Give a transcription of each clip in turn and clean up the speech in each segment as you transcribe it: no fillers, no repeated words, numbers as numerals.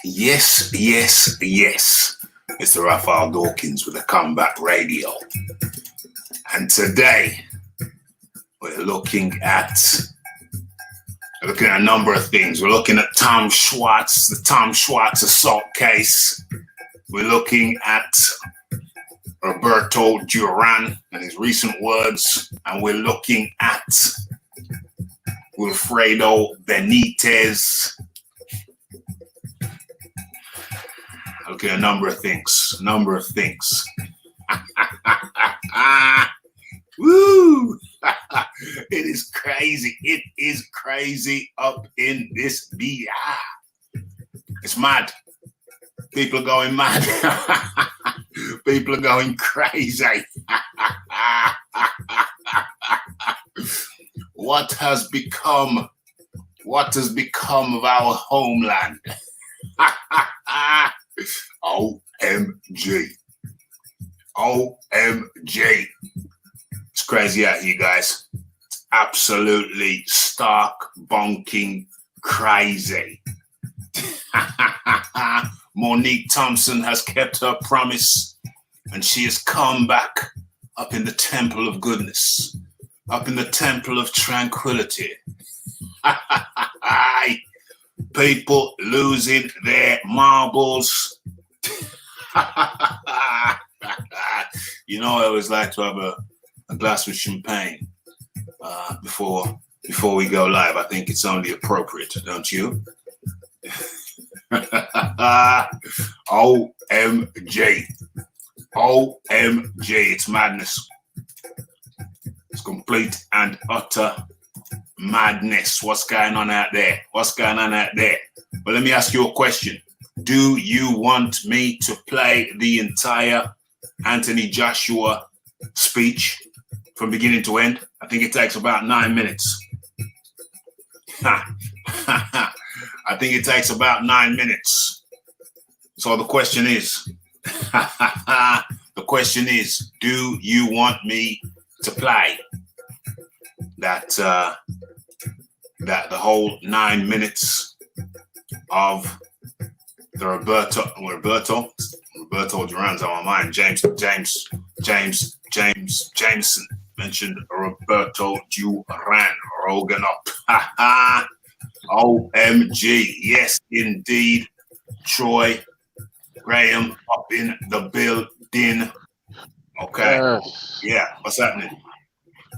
Yes, yes, yes. It's the Rafi Dawkins with the Comeback Radio. And today we're looking at a number of things. We're looking at Tom Schwartz, the Tom Schwartz assault case. We're looking at Roberto Duran and his recent words. And we're looking at Wilfredo Benitez. Okay, a number of things. Woo! It is crazy. It is crazy up in this BI. It's mad. People are going mad. People are going crazy. What has become of our homeland? OMG. OMG. It's crazy out here, guys. It's absolutely stark, bonking crazy. Monique Thompson has kept her promise and she has come back up in the temple of goodness, up in the temple of tranquility. People losing their marbles. You know, I always like to have a glass of champagne before we go live. I think it's only appropriate, don't you? OMG. OMG. It's madness. It's complete and utter madness. What's going on out there? But let me ask you a question. Do you want me to play the entire Anthony Joshua speech from beginning to end? I think it takes about 9 minutes. I think it takes about 9 minutes. So the question is, do you want me to play that the whole 9 minutes of the Roberto Duran's on my mind. Jameson mentioned Roberto Duran. Rogan up. OMG. Yes, indeed. Troy Graham up in the building. Okay. Yes. Yeah. What's happening?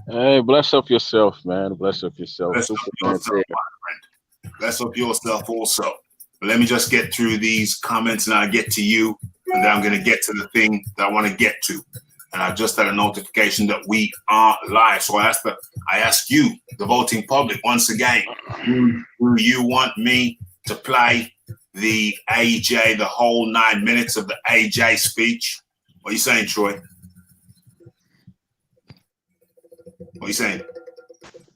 Hey, bless up yourself, man. Bless up yourself. Bless up yourself, my friend. Bless up yourself also. But let me just get through these comments and I'll get to you. And then I'm going to get to the thing that I want to get to. And I just had a notification that we are live. So I ask you, the voting public, once again, do you want me to play the AJ, the whole 9 minutes of the AJ speech? What are you saying, Troy? What are you saying?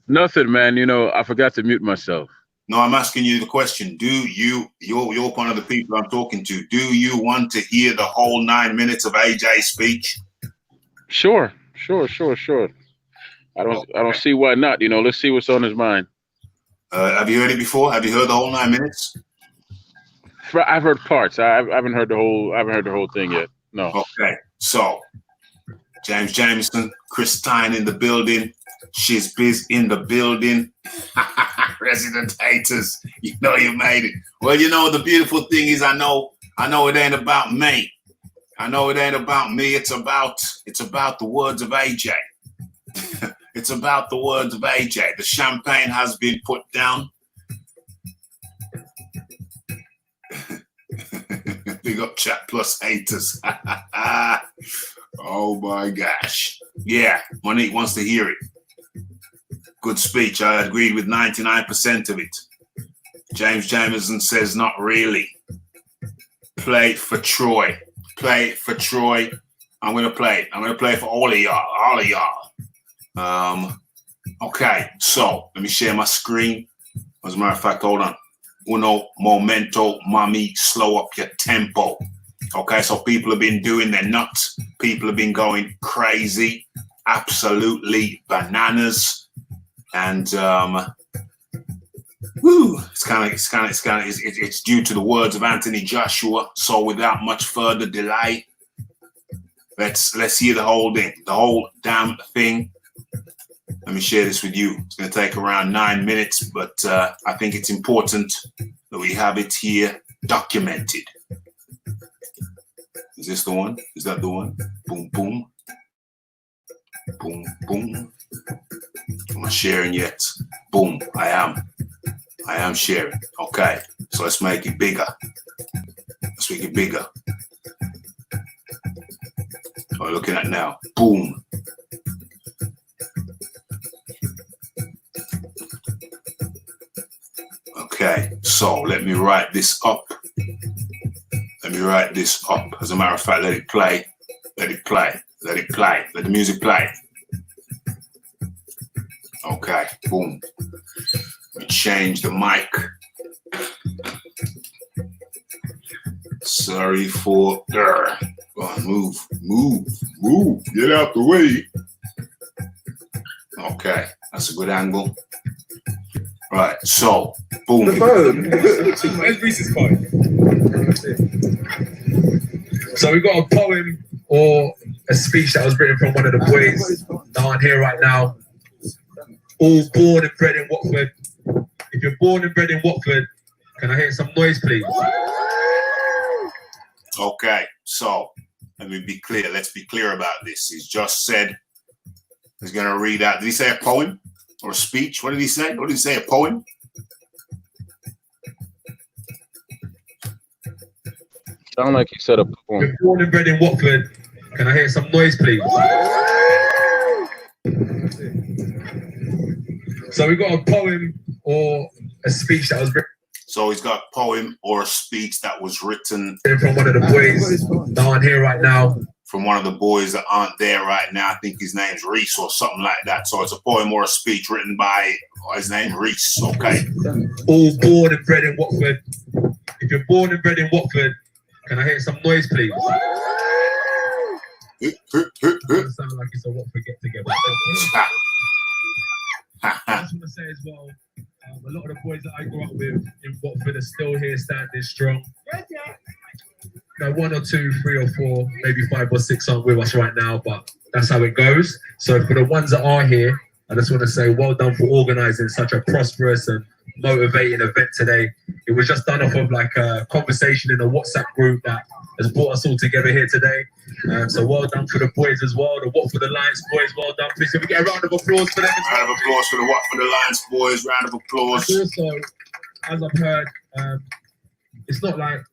Nothing, man. You know, I forgot to mute myself. No, I'm asking you the question. You're one of the people I'm talking to. Do you want to hear the whole 9 minutes of AJ's speech? Sure. I don't see why not. You know, let's see what's on his mind. Have you heard it before? Have you heard the whole 9 minutes? I've heard parts. I haven't heard the whole thing yet. No. Okay. So, James Jameson, Chris Tyne in the building. She's Biz in the building. Resident haters, you know you made it. Well, you know, the beautiful thing is I know it ain't about me. I know it ain't about me. It's about the words of AJ. It's about the words of AJ. The champagne has been put down. Big up chat plus haters. Oh my gosh. Yeah, Monique wants to hear it. Good speech. I agreed with 99% of it. James Jameson says not really. Play for Troy. Play for Troy. I'm gonna play. I'm gonna play for all of y'all. Okay, so let me share my screen. As a matter of fact, hold on. Uno momento, mommy, slow up your tempo. Okay, so people have been doing their nuts. People have been going crazy, absolutely bananas. And Woo. It's due to the words of Anthony Joshua. So without much further delay, let's hear the whole thing, the whole damn thing. Let me share this with you. It's going to take around 9 minutes, but I think it's important that we have it here documented. Is this the one? Is that the one? Boom, boom. Boom, boom. Am I sharing yet? Boom, I am sharing. Okay, so let's make it bigger. Let's make it bigger. What are we looking at now? Boom. Okay, so let me write this up. Let me write this up. As a matter of fact, let it play. Let it play. Let it play. Let the music play. Okay, boom. Let me change the mic. Sorry for go on, move. Get out the way. Okay, that's a good angle. Right, so boom. The phone. Where's Reese's phone? So we got a poem or a speech that was written from one of the boys that aren't here right now. All born and bred in Watford. If you're born and bred in Watford, can I hear some noise, please? Okay, so let me be clear. Let's be clear about this. He's just said he's going to read out. Did he say a poem or a speech? What did he say? What did he say? A poem? Sound like he said a If poem. you're born and bred in Watford, can I hear some noise, please? So we got a poem or a speech that was written. So he's got a poem or a speech that was written From one of the boys that aren't here right now. from one of the boys that aren't there right now. I think his name's Reese or something like that. So it's a poem or a speech written by his name, Reese. Okay. All born and bred in Watford. If you're born and bred in Watford, can I hear some noise, please? It sounds like it's a Watford get together. I just want to say as well, a lot of the boys that I grew up with in Watford are still here standing strong. Now, 1 or 2, 3 or 4, maybe 5 or 6 aren't with us right now, but that's how it goes. So for the ones that are here, I just want to say well done for organising such a prosperous and motivating event today. It was just done off of like a conversation in a WhatsApp group that has brought us all together here today. So well done for the boys as well, the Watford Alliance boys, well done. Please can we get a round of applause for them as well? Round of applause for the Watford Alliance boys, round of applause. And also, as I've heard, it's not like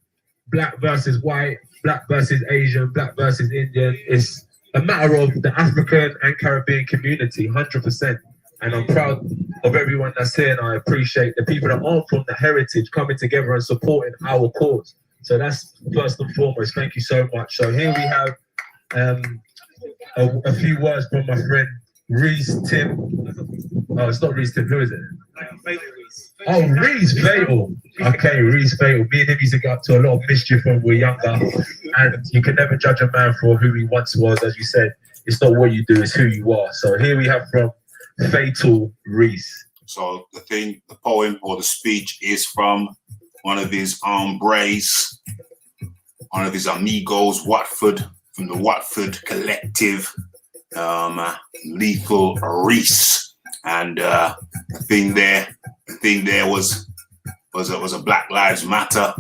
black versus white, black versus Asian, black versus Indian. It's a matter of the African and Caribbean community, 100%. And I'm proud of everyone that's here, and I appreciate the people that aren't from the heritage coming together and supporting our cause. So that's first and foremost. Thank you so much. So here we have a few words from my friend Reese Tim. Oh, it's not Reese Tim. Who is it? Oh, Reese Fatal. Okay, Reese Fatal. Me and him used to get up to a lot of mischief when we were younger. And you can never judge a man for who he once was. As you said, it's not what you do, it's who you are. So here we have from Fatal Reese. So the poem or the speech is from one of his hombres, one of his amigos, Watford, from the Watford Collective, Lethal Reese. And the thing there was a Black Lives Matter,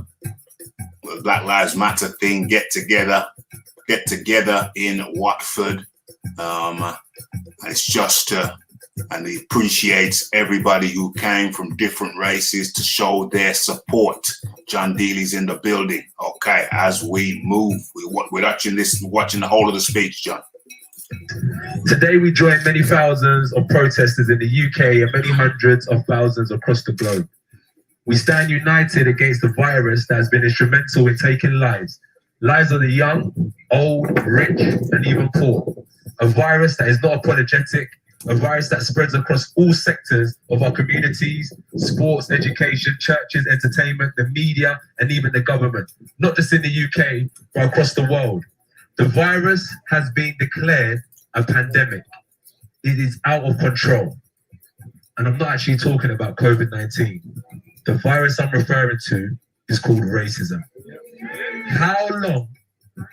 thing, get together in Watford. And it's just and he appreciates everybody who came from different races to show their support. John Dealey's in the building. Okay, as we move, we're watching the whole of the speech, John. Today we join many thousands of protesters in the UK and many hundreds of thousands across the globe. We stand united against the virus that has been instrumental in taking lives of the young, old, rich, and even poor. A virus that is not apologetic, a virus that spreads across all sectors of our communities, sports, education, churches, entertainment, the media, and even the government. Not just in the UK, but across the world. The virus has been declared a pandemic. It is out of control. And I'm not actually talking about COVID-19. The virus I'm referring to is called racism. How long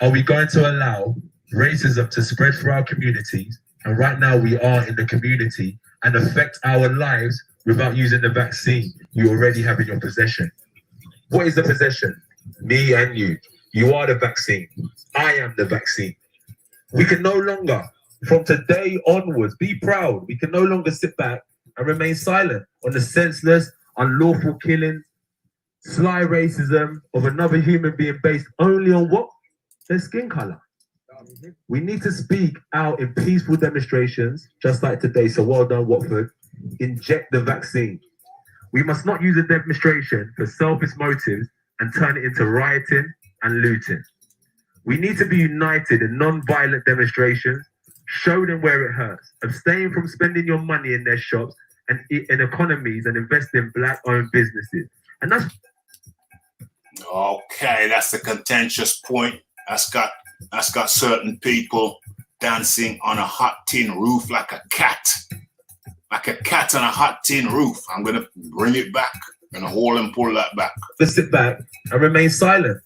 are we going to allow racism to spread through our communities? And right now we are in the community and affect our lives without using the vaccine you already have in your possession. What is the possession? Me and you. You are the vaccine. I am the vaccine. We can no longer, from today onwards, be proud. We can no longer sit back and remain silent on the senseless, unlawful killings, sly racism of another human being based only on what? Their skin color. We need to speak out in peaceful demonstrations, just like today. So well done, Watford. Inject the vaccine. We must not use a demonstration for selfish motives and turn it into rioting and looting. We need to be united in non-violent demonstrations, show them where it hurts, abstain from spending your money in their shops and in economies and invest in black-owned businesses. And that's... Okay, that's the contentious point. That's got certain people dancing on a hot tin roof like a cat. Like a cat on a hot tin roof. I'm going to bring it back. I'm going to haul and pull that back. Let's sit back and remain silent.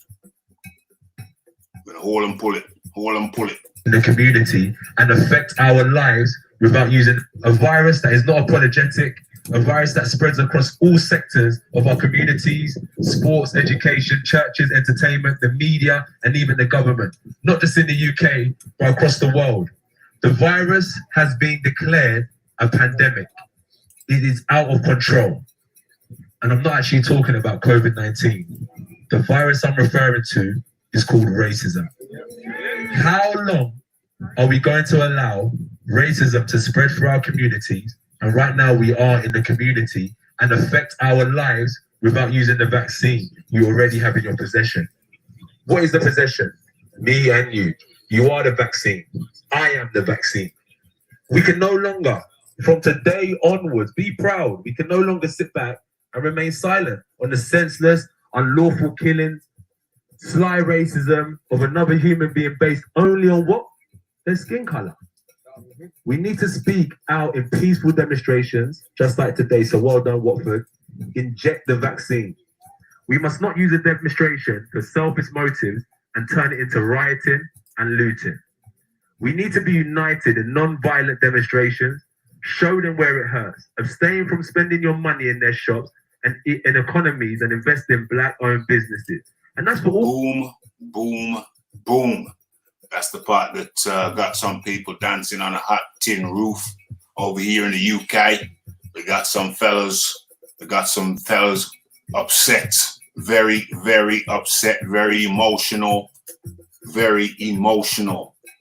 I'm going to haul and pull it. Haul and pull it. In the community and affect our lives without using a virus that is not apologetic, a virus that spreads across all sectors of our communities, sports, education, churches, entertainment, the media, and even the government. Not just in the UK, but across the world. The virus has been declared a pandemic. It is out of control. And I'm not actually talking about COVID-19. The virus I'm referring to is called racism. How long are we going to allow racism to spread through our communities? And right now we are in the community and affect our lives without using the vaccine you already have in your possession. What is the possession? Me and you. You are the vaccine. I am the vaccine. We can no longer, from today onwards, be proud. We can no longer sit back and remain silent on the senseless, unlawful killings, sly racism of another human being based only on what? Their skin color. We need to speak out in peaceful demonstrations, just like today. So well done, Watford. Inject the vaccine. We must not use a demonstration for selfish motives and turn it into rioting and looting. We need to be united in non-violent demonstrations, show them where it hurts, abstain from spending your money in their shops and in economies and invest in black-owned businesses. And that's for all. Boom, boom, boom. That's the part that got some people dancing on a hot tin roof over here in the UK. We got some fellas upset, very, very upset, very emotional,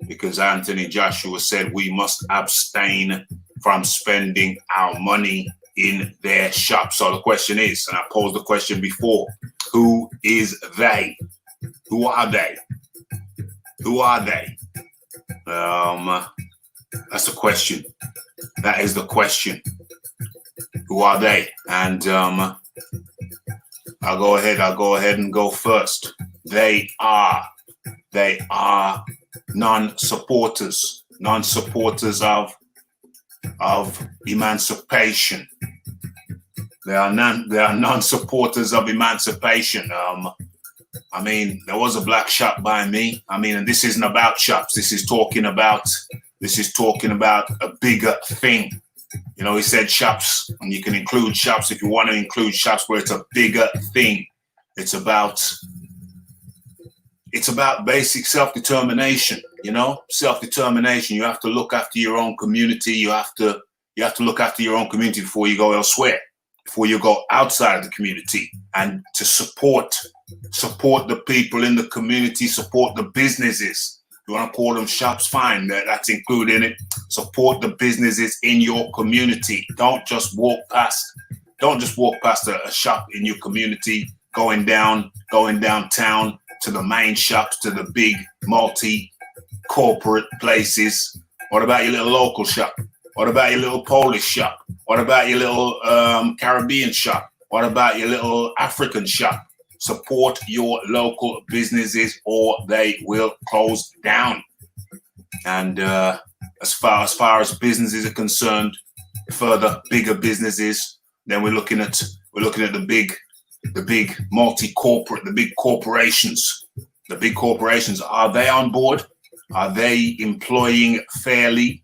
because Anthony Joshua said we must abstain from spending our money in their shop. So the question is, and I posed the question before, who is they? Who are they? Who are they? That's the question. That is the question. Who are they? And I'll go ahead and go first. They are non-supporters of emancipation. They are non-supporters of emancipation. I mean, there was a black shop by me. I mean, and this isn't about shops. This is talking about a bigger thing. You know, he said shops, and you can include shops if you want to include shops where it's a bigger thing. It's about basic self-determination, you know, self-determination. You have to look after your own community. You have to look after your own community before you go elsewhere, before you go outside of the community, and to support the people in the community, support the businesses. You want to call them shops, fine, that's included in it. Support the businesses in your community. Don't just walk past a shop in your community, going downtown to the main shops, to the big multi-corporate places. What about your little local shop? What about your little Polish shop? What about your little Caribbean shop? What about your little African shop? Support your local businesses or they will close down. And as far as businesses are concerned, further bigger businesses, then we're looking at We're looking at the big multi-corporate, the big corporations. The big corporations, are they on board? Are they employing fairly?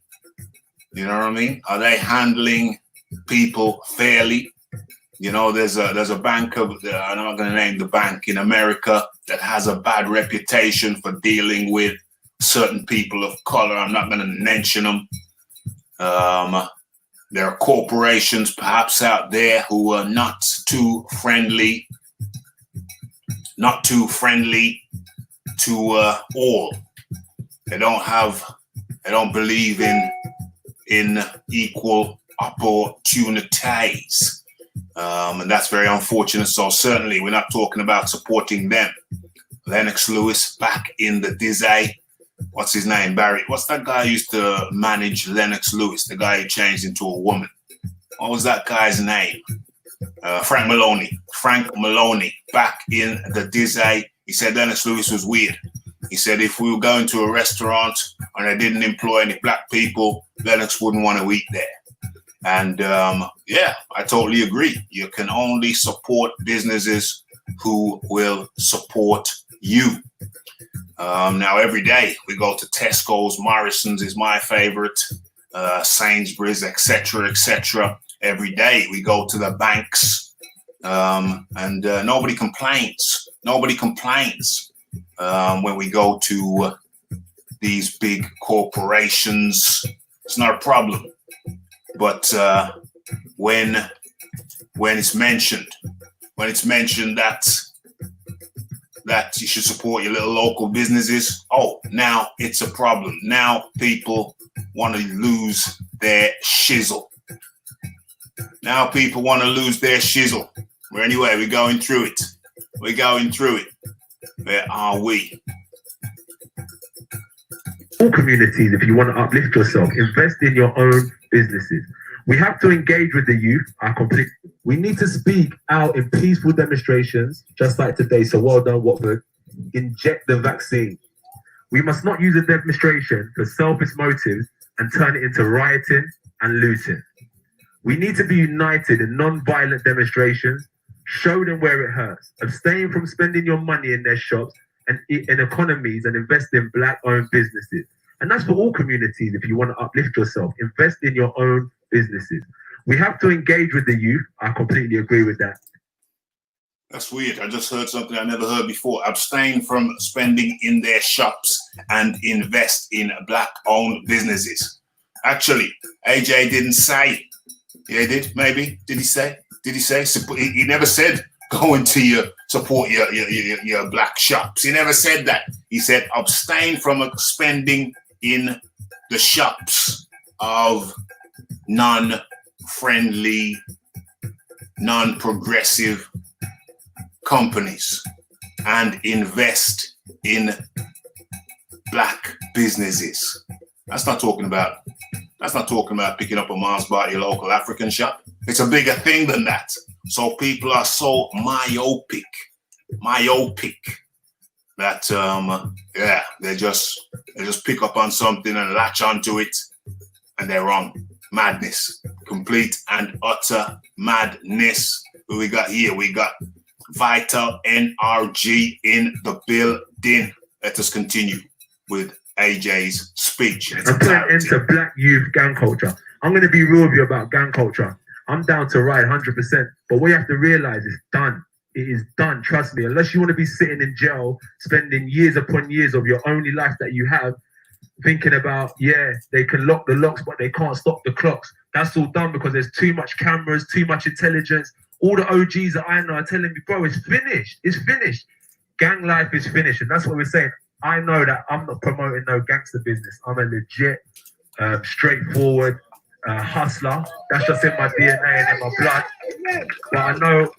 You know what I mean? Are they handling people fairly? You know, there's a bank I'm not going to name the bank in America that has a bad reputation for dealing with certain people of color. I'm not going to mention them. There are corporations perhaps out there who are not too friendly to all. They don't believe in equal opportunities. And that's very unfortunate. So certainly we're not talking about supporting them. Lennox Lewis back in the Dizzy. What's his name? Barry. What's that guy who used to manage Lennox Lewis? The guy who changed into a woman. What was that guy's name? Frank Maloney. Frank Maloney back in the Dizzy. He said Lennox Lewis was weird. He said if we were going to a restaurant and they didn't employ any black people, Lennox wouldn't want to eat there. And yeah, I totally agree. You can only support businesses who will support you. Now, every day we go to Tesco's, Morrison's is my favorite, Sainsbury's, etc. Every day we go to the banks, and nobody complains. Nobody complains when we go to these big corporations. It's not a problem. But when it's mentioned that you should support your little local businesses, oh, now it's a problem. Now people want to lose their shizzle. Now people want to lose their shizzle. Well, anyway, we're going through it. We're going through it. Where are we? All communities, if you want to uplift yourself, invest in your own businesses. We have to engage with the youth. We need to speak out in peaceful demonstrations, just like today. So well done, Watford. Inject the vaccine. We must not use a demonstration for selfish motives and turn it into rioting and looting. We need to be united in non-violent demonstrations. Show them where it hurts. Abstain from spending your money in their shops and in economies, and invest in black-owned businesses. And that's for all communities. If you want to uplift yourself, invest in your own businesses. We have to engage with the youth. I completely agree with that. That's weird. I just heard something I never heard before. Abstain from spending in their shops and invest in black-owned businesses. Actually, AJ didn't say. Yeah, he did, maybe. Did he say? Did he say? He never said go into support your black shops. He never said that. He said abstain from spending in the shops of non-friendly, non-progressive companies and invest in black businesses. That's not talking about picking up a Mars bar at your local African shop. It's a bigger thing than that. So people are so myopic that yeah, they just pick up on something and latch onto it, and they're wrong. Madness, complete and utter madness. Who we got here? We got Vital NRG in the building. Let us continue with AJ's speech. I'm putting into black youth gang culture. I'm going to be real with you about gang culture. I'm down to ride 100%. But what you have to realize is done. It is done. Trust me. Unless you want to be sitting in jail, spending years upon years of your only life that you have, thinking about, yeah, they can lock the locks, but they can't stop the clocks. That's all done because there's too much cameras, too much intelligence. All the OGs that I know are telling me, bro, it's finished. It's finished. Gang life is finished. And that's what we're saying. I know that I'm not promoting no gangster business. I'm a legit, straightforward hustler. That's just in my DNA and in my blood. But I know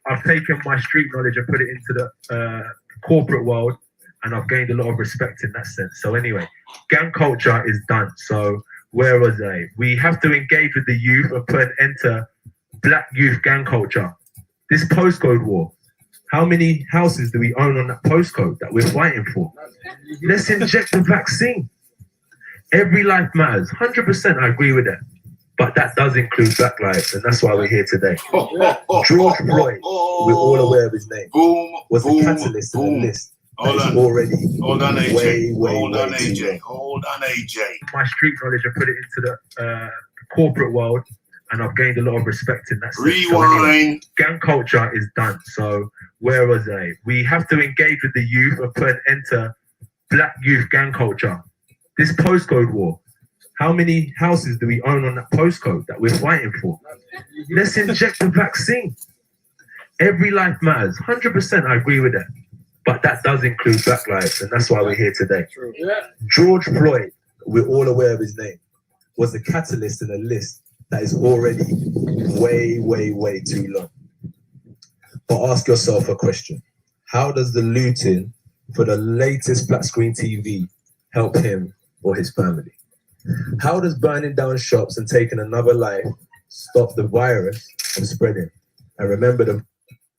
I've taken my street knowledge and put it into the corporate world, and I've gained a lot of respect in that sense. So anyway, gang culture is done. So where was I? We have to engage with the youth and put an end to black youth gang culture. This postcode war. How many houses do we own on that postcode that we're fighting for? Let's inject the vaccine. Every life matters. 100%, I agree with that. But that does include Black lives, and that's why we're here today. George Floyd, we're all aware of his name, was the catalyst in the list that is already way Hold on, AJ. My street knowledge and put it into the corporate world, and I've gained a lot of respect in that sense. Rewind. So anyway, gang culture is done. So where was I? We have to engage with the youth and put an end to Black youth gang culture. This postcode war. How many houses do we own on that postcode that we're fighting for? Let's inject the vaccine. Every life matters. 100%, I agree with that. But that does include Black lives, and that's why we're here today. George Floyd, we're all aware of his name, was the catalyst in a list that is already way too long. But ask yourself a question. How does the looting for the latest flat screen TV help him or his family? How does burning down shops and taking another life stop the virus from spreading? And remember the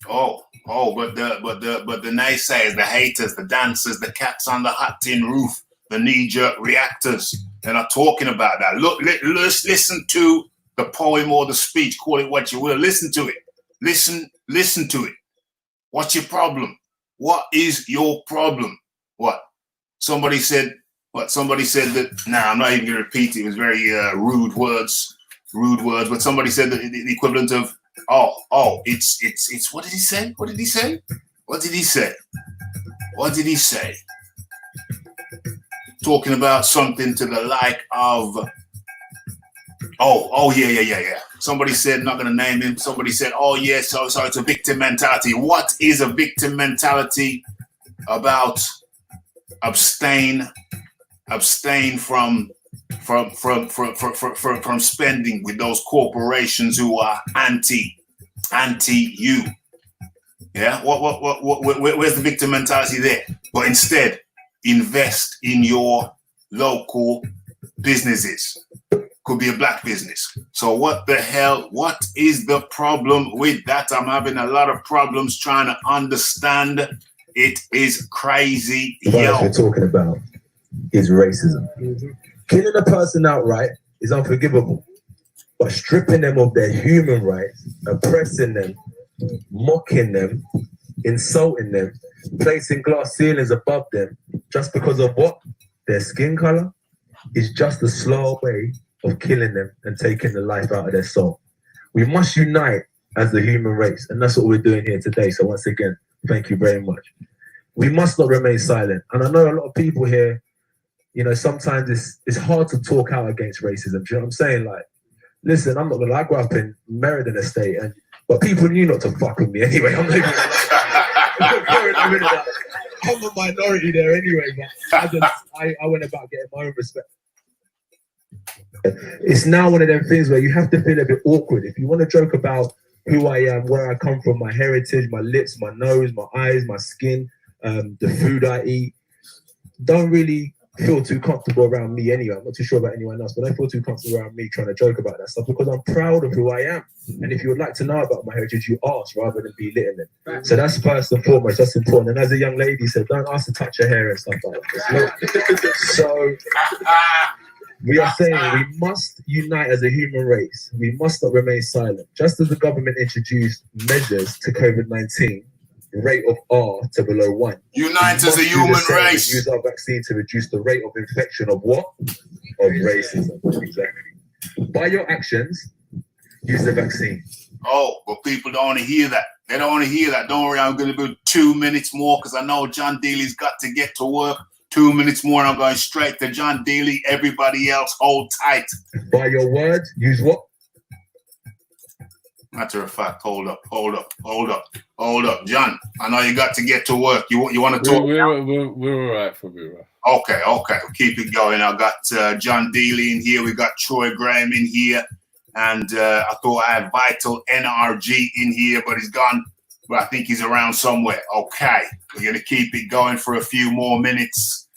but the naysayers, the haters, the dancers, the cats on the hot tin roof, the knee-jerk reactors, they're not talking about that. Look, let's listen to the poem or the speech, call it what you will. Listen to it. Listen to it. What's your problem? What is your problem? What? Somebody said that, I'm not even going to repeat it. It was very rude words, but somebody said that the equivalent of, it's, what did he say? What did he say? Talking about something to the like of, yeah. Somebody said, not going to name him. Somebody said, so it's a victim mentality. What is a victim mentality about? Abstain from spending with those corporations who are anti you. Yeah, where's the victim mentality there? But instead, invest in your local businesses. Could be a Black business. So what the hell? What is the problem with that? I'm having a lot of problems trying to understand. It is crazy. What we're talking about is racism. Killing a person outright is unforgivable, but stripping them of their human rights, oppressing them, mocking them, insulting them, placing glass ceilings above them just because of what? Their skin color, is just a slow way of killing them and taking the life out of their soul. We must unite as the human race, and that's what we're doing here today. So once again, thank you very much. We must not remain silent. And I know a lot of people here, sometimes it's hard to talk out against racism. Do you know what I'm saying? Like, listen, I'm not gonna lie, I grew up in Meriden Estate, but people knew not to fuck with me anyway. I'm a minority there anyway, but I went about getting my own respect. It's now one of them things where you have to feel a bit awkward. If you want to joke about who I am, where I come from, my heritage, my lips, my nose, my eyes, my skin, the food I eat, don't really feel too comfortable around me anyway. I'm not too sure about anyone else, but don't feel too comfortable around me trying to joke about that stuff, because I'm proud of who I am. And if you would like to know about my heritage, you ask rather than belittling it. So that's first and foremost, that's important. And as a young lady said, don't ask to touch her hair and stuff like that. So we are saying we must unite as a human race. We must not remain silent. Just as the government introduced measures to COVID-19, rate of R to below 1. Unite as a human race. Use our vaccine to reduce the rate of infection of what? Of racism. Exactly. By your actions, use the vaccine. Oh, but people don't want to hear that. They don't want to hear that. Don't worry, I'm going to do 2 minutes more because I know John Dealey's got to get to work. 2 minutes more and I'm going straight to John Dealey. Everybody else, hold tight. By your words, use what? Matter of fact, hold up. John, I know you got to get to work. You want to talk? We're all right for me, right? Okay. We'll keep it going. I got John Dealey in here. We got Troy Graham in here. And I thought I had Vital NRG in here, but he's gone. But I think he's around somewhere. Okay. We're going to keep it going for a few more minutes.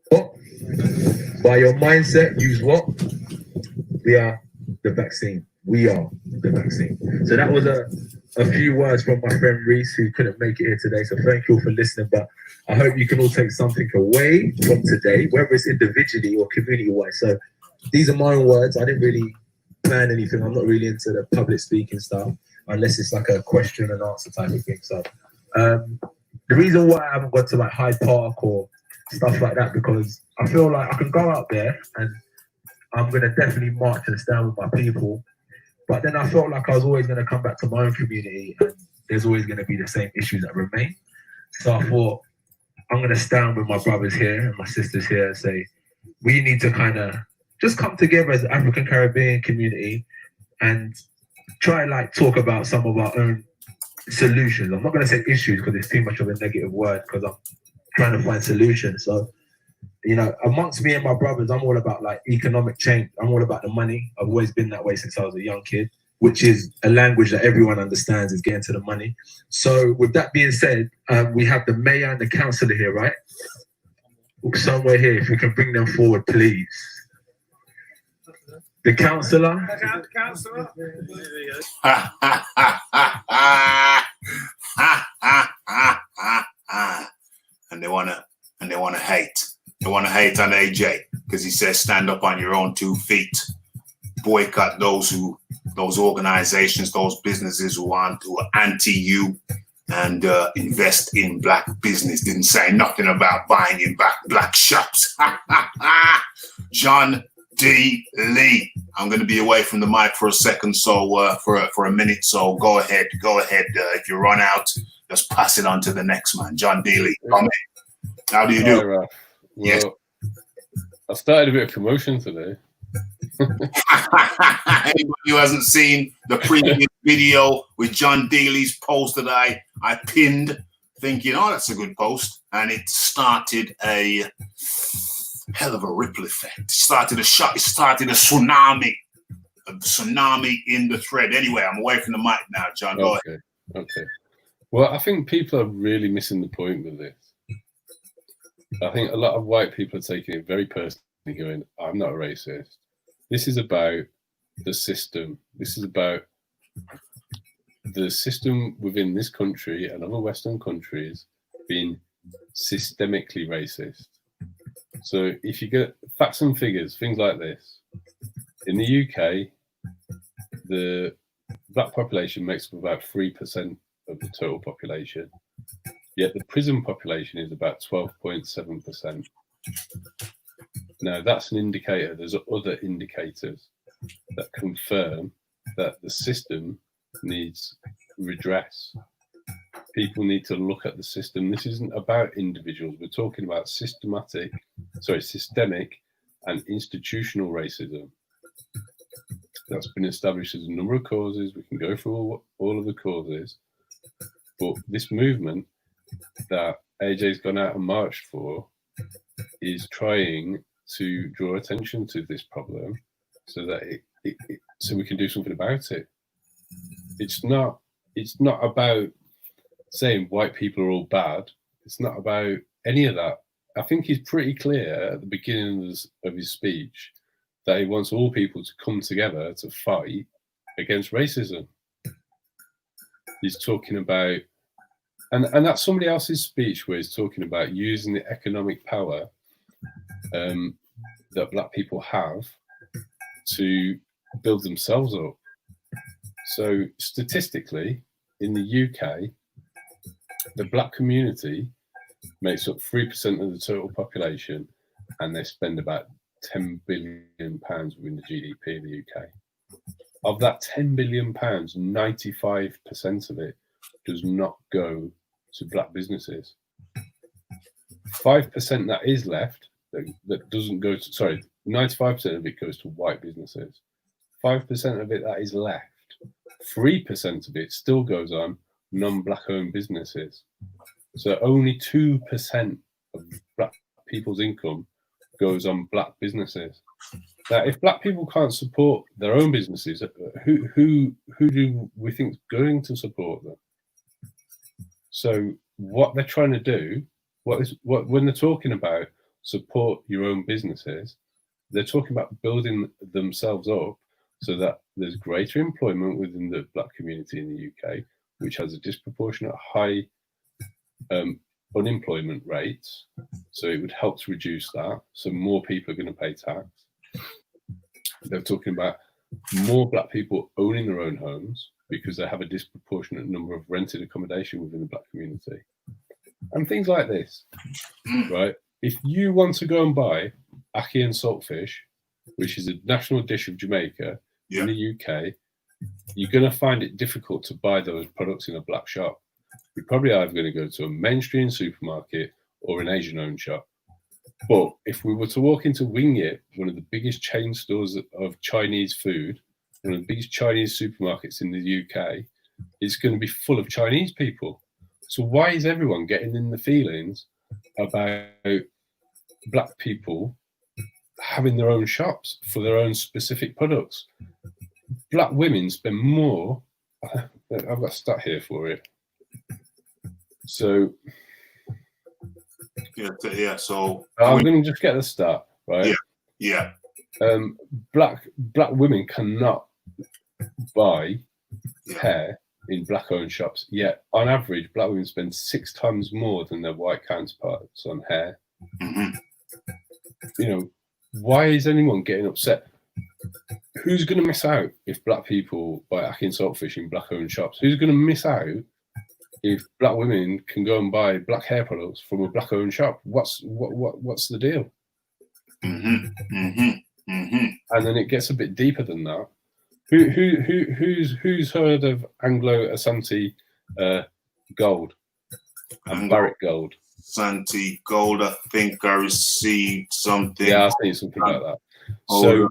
What? By your mindset, use what? We are the vaccine. We are the vaccine. So that was a a few words from my friend Reese, who couldn't make it here today. So thank you all for listening. But I hope you can all take something away from today, whether it's individually or community-wise. So these are my own words. I didn't really plan anything. I'm not really into the public speaking stuff, unless it's like a question and answer type of thing. So the reason why I haven't got to like Hyde Park or stuff like that, because I feel like I can go out there and I'm going to definitely march and stand with my people. But then I felt like I was always going to come back to my own community and there's always going to be the same issues that remain. So I thought I'm going to stand with my brothers here and my sisters here and say, we need to kind of just come together as an African Caribbean community and try like talk about some of our own solutions. I'm not going to say issues because it's too much of a negative word, because I'm trying to find solutions. So, you know, amongst me and my brothers, I'm all about like economic change. I'm all about the money. I've always been that way since I was a young kid, which is a language that everyone understands, is getting to the money. So with that being said, we have the mayor and the councillor here, right? Somewhere here, if we can bring them forward, please. The councillor. And they wanna hate. They wanna hate on AJ because he says stand up on your own 2 feet. Boycott those organizations, those businesses who are anti you, and invest in black business. Didn't say nothing about buying in black shops. John D. Lee. I'm going to be away from the mic for a second, so for a minute. So go ahead. If you run out, just pass it on to the next man. John D. Lee, come in. How do you do? Hi, Raf. Well, yes. I started a bit of promotion today. Anybody who hasn't seen the previous video with John Daly's post that I pinned, thinking, oh, that's a good post, and it started a hell of a ripple effect. It started a tsunami in the thread. Anyway, I'm away from the mic now, John. Go ahead. Okay. Well, I think people are really missing the point with this. I think a lot of white people are taking it very personally, going, I'm not a racist. This is about the system. This is about the system within this country and other Western countries being systemically racist. So if you get facts and figures, things like this, in the UK, the black population makes up about 3% of the total population, yet the prison population is about 12.7%. Now, that's an indicator. There's other indicators that confirm that the system needs redress. People need to look at the system. This isn't about individuals. We're talking about systemic and institutional racism. That's been established as a number of causes. We can go through all of the causes. But this movement that AJ's gone out and marched for is trying to draw attention to this problem so that so we can do something about it. It's not about saying white people are all bad. It's not about any of that. I think he's pretty clear at the beginning of his speech that he wants all people to come together to fight against racism. He's talking about, and that's somebody else's speech where he's talking about using the economic power that black people have to build themselves up. So statistically, in the UK, the black community makes up 3% of the total population, and they spend about £10 billion within the GDP of the UK. Of that £10 billion, 95% of it does not go to black businesses. 5% that is left, that doesn't go to, sorry, 95% of it goes to white businesses. 5% of it that is left, 3% of it still goes on non-black owned businesses. So only 2% of black people's income goes on black businesses. Now, if black people can't support their own businesses, who do we think is going to support them? So what they're trying to do, when they're talking about support your own businesses, they're talking about building themselves up so that there's greater employment within the black community in the UK, which has a disproportionate high unemployment rates. So it would help to reduce that. So more people are going to pay tax. They're talking about more black people owning their own homes because they have a disproportionate number of rented accommodation within the black community. And things like this, right? If you want to go and buy ackee and saltfish, which is a national dish of Jamaica in the UK, you're going to find it difficult to buy those products in a black shop. You're probably either going to go to a mainstream supermarket or an Asian-owned shop. But if we were to walk into Wingit, one of the biggest chain stores of Chinese food, one of the biggest Chinese supermarkets in the UK, it's going to be full of Chinese people. So why is everyone getting in the feelings about black people having their own shops for their own specific products? Black women spend more. I've got a stat here for it. So so I'm going to just get the stat, right? Black women cannot buy hair in black-owned shops. Yet, on average, black women spend 6 times more than their white counterparts on hair. You know, why is anyone getting upset? Who's going to miss out if black people buy ackee and saltfish in black-owned shops? Who's going to miss out if black women can go and buy black hair products from a black-owned shop? What's the deal? And then it gets a bit deeper than that. Who's heard of Anglo Asante gold and Barrick gold? Asante gold. I think I received something. Yeah, I think something like that. So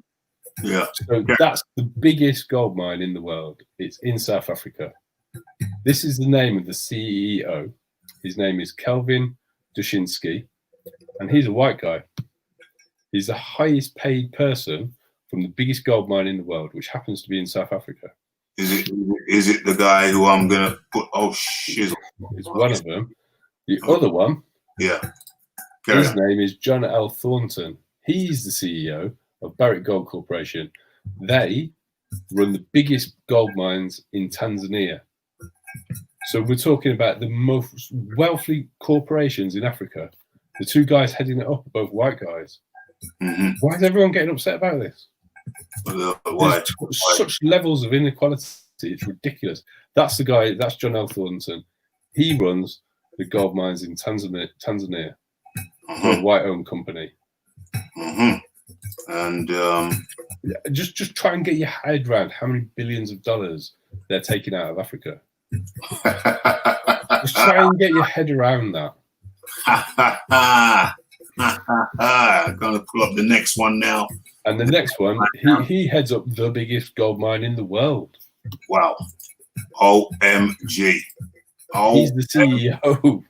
that's the biggest gold mine in the world. It's in South Africa. This is the name of the CEO. His name is Kelvin Dushinsky, and he's a white guy. He's the highest paid person from the biggest gold mine in the world, which happens to be in South Africa. Is it the guy who I'm gonna put? Oh shizzle! It's one of them. The other one, his name is John L. Thornton. He's the CEO of Barrick Gold Corporation. They run the biggest gold mines in Tanzania. So we're talking about the most wealthy corporations in Africa. The two guys heading it up are both white guys. Why is everyone getting upset about this? There's such levels of inequality, it's ridiculous. That's the guy, that's John L. Thornton. He runs the gold mines in Tanzania for a white-owned company. And just try and get your head around how many billions of dollars they're taking out of Africa. Just try and get your head around that. I'm gonna pull up the next one now. And the next one, he heads up the biggest gold mine in the world. Wow. OMG. He's the CEO.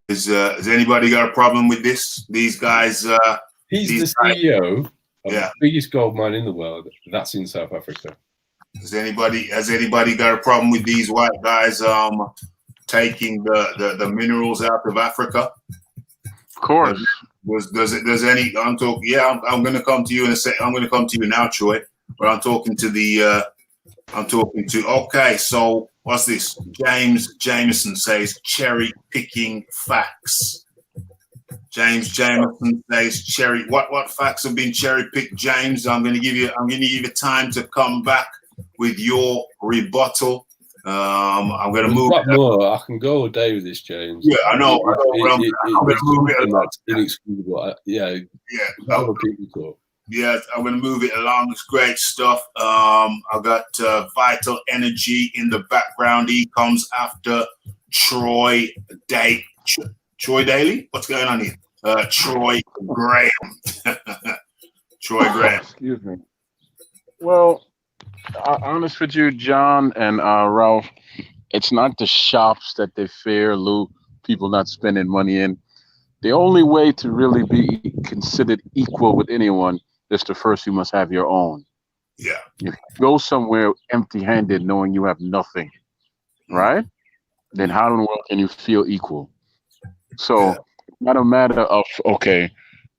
Has anybody got a problem with this? These guys. He's the CEO of the biggest gold mine in the world. That's in South Africa. Has anybody got a problem with these white guys taking the minerals out of Africa? Of course. Does any? I'm talking. Yeah, I'm going to come to you in a sec. I'm going to come to you now, Troy. But I'm talking to the. Okay, so what's this? James Jameson says cherry picking facts. James Jameson says cherry. What facts have been cherry picked, James? I'm going to give you time to come back with your rebuttal. I'm going to move. More. I can go all day with this, James. Yeah, I know. I'm going to move it along. Inexcusable. Yeah. Other people talk. Yeah, I'm going to move it along. It's great stuff. I've got Vital Energy in the background. He comes after Troy Daly. Troy Daly? What's going on here? Troy Graham. Troy Graham. Excuse me. Well, honest with you, John and Ralph, it's not the shops that they fear, Lou, people not spending money in. The only way to really be considered equal with anyone is to first you must have your own. Yeah. If you go somewhere empty-handed knowing you have nothing, right? Then how in the world can you feel equal? So not a matter of, okay,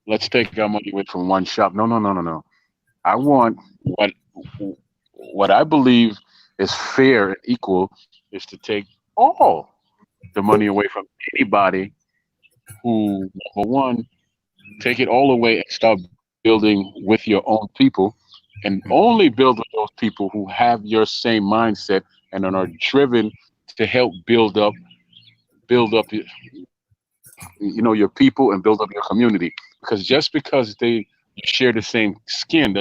let's take our money away from one shop. No. I want what I believe is fair and equal is to take all the money away from anybody who, number one, take it all away and start building with your own people, and only build with those people who have your same mindset and are driven to help build up your people and build up your community. Because just because you share the same skin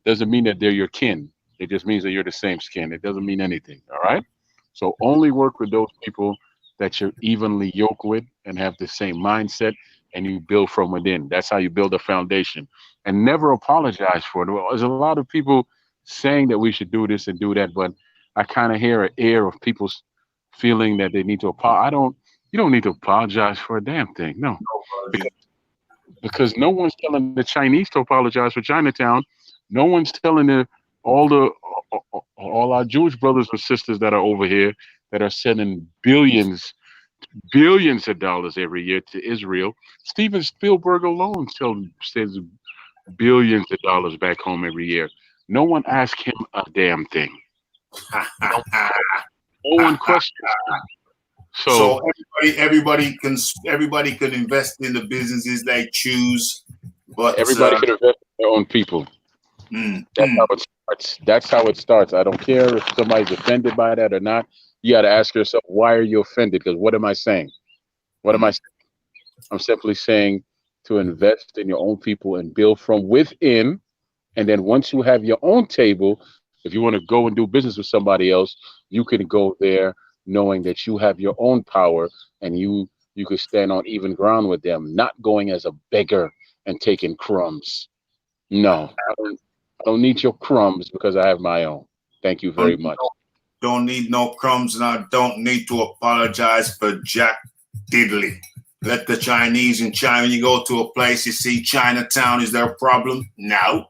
doesn't mean that they're your kin. It just means that you're the same skin. It doesn't mean anything. All right. So only work with those people that you're evenly yoked with and have the same mindset, and you build from within. That's how you build a foundation. And never apologize for it. Well, there's a lot of people saying that we should do this and do that, but I kind of hear an air of people feeling that they need to apologize. You don't need to apologize for a damn thing. No. Because no one's telling the Chinese to apologize for Chinatown. No one's telling all our Jewish brothers and sisters that are over here that are sending billions of dollars every year to Israel. Steven Spielberg alone sends billions of dollars back home every year. No one asks him a damn thing. No one questions him. So everybody can invest in the businesses they choose, but everybody can invest in their own people. That's how it starts. That's how it starts. I don't care if somebody's offended by that or not. You got to ask yourself, why are you offended? Because what am I saying? What am I saying? I'm simply saying to invest in your own people and build from within. And then once you have your own table, if you want to go and do business with somebody else, you can go there knowing that you have your own power and you could stand on even ground with them, not going as a beggar and taking crumbs. No, I don't need your crumbs because I have my own. Thank you very much. Don't need no crumbs, and I don't need to apologize for Jack Diddley. Let the Chinese in China, when you go to a place, you see Chinatown, is there a problem? No.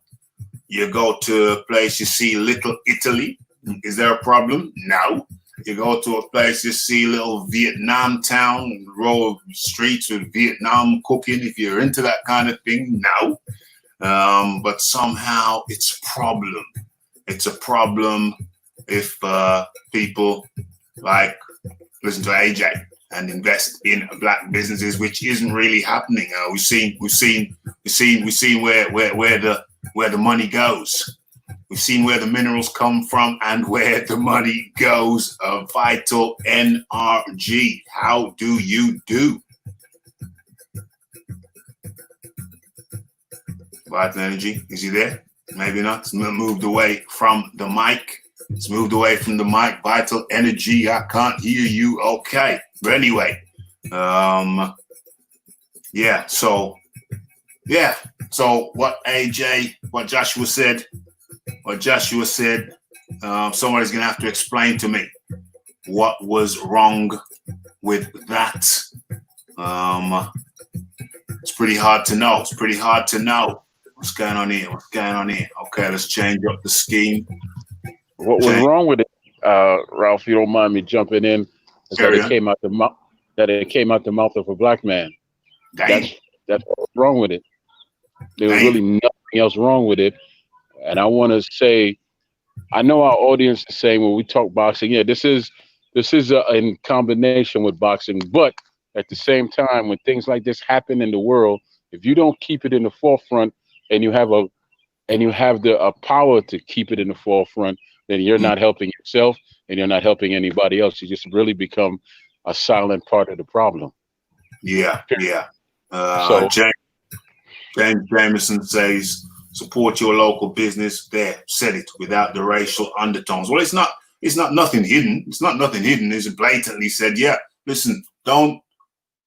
You go to a place, you see Little Italy, is there a problem? No. You go to a place, you see little Vietnam town, row of streets with Vietnam cooking. If you're into that kind of thing, no. But somehow it's a problem. It's a problem if people like listen to AJ and invest in black businesses, which isn't really happening. We've seen where the money goes. We've seen where the minerals come from and where the money goes. Vital NRG. How do you do? Vital Energy, is he there? Maybe not. It's moved away from the mic. It's moved away from the mic. Vital Energy, I can't hear you. Okay. But anyway, yeah. So what Joshua said, somebody's going to have to explain to me what was wrong with that. It's pretty hard to know. What's going on here? Okay, let's change up the scheme. What was wrong with it, Ralph? You don't mind me jumping in? Is that it came out the mouth. That it came out the mouth of a black man. That's what's wrong with it. There was really nothing else wrong with it. And I want to say, I know our audience is saying when we talk boxing, yeah, this is in combination with boxing. But at the same time, when things like this happen in the world, if you don't keep it in the forefront and you have the power to keep it in the forefront, then you're not helping yourself and you're not helping anybody else. You just really become a silent part of the problem. Yeah. James Jameson says, support your local business. There, said it without the racial undertones. Well, it's not nothing hidden. It's not nothing hidden. It's blatantly said, yeah, listen, don't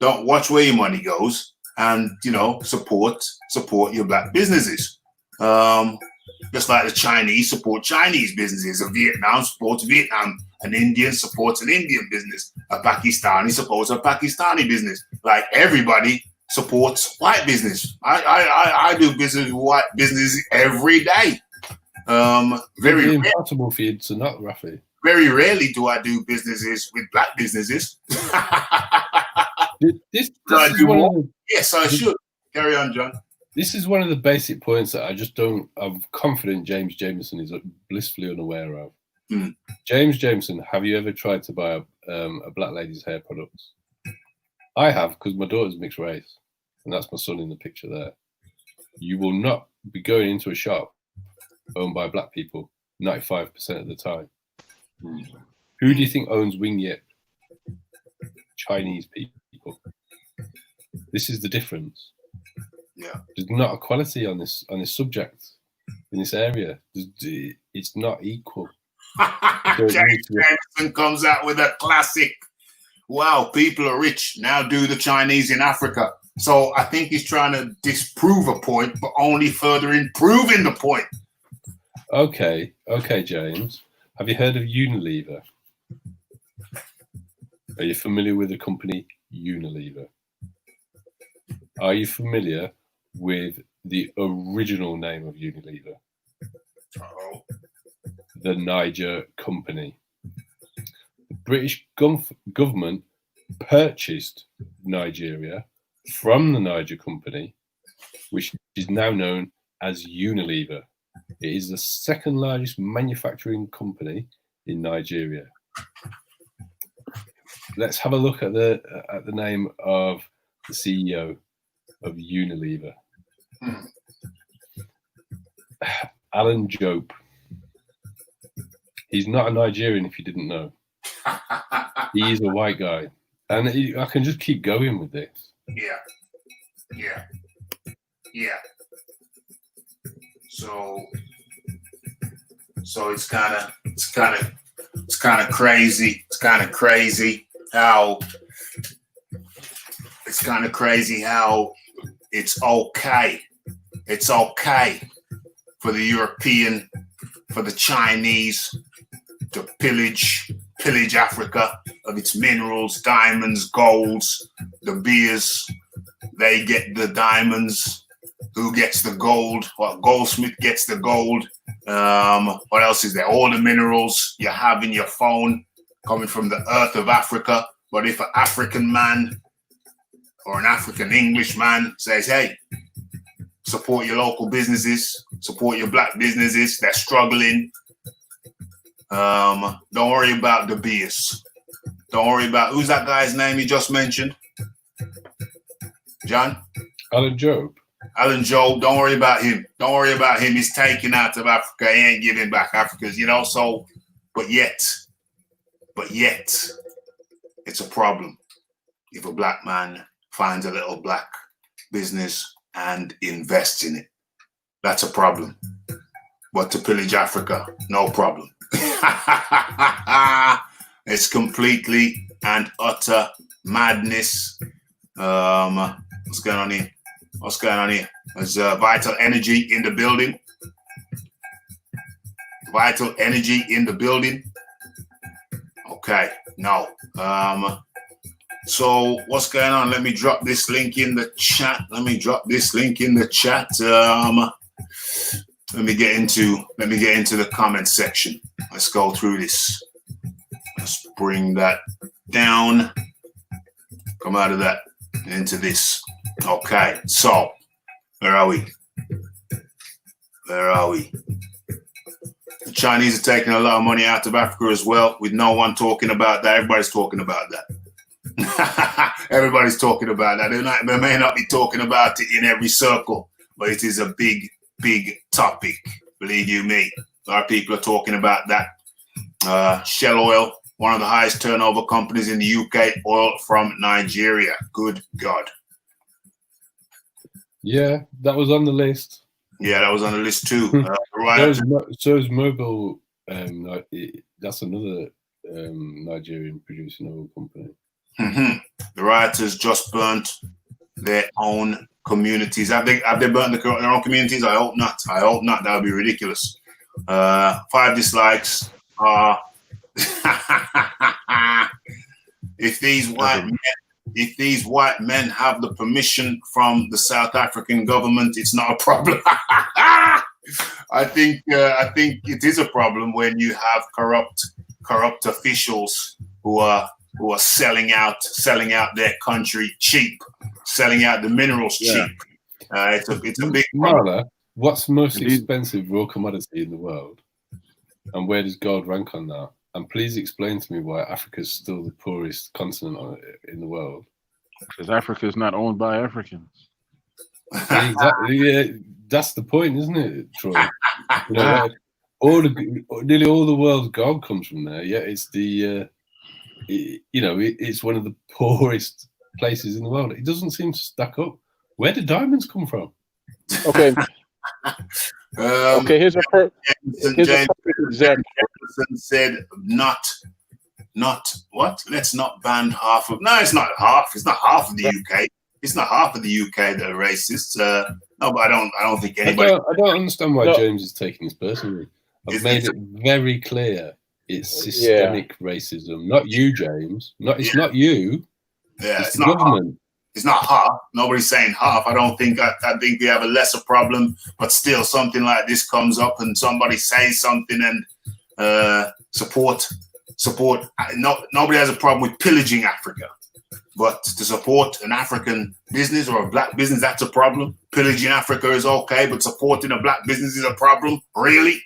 watch where your money goes and, support your black businesses. Just like the Chinese support Chinese businesses, a Vietnam supports Vietnam, an Indian supports an Indian business, a Pakistani supports a Pakistani business. Like everybody supports white business. I do business with white business every day. Very impossible for you to not, Rafi. Very rarely do I do businesses with black businesses. Yes, I should. Carry on, John. This is one of the basic points that I'm confident James Jameson is blissfully unaware of. James Jameson, have you ever tried to buy a black lady's hair products? I have, because my daughter's mixed race, and that's my son in the picture there. You will not be going into a shop owned by black people 95% of the time. Who do you think owns Wing Yip? Chinese people. This is the difference. Yeah. There's not equality on this subject in this area. It's not equal. James Jameson comes out with a classic. Wow, people are rich. Now do the Chinese in Africa. So I think he's trying to disprove a point, but only further improving the point. Okay, James. Have you heard of Unilever? Are you familiar with the company Unilever? Are you familiar with the original name of Unilever? Uh-oh. The Niger Company. The British government purchased Nigeria from the Niger Company, which is now known as Unilever. It is the second largest manufacturing company in Nigeria. Let's have a look at the name of the CEO of Unilever. Alan Jope. He's not a Nigerian, if you didn't know. He is a white guy. And I can just keep going with this. Yeah. So it's kind of crazy. It's kind of crazy how it's okay. It's okay for the European, for the Chinese to pillage Africa of its minerals, diamonds, golds, the beers. They get the diamonds. Who gets the gold? Well, Goldsmith gets the gold. What else is there? All the minerals you have in your phone coming from the earth of Africa. But if an African man or an African English man says, hey, support your local businesses, support your black businesses, they're struggling. Don't worry about the beers. Don't worry about, who's that guy's name you just mentioned? John? Alan Jope. Alan Jope, don't worry about him. Don't worry about him. He's taken out of Africa. He ain't giving back Africa's, so, but yet, it's a problem if a black man finds a little black business and invests in it. That's a problem. But to pillage Africa, no problem. It's completely and utter madness. What's going on here? There's Vital Energy in the building. Vital Energy in the building. Okay, no. So what's going on? Let me drop this link in the chat. Let me get into the comment section. Let's go through this. Let's bring that down. Come out of that into this. Okay, so where are we? The Chinese are taking a lot of money out of Africa as well, with no one talking about that. Everybody's talking about that. Everybody's talking about that. They may not be talking about it in every circle, but it is a big, big topic. Believe you me. A lot of people are talking about that. Shell Oil, one of the highest turnover companies in the UK, oil from Nigeria. Good God. Yeah, that was on the list. Yeah, that was on the list too. So is Mobil. That's another Nigerian producing oil company. Mm-hmm. The rioters just burnt their own communities. Have they burnt their own communities? I hope not. That would be ridiculous. 5 dislikes. If these white men have the permission from the South African government, it's not a problem. I think it is a problem when you have corrupt officials who are selling out their country cheap, selling out the minerals cheap. It's a big problem. Marla, what's the most expensive raw commodity in the world? And where does God rank on that? And please explain to me why Africa is still the poorest continent in the world. Because Africa is not owned by Africans. Exactly. Yeah, that's the point, isn't it, Troy? You know, like, nearly all the world's gold comes from there. Yeah, it's the it's one of the poorest places in the world. It doesn't seem to stack up. Where do diamonds come from? Okay. Okay. Here's a perfect example. Jefferson said, not what? Let's not ban half of. No, it's not half. It's not half of the UK. It's not half of the UK that are racist. No, but I don't think anybody. I don't understand why James is taking this personally. I've made it very clear. It's systemic racism, not you, James. It's not you. Yeah, it's the government. Half. It's not half. Nobody's saying half. I don't think. I think we have a lesser problem, but still, something like this comes up, and somebody says something, and support. Nobody has a problem with pillaging Africa, but to support an African business or a black business, that's a problem. Pillaging Africa is okay, but supporting a black business is a problem. Really?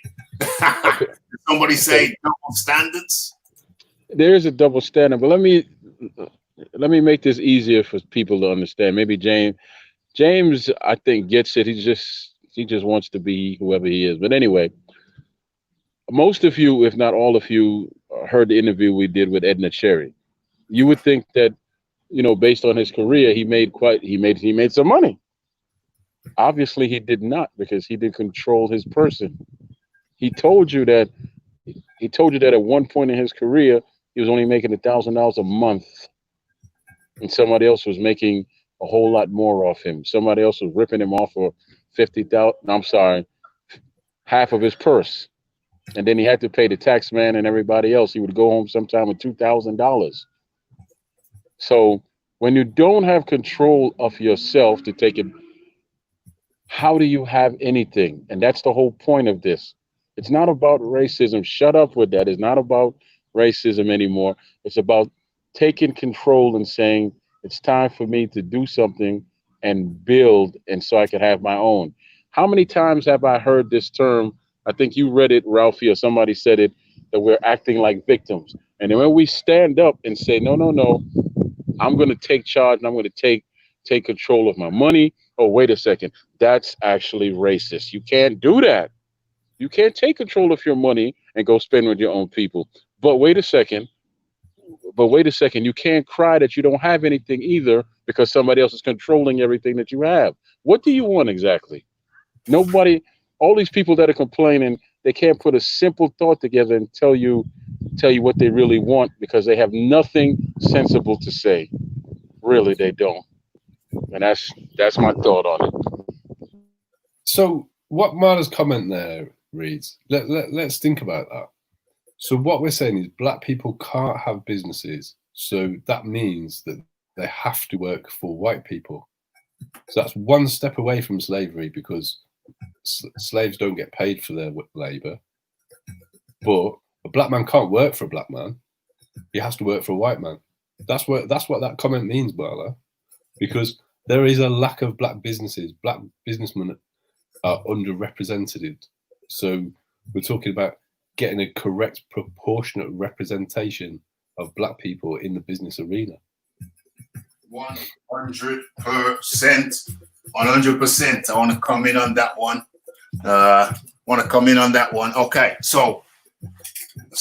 Somebody say double standards? There is a double standard, but let me make this easier for people to understand. Maybe James, I think, gets it. He just wants to be whoever he is. But anyway, most of you, if not all of you, heard the interview we did with Edna Cherry. You would think that, based on his career, he made some money. Obviously, he did not, because he didn't control his person. He told you that at one point in his career, he was only making $1,000 a month, and somebody else was making a whole lot more off him. Somebody else was ripping him off for half of his purse. And then he had to pay the tax man and everybody else. He would go home sometime with $2,000. So when you don't have control of yourself to take it, how do you have anything? And that's the whole point of this. It's not about racism. Shut up with that. It's not about racism anymore. It's about taking control and saying, it's time for me to do something and build, and so I can have my own. How many times have I heard this term? I think you read it, Rafi, or somebody said it, that we're acting like victims. And then when we stand up and say, no, I'm going to take charge, and I'm going to take control of my money. Oh, wait a second. That's actually racist. You can't do that. You can't take control of your money and go spend with your own people. But wait a second. You can't cry that you don't have anything either, because somebody else is controlling everything that you have. What do you want exactly? Nobody, all these people that are complaining, they can't put a simple thought together and tell you what they really want, because they have nothing sensible to say. Really, they don't. And that's my thought on it. So what Marla's comment there reads, let's think about that. So what we're saying is black people can't have businesses. So that means that they have to work for white people. So that's one step away from slavery, because slaves don't get paid for their labor. But a black man can't work for a black man. He has to work for a white man. That's what that comment means, Marla, because there is a lack of black businesses. Black businessmen are underrepresented. So we're talking about getting a correct proportionate representation of black people in the business arena. 100%. 100%. I want to come in on that one. Okay, so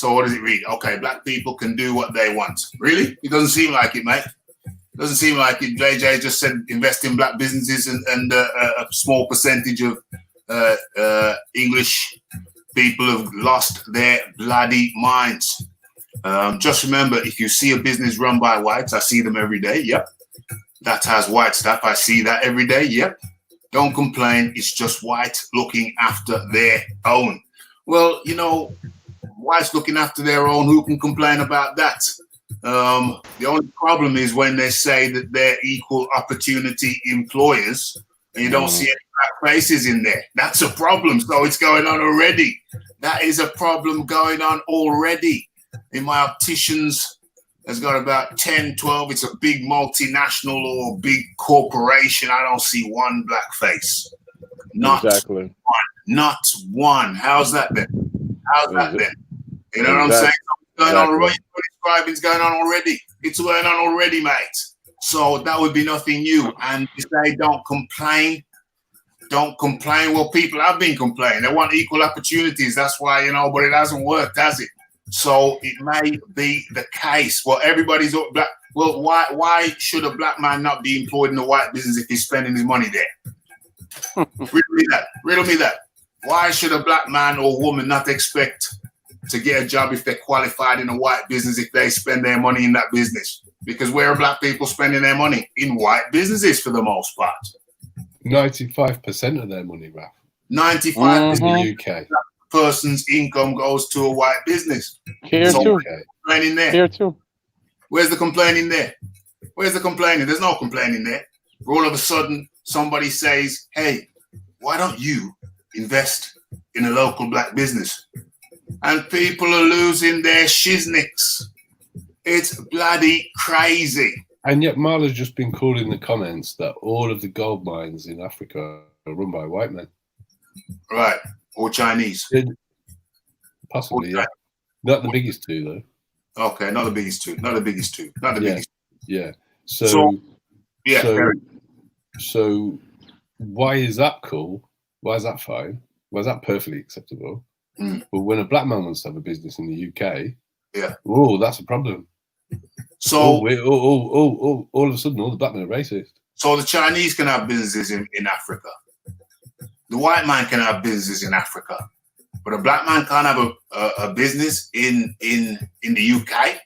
what does it read? Okay, black people can do what they want. Really? It doesn't seem like it, mate. It doesn't seem like it. JJ just said invest in black businesses, and a small percentage of English people have lost their bloody minds. Just remember, if you see a business run by whites, I see them every day. Yep. That has white staff. I see that every day. Yep. Don't complain. It's just whites looking after their own. Well, whites looking after their own, who can complain about that? The only problem is when they say that they're equal opportunity employers, and you don't see any black faces in there. That's a problem. So it's going on already. That is a problem going on already. In my opticians, has got about 10, 12. It's a big multinational or big corporation. I don't see one black face. Not exactly. one. Not one. How's that then? How's that then? You know what I'm saying? Going on already. Describing's going on already. It's going on already, mate. So that would be nothing new. And if they don't complain, well, people have been complaining. They want equal opportunities. That's why, you know, but it hasn't worked, has it? So it may be the case. Well, everybody's black. Well, why should a black man not be employed in the white business if he's spending his money there? Riddle me that. Why should a black man or woman not expect to get a job if they're qualified in a white business if they spend their money in that business? Because where are black people spending their money? In white businesses for the most part. 95% of their money, Raf. 95% in the UK. Person's income goes to a white business. Here too. Complaining there. Here too. Where's the complaining there? Where's the complaining? There's no complaining there. All of a sudden, somebody says, hey, why don't you invest in a local black business? And people are losing their shiznicks. It's bloody crazy. And yet Marla's just been called in the comments that all of the gold mines in Africa are run by white men. Right. Or Chinese. Possibly, yeah. Not the biggest two, though. Okay, not the biggest two. Not the biggest two. Not the biggest two. Yeah. So why is that cool? Why is that fine? Why is that perfectly acceptable? But when a black man wants to have a business in the UK, oh, that's a problem. So all of a sudden, all the black men are racist. So the Chinese can have businesses in Africa. The white man can have businesses in Africa, but a black man can't have a business in the UK.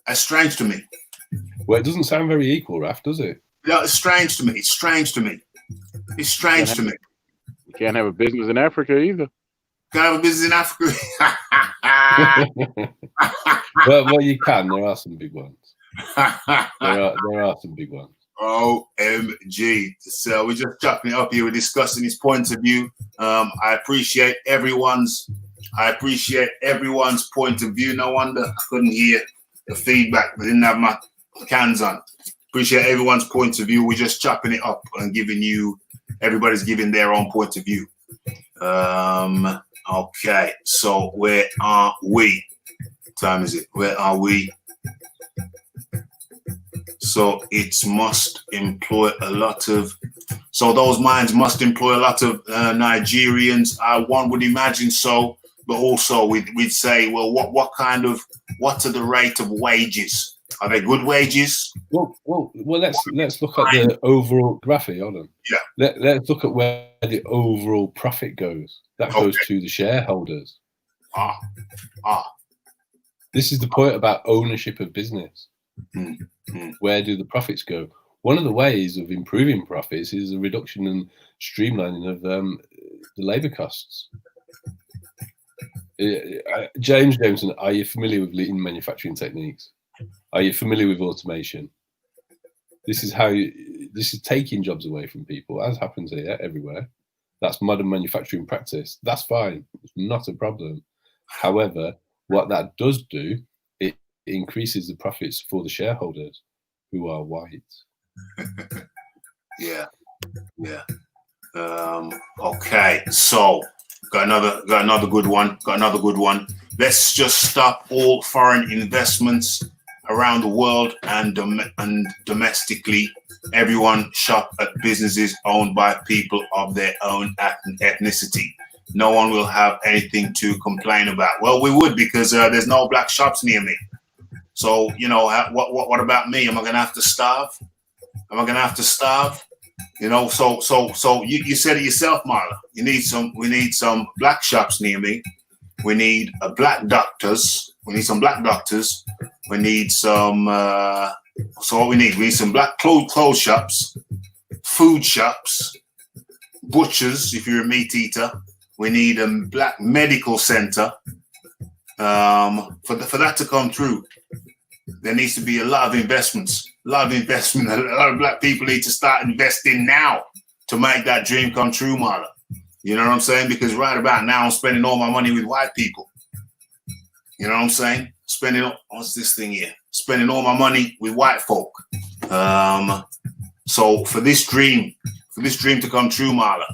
That's strange to me. Well, it doesn't sound very equal, Raf, does it? No, it's strange to me. It's strange to me. It's strange to me. You can't have a business in Africa either. Can't have a business in Africa. well, you can. There are some big ones. There are some big ones. OMG. So we're just chopping it up here. We're discussing his points of view. I appreciate everyone's point of view. No wonder I couldn't hear the feedback. I didn't have my cans on. Appreciate everyone's point of view. We're just chopping it up and everybody's giving their own point of view. Okay, so where are we? What time is it? Where are we? So it must employ a lot of. So those mines must employ a lot of Nigerians. One would imagine so, but also we'd say, well, what are the rate of wages? Are they good wages? Well, let's look at the overall graphic. Hold on. Yeah. Let's look at where the overall profit goes. That goes to the shareholders. This is the point about ownership of business. Where do the profits go? One of the ways of improving profits is a reduction and streamlining of the labour costs. James Jameson, are you familiar with lean manufacturing techniques? Are you familiar with automation? This is taking jobs away from people, as happens here everywhere. That's modern manufacturing practice. That's fine. It's not a problem. However, what that does do, it increases the profits for the shareholders who are white. Yeah. Okay. So got another good one. Let's just stop all foreign investments around the world and domestically. Everyone shop at businesses owned by people of their own ethnicity. No one will have anything to complain about. Well, we would, because there's no black shops near me. So, you know, what about me? Am I going to have to starve? You know, so you said it yourself, Marla. We need some black shops near me. We need black doctors. We need some black doctors. We need some. So what we need some black clothes shops, food shops, butchers. If you're a meat eater, we need a black medical center. For that to come through, there needs to be a lot of investments. A lot of black people need to start investing now to make that dream come true, Marla. You know what I'm saying? Because right about now, I'm spending all my money with white people. You know what I'm saying? What's this thing here? Spending all my money with white folk. So for this dream to come true, Marla,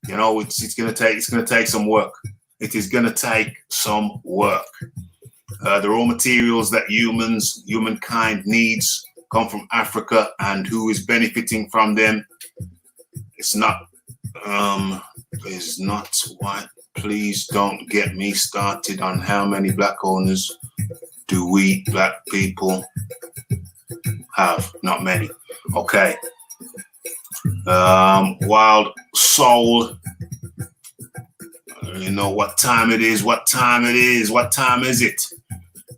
you know, it's gonna take some work. It is going to take some work. The raw materials that humankind needs come from Africa, and who is benefiting from them? It's not white. Please don't get me started on how many black owners do we black people have. Not many. Okay. Wild Soul. You know what time it is. What time it is. What time is it?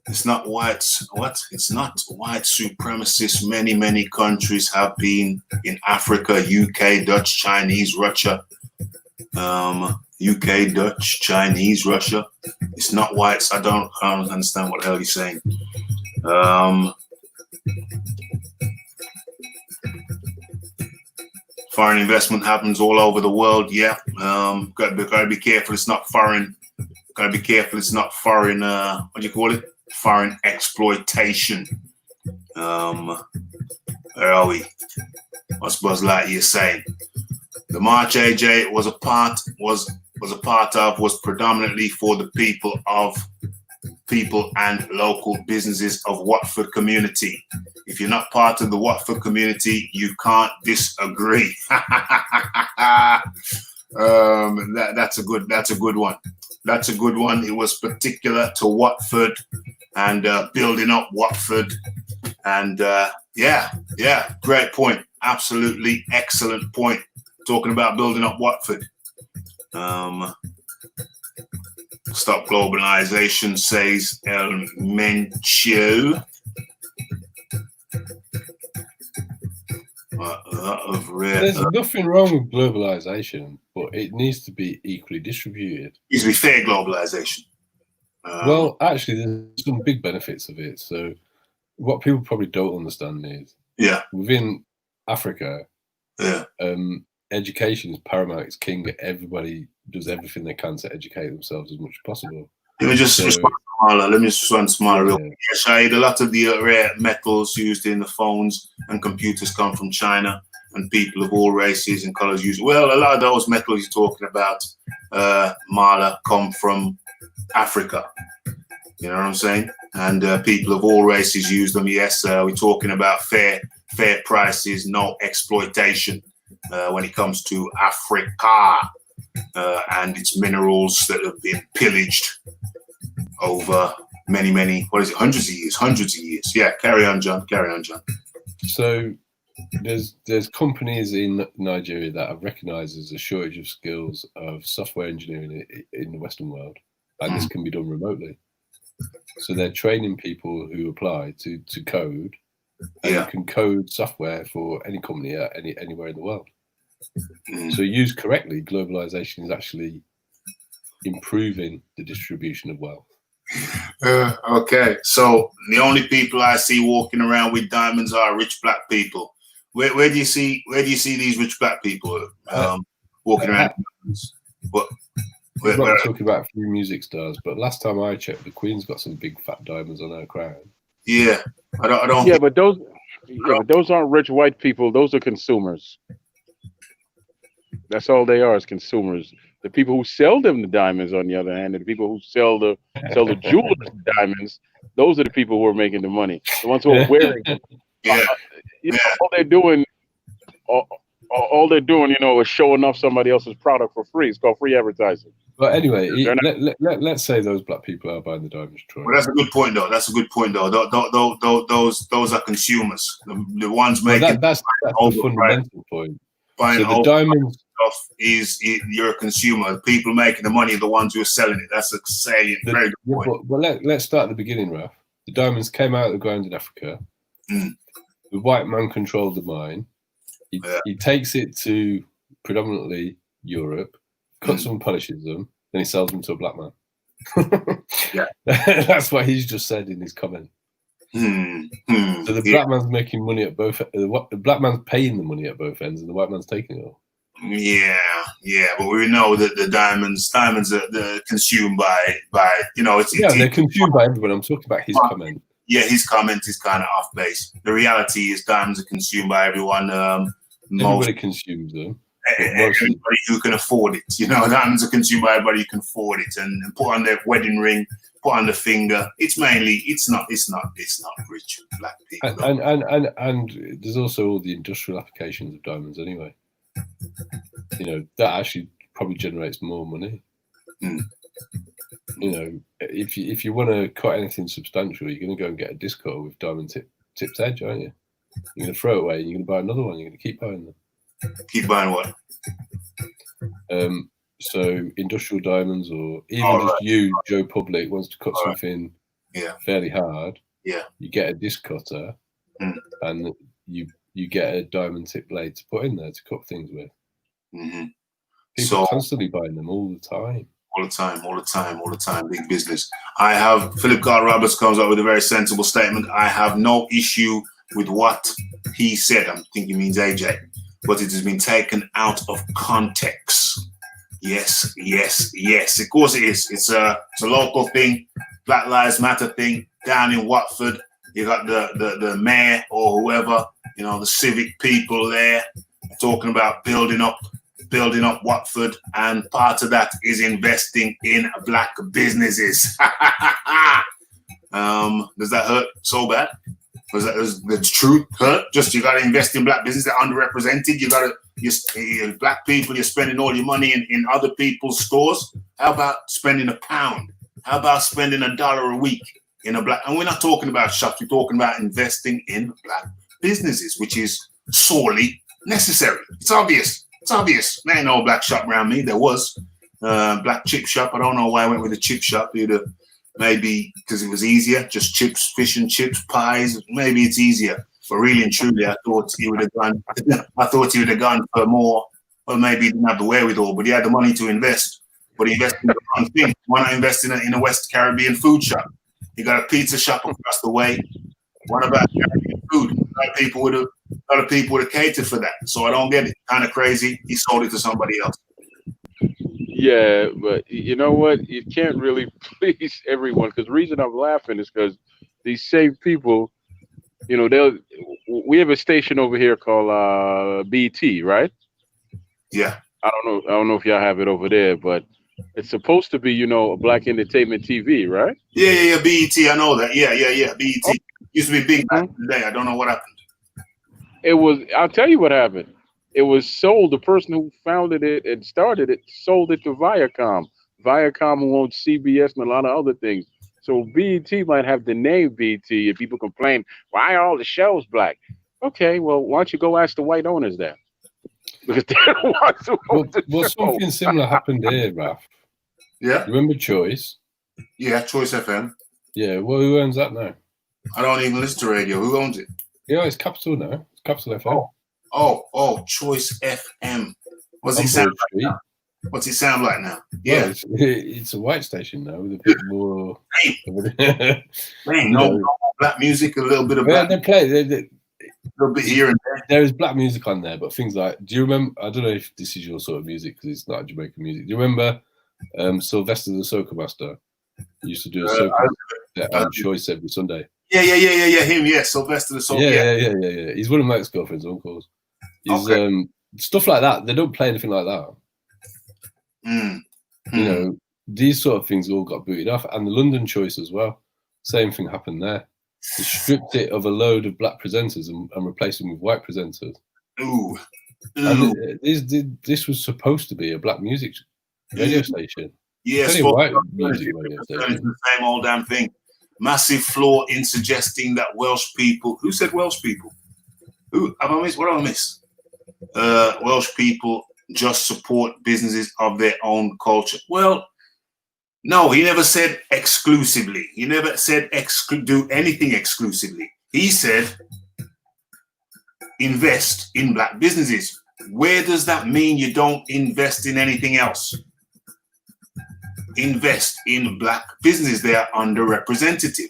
It's not white. What? It's not white supremacists. Many countries have been in Africa, UK, Dutch, Chinese, Russia. UK, Dutch, Chinese, Russia. It's not whites. I don't understand what the hell he's saying. Foreign investment happens all over the world. Yeah. Gotta be careful. It's not foreign. Gotta be careful. It's not foreign. What do you call it? Foreign exploitation. Where are we? What's Buzz Lightyear saying? The march AJ was predominantly for the people and local businesses of Watford community. If you're not part of the Watford community, you can't disagree. That's a good one. That's a good one. It was particular to Watford and building up Watford. And yeah, great point. Absolutely excellent point. Talking about building up Watford. Stop globalization, says El Mencho. There's nothing wrong with globalization, but it needs to be equally distributed. It needs to be fair globalization. Well, actually, there's some big benefits of it. So what people probably don't understand is, within Africa, education is paramount, it's king. Everybody does everything they can to educate themselves as much as possible. Let me just respond to Smala real quick. Shahid, a lot of the rare metals used in the phones and computers come from China, and people of all races and colors use it. Well, a lot of those metals you're talking about, Mala, come from Africa. You know what I'm saying? And people of all races use them. Yes, we're talking about fair prices, no exploitation when it comes to Africa and its minerals that have been pillaged over many, what is it, hundreds of years. Yeah, carry on, John. So there's companies in Nigeria that have recognized there's a shortage of skills of software engineering in the Western world, and this can be done remotely. So they're training people who apply to code, and you can code software for any company anywhere in the world. So used correctly, globalization is actually improving the distribution of wealth. Okay, so the only people I see walking around with diamonds are rich black people. Where do you see these rich black people walking around with diamonds? We're not talking about a few music stars, but last time I checked, the Queen's got some big fat diamonds on her crown. Yeah, I don't. Yeah, but those aren't rich white people. Those are consumers. That's all they are, is consumers. The people who sell them the diamonds, on the other hand, and the people who sell the jewelers the diamonds, those are the people who are making the money. The ones who are wearing them. All they're doing, is showing off somebody else's product for free. It's called free advertising. But anyway, let's say those black people are buying the diamonds, Troy. Well, that's a good point, though. Those are consumers. The ones making that's the fundamental point. Buying so the diamonds stuff is you're a consumer. People making the money are the ones who are selling it. That's a salient, very good point. But let's start at the beginning, Raf. The diamonds came out of the ground in Africa. The white man controlled the mine. He takes it to predominantly Europe, cuts them and polishes them, then he sells them to a black man. That's what he's just said in his comment. So the black man's making money at both. The black man's paying the money at both ends, and the white man's taking it all. Yeah, but we know that the diamonds are consumed by they're consumed by everyone. I'm talking about his comment. Yeah, his comment is kind of off base. The reality is diamonds are consumed by everyone. Everybody consumes them. everybody who can afford it. You know, diamonds are consumed by everybody who can afford it, and put on their wedding ring, put on the finger. It's mainly, it's not rich black people. And there's also all the industrial applications of diamonds anyway. You know, that actually probably generates more money. Mm. You know, if you want to cut anything substantial, you're going to go and get a disc cutter with diamond tipped edge, aren't you? You're going to throw it away and you're going to buy another one. You're going to keep buying them. Keep buying what? So industrial diamonds, or even just you, Joe Public, wants to cut something fairly hard. Yeah. You get a disc cutter and you get a diamond tip blade to put in there to cut things with. Mm-hmm. People are constantly buying them all the time. All the time, big business. Philip Carl Roberts comes up with a very sensible statement. I have no issue with what he said. I think he means AJ, but it has been taken out of context. Yes. Of course it is. It's a local thing, Black Lives Matter thing down in Watford. You got the mayor or whoever, you know, the civic people there talking about building up Watford, and part of that is investing in black businesses. Does that hurt so bad? Does the truth hurt? Just you got to invest in black businesses that are underrepresented. You black people, you're spending all your money in other people's stores. How about spending £1? How about spending $1 a week in a black? And we're not talking about shops. We're talking about investing in black businesses, which is sorely necessary. It's obvious. There ain't no black shop around me. There was black chip shop. I don't know why I went with the chip shop. Maybe because it was easier, just chips, fish and chips, pies. Maybe it's easier. But really and truly, I thought he would have gone for more. Well, maybe he didn't have the wherewithal, but he had the money to invest. But he invested in the wrong thing. Why not invest in a West Caribbean food shop? He got a pizza shop across the way. What about Caribbean food? A lot of people would have catered for that. So I don't get it. Kind of crazy. He sold it to somebody else. Yeah, but you know what? You can't really please everyone. Because the reason I'm laughing is because these same people, you know, we have a station over here called BT, right? Yeah. I don't know if y'all have it over there, but it's supposed to be, you know, a black entertainment TV, right? Yeah. BET, I know that. Yeah. BET used to be big back in the day. I don't know what happened. I'll tell you what happened. It was sold. The person who founded it and started it sold it to Viacom. Viacom, who owns CBS and a lot of other things. So BET might have the name BET, and people complain, why are all the shows black? Okay, well, why don't you go ask the white owners that? Because they're the ones who own the show. Something similar happened here, Raf. Yeah. Remember Choice? Yeah, Choice FM. Yeah, well, who owns that now? I don't even listen to radio. Who owns it? Yeah, it's Capital now. It's Capital FM. Oh, Choice FM. What's it sound like now? Yeah. Well, it's a white station now with a bit more. No black music, a little bit of black. They play a little bit here and there. There is black music on there, but things like, do you remember? I don't know if this is your sort of music because it's not Jamaican music. Do you remember Sylvester the Soca Master? He used to do a soca on Choice every Sunday. Yeah. Him, yeah, Sylvester the Soca. Yeah. He's one of my ex-girlfriend's uncles. Stuff like that. They don't play anything like that. You know, these sort of things all got booted off, and the London Choice as well. Same thing happened there. They stripped it of a load of black presenters and replaced them with white presenters. Ooh. And this was supposed to be a black music radio station. Yes, white music radio station. It's the same old damn thing. Massive flaw in suggesting that Welsh people. Who said Welsh people? Who have I missed? What have I missed? Welsh people just support businesses of their own culture. Well, no, he never said exclusively. He never said do anything exclusively. He said invest in black businesses. Where does that mean you don't invest in anything else? Invest in black businesses. They are underrepresented.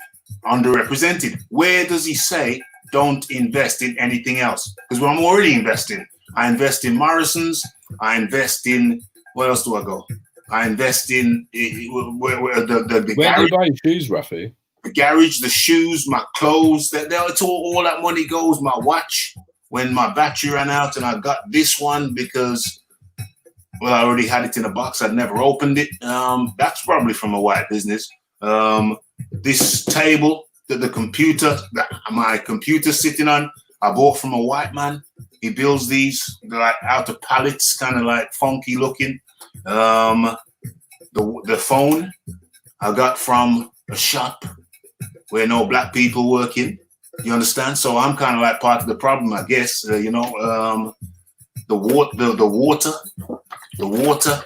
Where does he say don't invest in anything else? Because I'm already investing. I invest in Morrison's. I invest in, where else do I go? I invest in where do you buy your shoes, Rafi? The garage, the shoes, my clothes. It's all that money goes. My watch. When my battery ran out, and I got this one because Well, I already had it in a box. I'd never opened it. That's probably from a white business. This table that my computer's sitting on, I bought from a white man. He builds these like out of pallets, kind of like funky looking. The phone I got from a shop where no black people working. You understand? So I'm kind of like part of the problem, I guess. The water.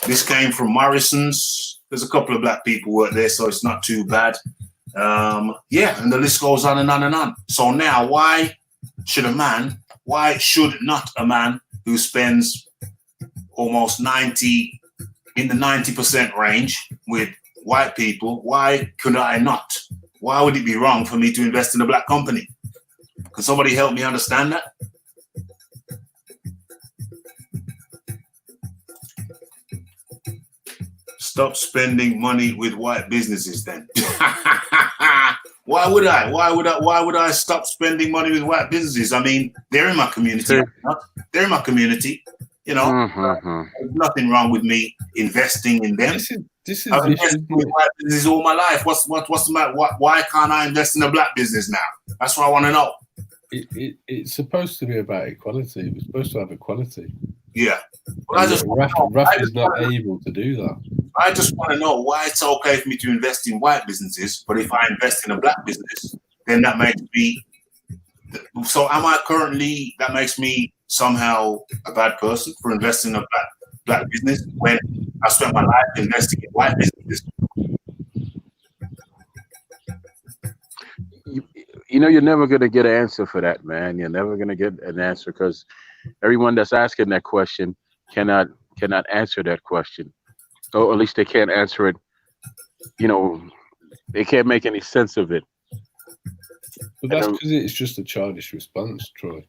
This came from Morrison's. There's a couple of black people work there, so it's not too bad. Yeah, and the list goes on and on and on. So now, why should not a man who spends almost 90% range with white people, why could I not? Why would it be wrong for me to invest in a black company? Can somebody help me understand that? Stop spending money with white businesses then. Why would I stop spending money with white businesses? I mean, they're in my community. They're in my community. You know, there's nothing wrong with me investing in them. I've invested in white businesses all my life. What's the matter? Why can't I invest in a black business now? That's what I want to know. It's supposed to be about equality. We're supposed to have equality. Yeah. Well, Rafi is not able to do that. I just want to know why it's okay for me to invest in white businesses, but if I invest in a black business, then that makes me. So that makes me somehow a bad person for investing in a black business when I spent my life investing in white businesses. You know, you're never going to get an answer for that, man. You're never going to get an answer because everyone that's asking that question cannot answer that question. Or at least they can't answer it. You know, they can't make any sense of it. But that's because it's just a childish response, Troy.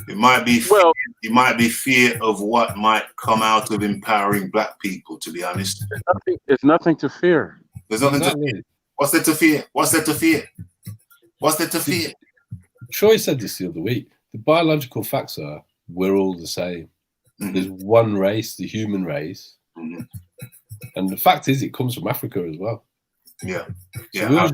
It might be fear of what might come out of empowering black people, to be honest. There's nothing to fear. There's nothing to fear. What's there to fear? What's there to fear? What's there to fear? Troy said this the other week. The biological facts are we're all the same. Mm-hmm. There's one race, the human race. Mm-hmm. And the fact is, it comes from Africa as well. Yeah. Yeah.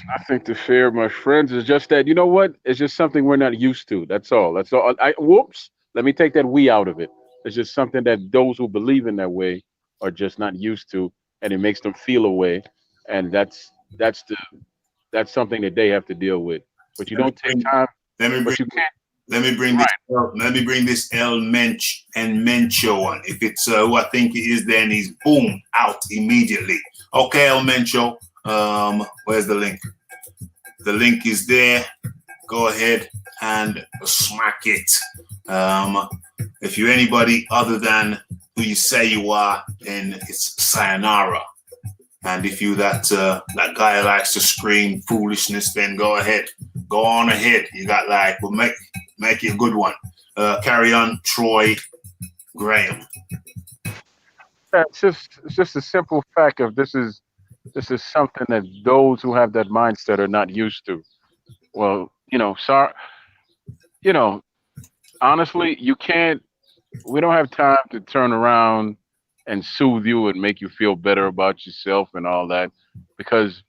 I think the fear, my friends, is just that, you know what? It's just something we're not used to. That's all. That's all. Whoops. Let me take that we out of it. It's just something that those who believe in that way are just not used to, and it makes them feel a way. And that's something that they have to deal with. But you don't take time. Let me bring this El Mench and Mencho one. If it's who I think it is, then he's boom out immediately. Okay, El Mencho. Where's the link? The link is there. Go ahead and smack it. If you're anybody other than who you say you are, then it's sayonara. And if you that guy who likes to scream foolishness, then go ahead. Go on ahead. You got we'll make it a good one. Carry on, Troy Graham. It's just a simple fact of this is something that those who have that mindset are not used to. Well, honestly, we don't have time to turn around and soothe you and make you feel better about yourself and all that, because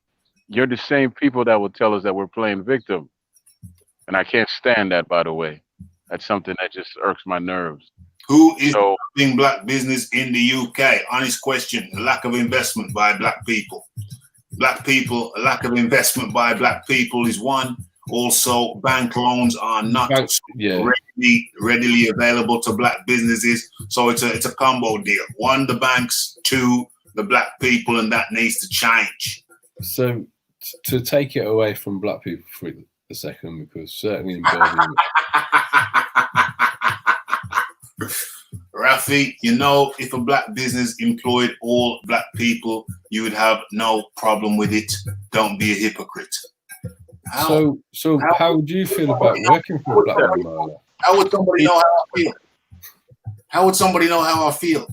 you're the same people that will tell us that we're playing victim. And I can't stand that, by the way. That's something that just irks my nerves. Who is doing black business in the UK? Honest question. The lack of investment by black people. Black people, a lack of investment by black people is one. Also, bank loans are not readily available to black businesses. So it's a combo deal. One, the banks. Two, the black people, and that needs to change. So to take it away from black people for a second, because certainly in Birmingham. Rafi, if a black business employed all black people, you would have no problem with it. Don't be a hypocrite. So how would you feel about working for a black man, Marla? How would somebody know how I feel? How would somebody know how I feel?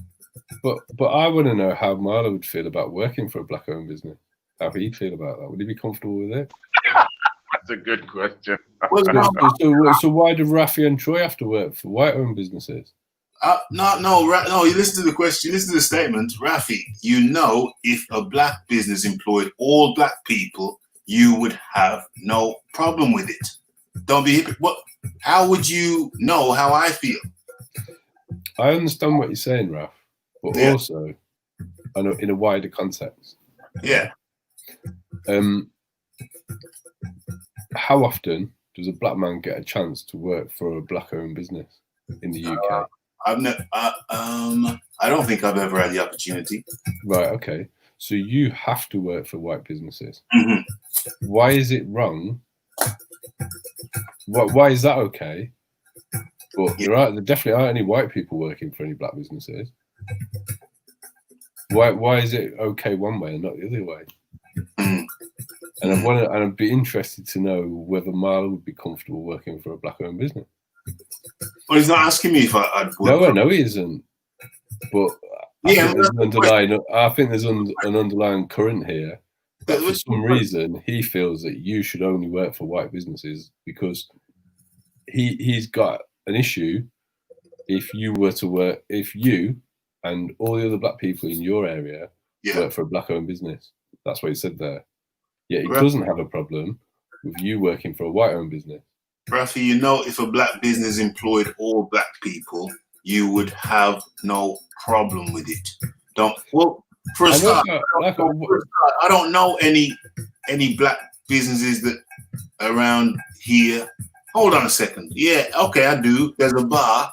But I want to know how Marla would feel about working for a black-owned business. How he'd feel about that. Would he be comfortable with it? That's a good question. Well, So why do Rafi and Troy have to work for white-owned businesses? No. You listen to the question. Listen to the statement, Rafi. You know, if a black business employed all black people, you would have no problem with it. Don't be what? How would you know how I feel? I understand what you're saying, Raf, but also, I know in a wider context. Yeah. How often does a black man get a chance to work for a black-owned business in the UK? I don't think I've ever had the opportunity. Right. Okay. So you have to work for white businesses. Mm-hmm. Why is it wrong? Why is that okay? But there definitely aren't any white people working for any black businesses. Why is it okay one way and not the other way? Mm. And I'd be interested to know whether Marlon would be comfortable working for a black-owned business. Well, he's not asking me if I'd work. No, I know he isn't. But I think there's an underlying current here. That for some reason, he feels that you should only work for white businesses because he's got an issue if you and all the other black people in your area work for a black-owned business. That's what he said there. Yet he doesn't have a problem with you working for a white-owned business. Rafi, you know, if a black business employed all black people, you would have no problem with it. For a start, I don't know any black businesses that around here. Hold on a second. Yeah, okay, I do. There's a bar,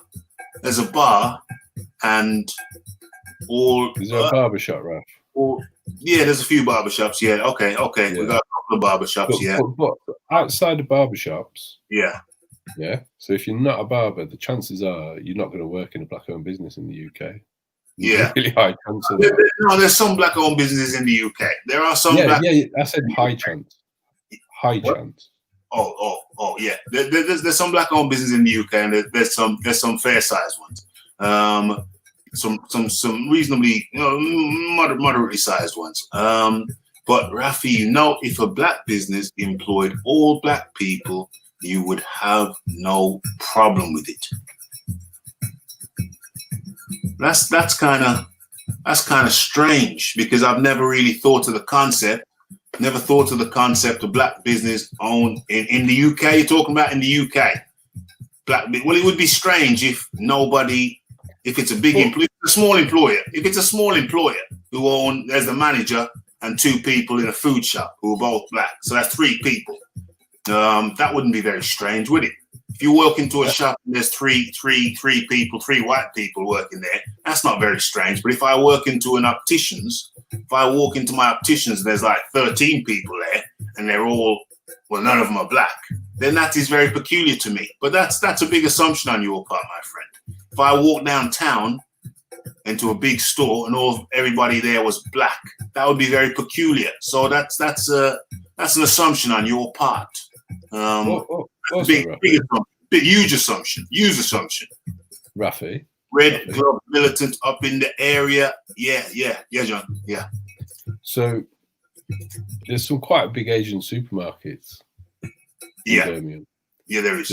and all. Is there a barbershop, Raf? Yeah, there's a few barbershops. Yeah, okay. Yeah. We got a couple of barbershops. But outside of barbershops. Yeah. So if you're not a barber, the chances are you're not going to work in a black-owned business in the UK. Yeah. Really high chance of that. No, there's some black-owned businesses in the UK. There are some. Yeah. I said high chance. High chance. Oh, yeah. There's some black-owned businesses in the UK, and there's some fair-sized ones. Some reasonably, moderately sized ones. But Rafi, you know, if a black business employed all black people, you would have no problem with it. That's kind of strange because I've never really thought of the concept. Never thought of the concept of black business owned in the UK. You're talking about in the UK. Well, it would be strange if it's a big employer, a small employer. If it's a small employer there's a manager and two people in a food shop who are both black, so that's three people. That wouldn't be very strange, would it? If you walk into a shop and there's three white people working there, that's not very strange. But if I walk into my opticians, there's like 13 people there, and they're all, well, none of them are black, then that is very peculiar to me. But that's a big assumption on your part, my friend. If I walk downtown into a big store and everybody there was black, that would be very peculiar. So that's an assumption on your part. Huge assumption. Rafi. Red glove militant up in the area. Yeah, John. Yeah. So there's some quite big Asian supermarkets. Yeah. In Birmingham. Yeah, there is.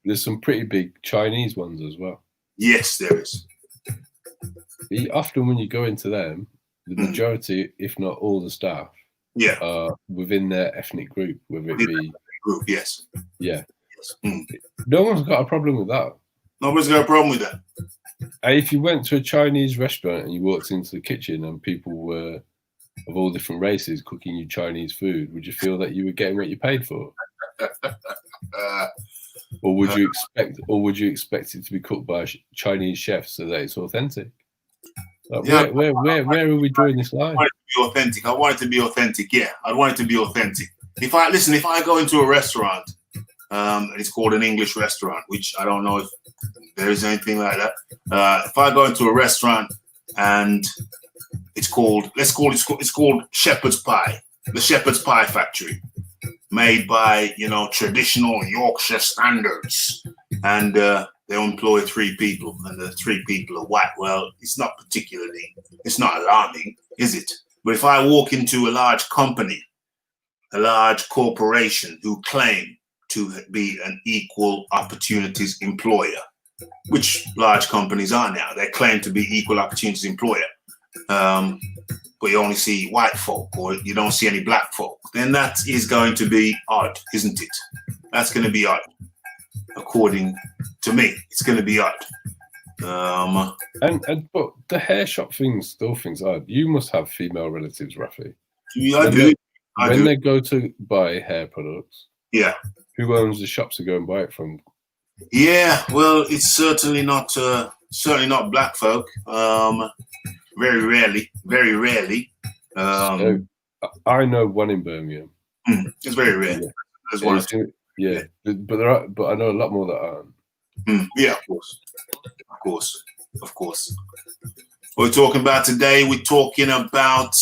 There's some pretty big Chinese ones as well. Yes, there is. Often when you go into them, the majority, if not all the staff, are within their ethnic group, whether it be group, yes. Yeah. Yes. Mm. No one's got a problem with that. Nobody's got a problem with that. And if you went to a Chinese restaurant and you walked into the kitchen and people were of all different races cooking you Chinese food, would you feel that you were getting what you paid for? Or would you expect it to be cooked by Chinese chefs so that it's authentic? Like, where are we drawing this line? I want it to be authentic. Yeah, I want it to be authentic. If I go into a restaurant, and it's called an English restaurant, which I don't know if there is anything like that. If I go into a restaurant and it's called Shepherd's Pie, the Shepherd's Pie Factory, made by traditional Yorkshire standards, and they employ 3 people, and the 3 people are white. Well, it's not alarming, is it? But if I walk into a large company corporation who claim to be an equal opportunities employer, which large companies are now. They claim to be equal opportunities employer, but you only see white folk or you don't see any black folk. Then that is going to be odd, isn't it? That's going to be odd. According to me, it's going to be odd. But the hair shop thing still things odd. You must have female relatives, Rafi. Yeah, I do. When they go to buy hair products, yeah, who owns the shops to go and buy it from? Yeah, well, it's certainly not black folk. Very rarely. So, I know one in Birmingham. It's very rare. There's one. Yeah, but I know a lot more that aren't. Yeah, of course. What we're talking about today, we're talking about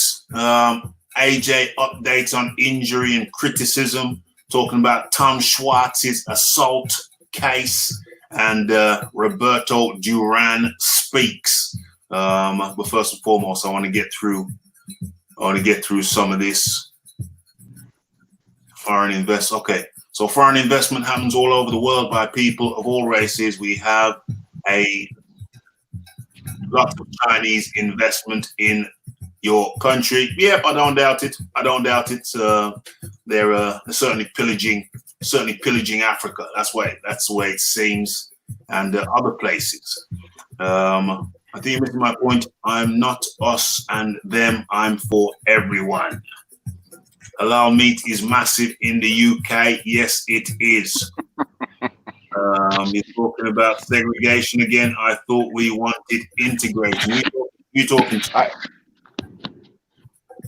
AJ updates on injury and criticism, talking about Tom Schwartz's assault case, and Roberto Duran speaks. But first and foremost, I want to get through some of this. Foreign investment. Okay. So foreign investment happens all over the world by people of all races. We have a lot of Chinese investment in your country. Yep, I don't doubt it. They're certainly pillaging Africa. That's the way it seems, and other places. I think you're missing my point. I'm not us and them. I'm for everyone. Halal meat is massive in the UK. Yes, it is. You're talking about segregation again. I thought we wanted integration. You're talking.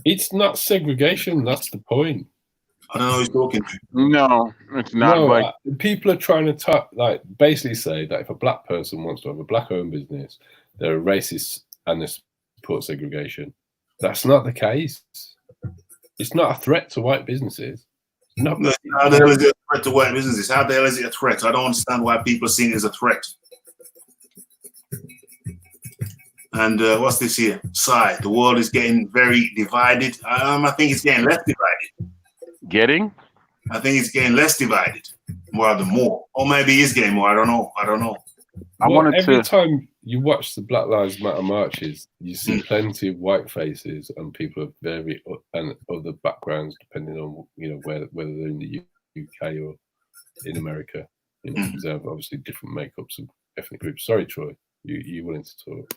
It's not segregation. That's the point. I don't know who's talking to. No, it's not. No, people are trying to talk, basically say that if a black person wants to have a black-owned business, they're a racist and they support segregation. That's not the case. It's not a threat to white businesses. How the hell is it a threat to white businesses? How the hell is it a threat? I don't understand why people are seeing it as a threat. And what's this here? Sigh. The world is getting very divided. I think it's getting less divided. I think it's getting less divided rather than more. Or maybe it's getting more. I don't know. Every time you watch the Black Lives Matter marches, you see plenty of white faces and people of and other backgrounds, depending on whether they're in the UK or in America. They have obviously different makeups of ethnic groups. Sorry, Troy, you wanted to talk?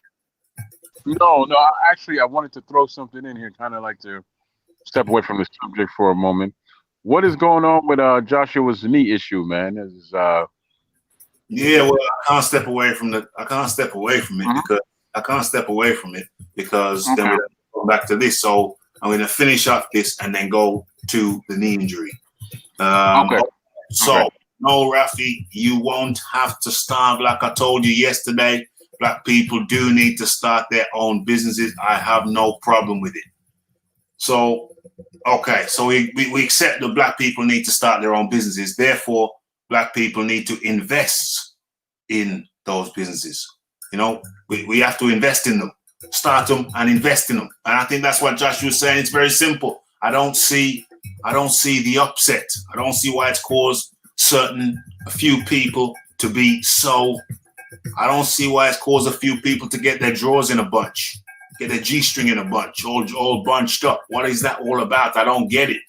No. I wanted to throw something in here, kind of like to step away from the subject for a moment. What is going on with Joshua's knee issue, man? Yeah, well, I can't step away from it because then we're going back to this. So I'm going to finish up this and then go to the knee injury. So no, Rafi, you won't have to starve. Like I told you yesterday, black people do need to start their own businesses. I have no problem with it. So, okay, so we accept that black people need to start their own businesses. Therefore, black people need to invest in those businesses. We have to invest in them, start them and invest in them. And I think that's what Joshua was saying. It's very simple. I don't see the upset. I don't see why it's caused a few people to be so. I don't see why it's caused a few people to get their drawers in a bunch, get their G-string in a bunch, all bunched up. What is that all about? I don't get it.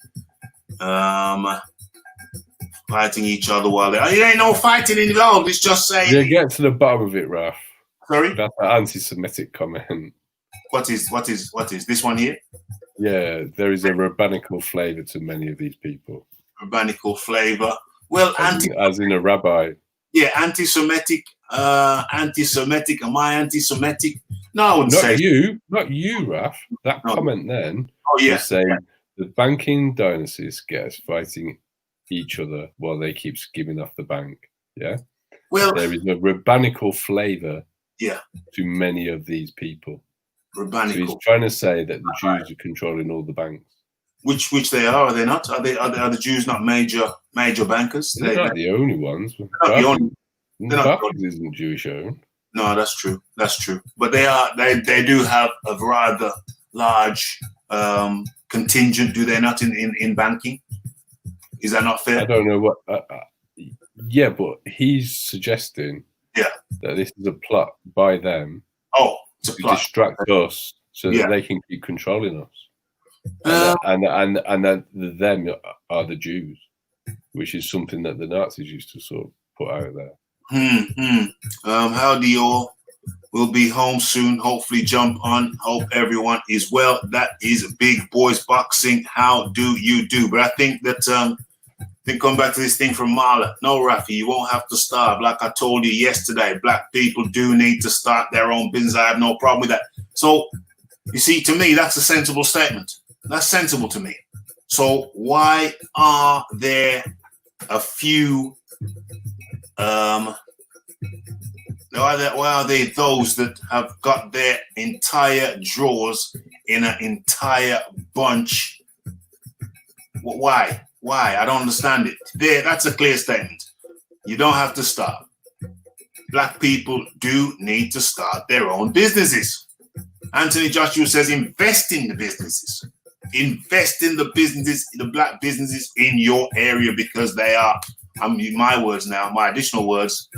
Fighting each other while it ain't no fighting involved. It's just saying. Yeah, get to the bottom of it, Raf. Sorry? That's an anti-Semitic comment. What is this one here? Yeah, there is a rabbinical flavour to many of these people. Rabbinical flavour. Well, as in a rabbi. Yeah, anti-Semitic. Anti-Semitic. Am I anti-Semitic? No, I wouldn't say. Not you, Raf. That comment then. Oh yeah. Was saying the banking dynasties get us fighting each other while they keep skimming off the bank. Yeah. Well, there is a rabbinical flavour. Yeah. To many of these people. Rabbinical. So he's trying to say that the Jews are controlling all the banks. Which they are they not? Are the Jews not major bankers? They're not the only ones. Barclays isn't Jewish owned. No, that's true. But they do have a rather large contingent, do they not, in banking? Is that not fair? I don't know what. Yeah, but he's suggesting Yeah. that this is a plot by them Oh, it's a to plot. distract us so Yeah. that they can keep controlling us. And that them are the Jews, which is something that the Nazis used to sort of put out there. Howdy all. We'll be home soon. Hopefully jump on. Hope everyone is well. That is Big Boys Boxing. How do you do? But I think that then come back to this thing from Marla. No, Rafi, you won't have to starve. Like I told you yesterday, black people do need to start their own business. I have no problem with that. So you see, to me, that's a sensible statement. That's sensible to me. So why are there a few why are they those that have got their entire drawers in an entire bunch? Why? I don't understand it. That's a clear statement. You don't have to starve. Black people do need to start their own businesses. Anthony Joshua says invest in the businesses. Invest in the businesses, the black businesses in your area, because they are, my words now, my additional words,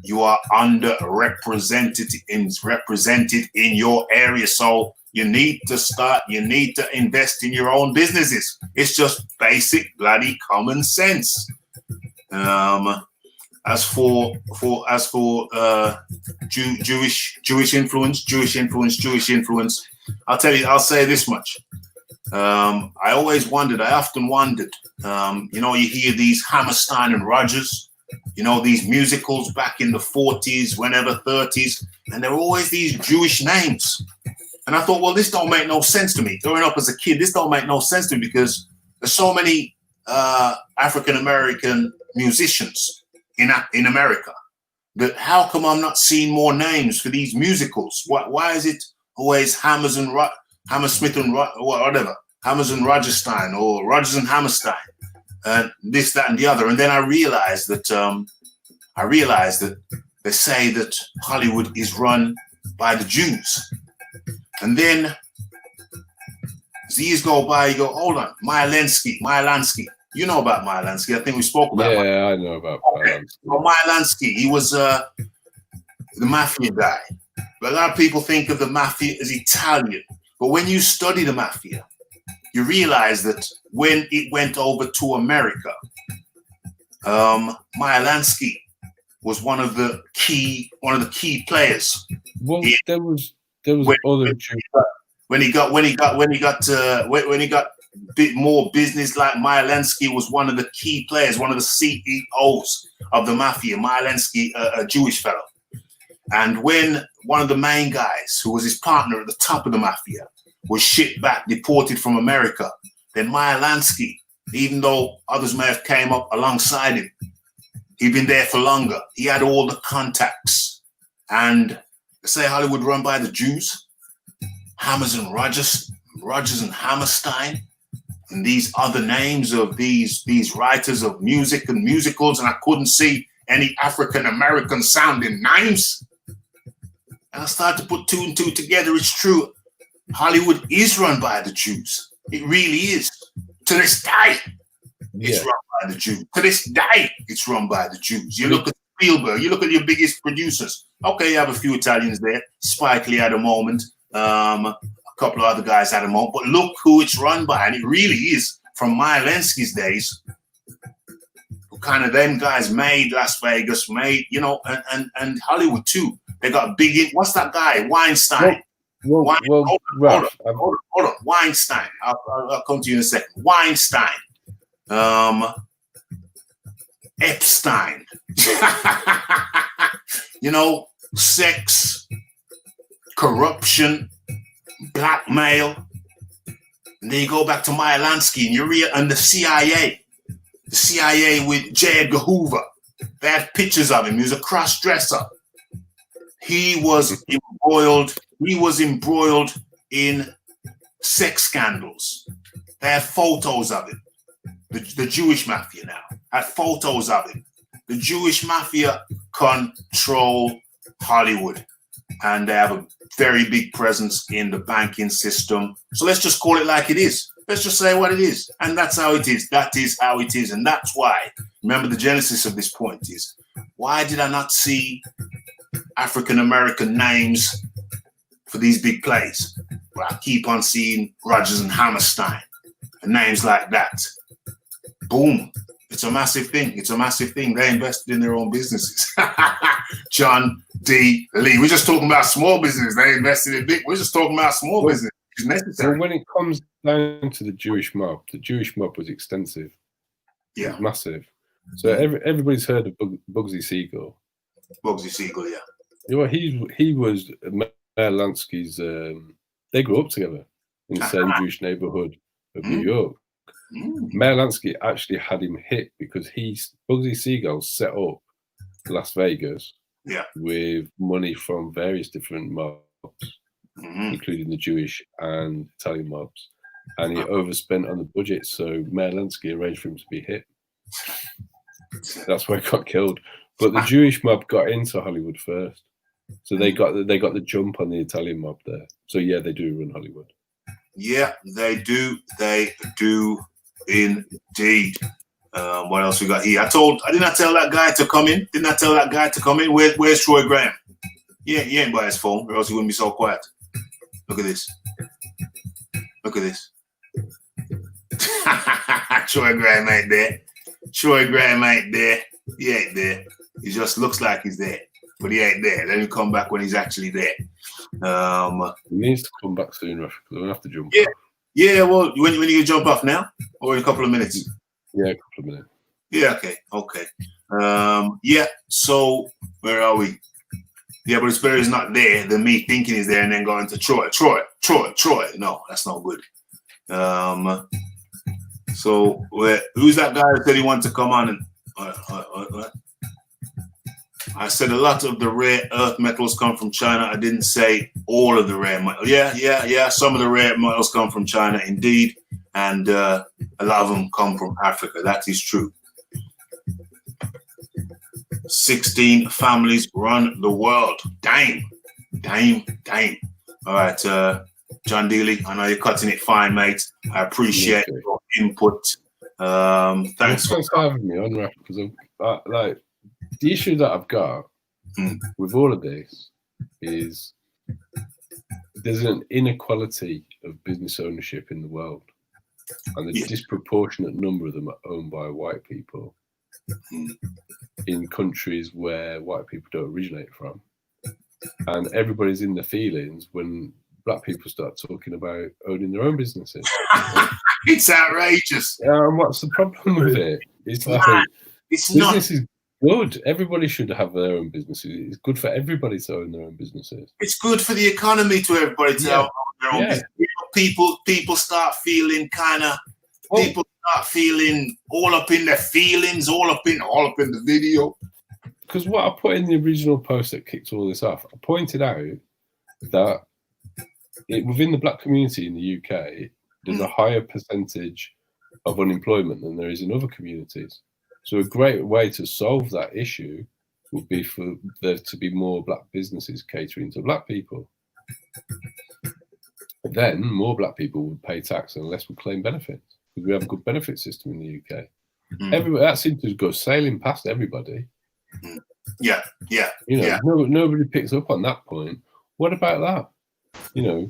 you are underrepresented represented in your area. So you need to invest in your own businesses. It's just basic bloody common sense. As for Jewish influence, I'll say this much. I often wondered, you hear these Hammerstein and Rogers, these musicals back in the 40s, whenever 30s, and there were always these Jewish names. And I thought, well, this don't make no sense to me. Growing up as a kid, this don't make no sense to me, because there's so many African-American musicians in America, that how come I'm not seeing more names for these musicals? Why is it always Hammersmith and whatever, Hammers and Rogerstein, or Rogers and Hammerstein, and this, that, and the other? And then I realized that they say that Hollywood is run by the Jews. And then as the years go by, you go, hold on, Maya Lansky. You know about Maya Lansky. I think we spoke about Yeah, Maya. I know about Maya Lansky. Well, Maya Lansky, he was the mafia guy. But a lot of people think of the mafia as Italian. But when you study the mafia, you realize that when it went over to America, Maya Lansky was one of the key players. Well, there was other Jews. When he got a bit more business, like Maya Lansky was one of the key players, one of the CEOs of the mafia. Maya Lansky, a Jewish fellow. And when one of the main guys, who was his partner at the top of the mafia, was shipped back, deported from America, then Maya Lansky, even though others may have came up alongside him, he'd been there for longer. He had all the contacts. And they say Hollywood run by the Jews, Hammers and Rogers and Hammerstein, and these other names of these writers of music and musicals, and I couldn't see any African-American sounding names. And I started to put two and two together. It's true. Hollywood is run by the Jews. It really is. To this day, it's run by the Jews. To this day, it's run by the Jews. You look at Spielberg, you look at your biggest producers. Okay, you have a few Italians there. Spike Lee at a moment. A couple of other guys at a moment. But look who it's run by. And it really is, from Maya Lansky's days, kind of them guys made Las Vegas, and Hollywood too. They got big what's that guy? Weinstein. Hold on. Weinstein. I'll come to you in a second. Weinstein. Epstein. Sex, corruption, blackmail. And then you go back to Maya Lansky and the CIA. The CIA with J. Edgar Hoover. They had pictures of him. He was a cross-dresser. He was embroiled in sex scandals. They had photos of him. The Jewish mafia now had photos of him. The Jewish mafia control Hollywood, and they have a very big presence in the banking system. So let's just call it like it is. Let's just say what it is. And that's how it is. That is how it is. And that's why, remember the genesis of this point is, why did I not see African-American names for these big plays? Well, I keep on seeing Rodgers and Hammerstein and names like that. Boom. It's a massive thing. It's a massive thing. They invested in their own businesses. John D. Lee. We're just talking about small business. They invested in big. We're just talking about small business. It's necessary. Well, when it comes down to the Jewish mob was extensive. Yeah. It was massive. So everybody's heard of Bugsy Siegel. Bugsy Siegel, yeah. You know, he was Mayor Lansky's. They grew up together in the same Jewish neighborhood of New York. Mayor Lansky actually had him hit because Bugsy Siegel set up Las Vegas with money from various different mobs, including the Jewish and Italian mobs, and he overspent on the budget. So Mayor Lansky arranged for him to be hit. That's why he got killed. But the Jewish mob got into Hollywood first, so they got the jump on the Italian mob there. So yeah, they do run Hollywood. Yeah, they do. They do. Indeed. What else we got here? I did not tell that guy to come in. Didn't I tell that guy to come in? Where's Troy Graham? Yeah, he ain't by his phone, or else he wouldn't be so quiet. Look at this. Look at this. Troy Graham ain't there. Troy Graham ain't there. He ain't there. He just looks like he's there, but he ain't there. Let him come back when he's actually there. He needs to come back soon, Rafi, because we'll have to jump. Yeah. Yeah, well, when you can jump off now, or in a couple of minutes? Yeah, a couple of minutes. Yeah, okay. Yeah, so where are we? Yeah, but it's better he's not there than me thinking he's there and then going to Troy. No, that's not good. So who's that guy that said he wanted to come on and I said a lot of the rare earth metals come from China. I didn't say all of the rare metals. Yeah. Some of the rare metals come from China, indeed. And a lot of them come from Africa. That is true. 16 families run the world. Damn. All right, John Dealey, I know you're cutting it fine, mate. I appreciate your input. Thanks for having me on, Rafi, because like, the issue that I've got with all of this is there's an inequality of business ownership in the world, and a disproportionate number of them are owned by white people in countries where white people don't originate from. And everybody's in the feelings when black people start talking about owning their own businesses. It's outrageous. And what's the problem with it? It's like business is good. Everybody should have their own businesses. It's good for everybody to own their own businesses. It's good for the economy to everybody to own their own business. People start feeling people start feeling all up in their feelings, all up in the video. Because what I put in the original post that kicked all this off, I pointed out that within the black community in the UK, there's a higher percentage of unemployment than there is in other communities. So a great way to solve that issue would be for there to be more black businesses catering to black people. But then more black people would pay tax and less would claim benefits, because we have a good benefit system in the UK. Everybody, that seems to go sailing past everybody. Yeah. Nobody picks up on that point. What about that?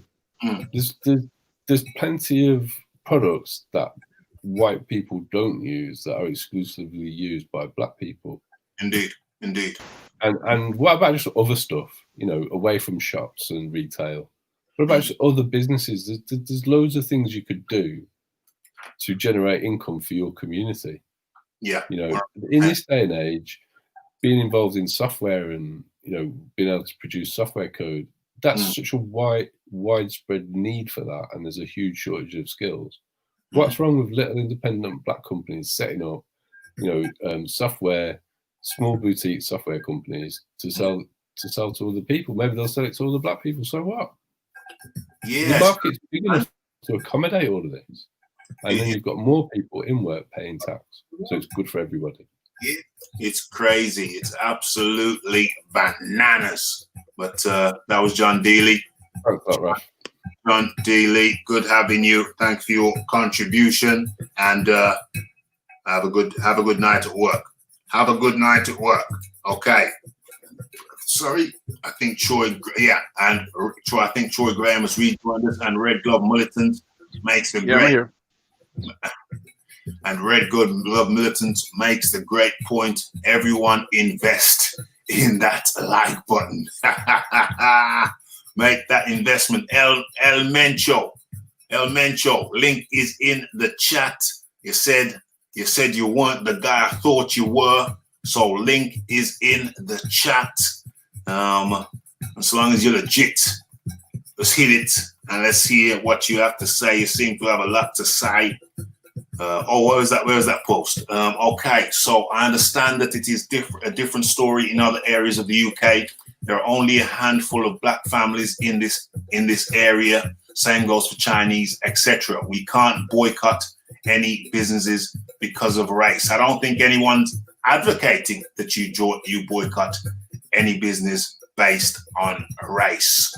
There's plenty of products that white people don't use that are exclusively used by black people. Indeed. And what about just other stuff, away from shops and retail? What about just other businesses? There's loads of things you could do to generate income for your community. Yeah. In this day and age, being involved in software and, being able to produce software code, that's such a widespread need for that. And there's a huge shortage of skills. What's wrong with little independent black companies setting up, software, small boutique software companies to sell to other people? Maybe they'll sell it to other black people. So what? Yes. The market's big enough to accommodate all of this. And then you've got more people in work paying tax. So it's good for everybody. It's crazy. It's absolutely bananas. But that was John Dealey. Thanks a lot, Raf. John D. Lee. Good having you. Thanks for your contribution, and have a good night at work. Have a good night at work. Okay. Sorry, I think Troy. Yeah, and Troy. I think Troy Graham has rejoined us, and Red Glove Militant makes the great. Here. And Red Glove Militant makes the great point. Everyone invest in that like button. Make that investment. El Mencho, link is in the chat. You said you weren't the guy I thought you were, so link is in the chat. As long as you're legit, let's hit it and let's hear what you have to say. You seem to have a lot to say. Where is that post? Okay, so I understand that it is a different story in other areas of the UK. There are only a handful of black families in this area. Same goes for Chinese, etc. We can't boycott any businesses because of race. I don't think anyone's advocating that you boycott any business based on race.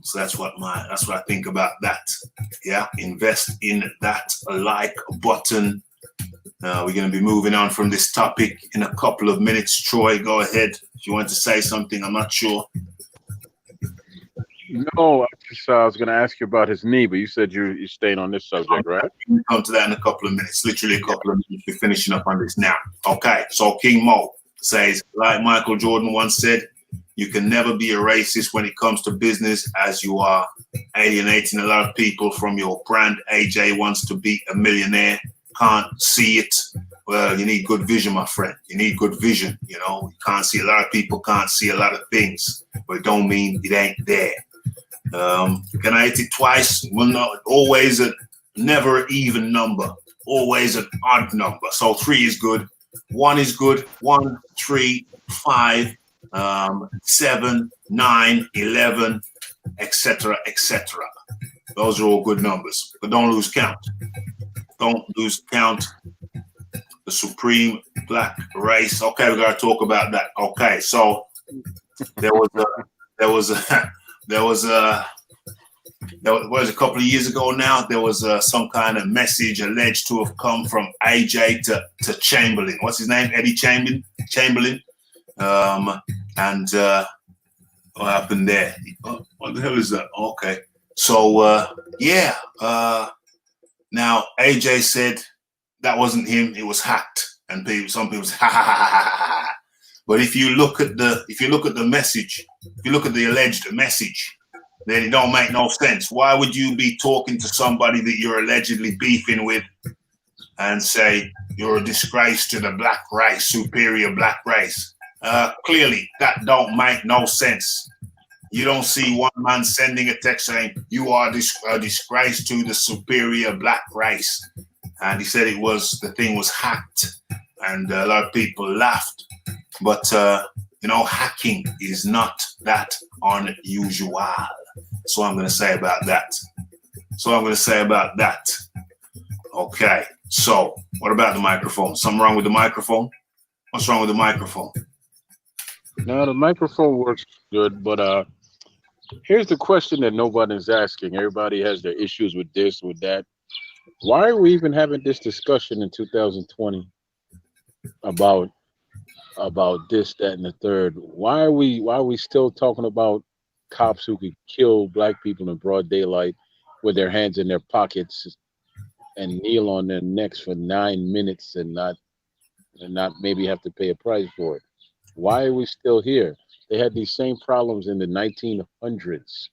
So that's what I think about that. Yeah, invest in that like button. We're going to be moving on from this topic in a couple of minutes. Troy, go ahead. If you want to say something, I'm not sure. No, I was going to ask you about his knee, but you said you're staying on this subject, right? We'll come to that in a couple of minutes. Literally a couple of minutes. We're finishing up on this now. Okay, so King Mo says, like Michael Jordan once said, you can never be a racist when it comes to business, as you are alienating a lot of people from your brand. AJ wants to be a millionaire, can't see it. Well, you need good vision, my friend. You need good vision. You know, you can't see, a lot of people can't see a lot of things, but it don't mean it ain't there. Can I hit it twice? Well, no, always never an even number, always an odd number. So 3 is good, 1 is good, 1, 3, 5, 7, 9, 11, etc., etc. Those are all good numbers, but don't lose count. Don't lose count. The supreme black race. Okay, we got to talk about that. Okay, so there was a couple of years ago now. There was some kind of message alleged to have come from AJ to Chamberlain. What's his name? Eddie Chamberlain. And what happened there? What the hell is that? Okay. So now AJ said that wasn't him, it was hacked. And some people say, ha ha ha ha ha. But if you look at the message, if you look at the alleged message, then it don't make no sense. Why would you be talking to somebody that you're allegedly beefing with and say you're a disgrace to the black race, superior black race? Clearly, that don't make no sense. You don't see one man sending a text saying you are a disgrace to the superior black race. And he said the thing was hacked, and a lot of people laughed. But hacking is not that unusual. That's what I'm going to say about that. Okay. So, what about the microphone? Something wrong with the microphone? What's wrong with the microphone? No, the microphone works good, but here's the question that nobody's asking. Everybody has their issues with this, with that. Why are we even having this discussion in 2020 about this, that, and the third? Why are we still talking about cops who could kill black people in broad daylight with their hands in their pockets and kneel on their necks for 9 minutes and not maybe have to pay a price for it? Why are we still here? They had these same problems in the 1900s.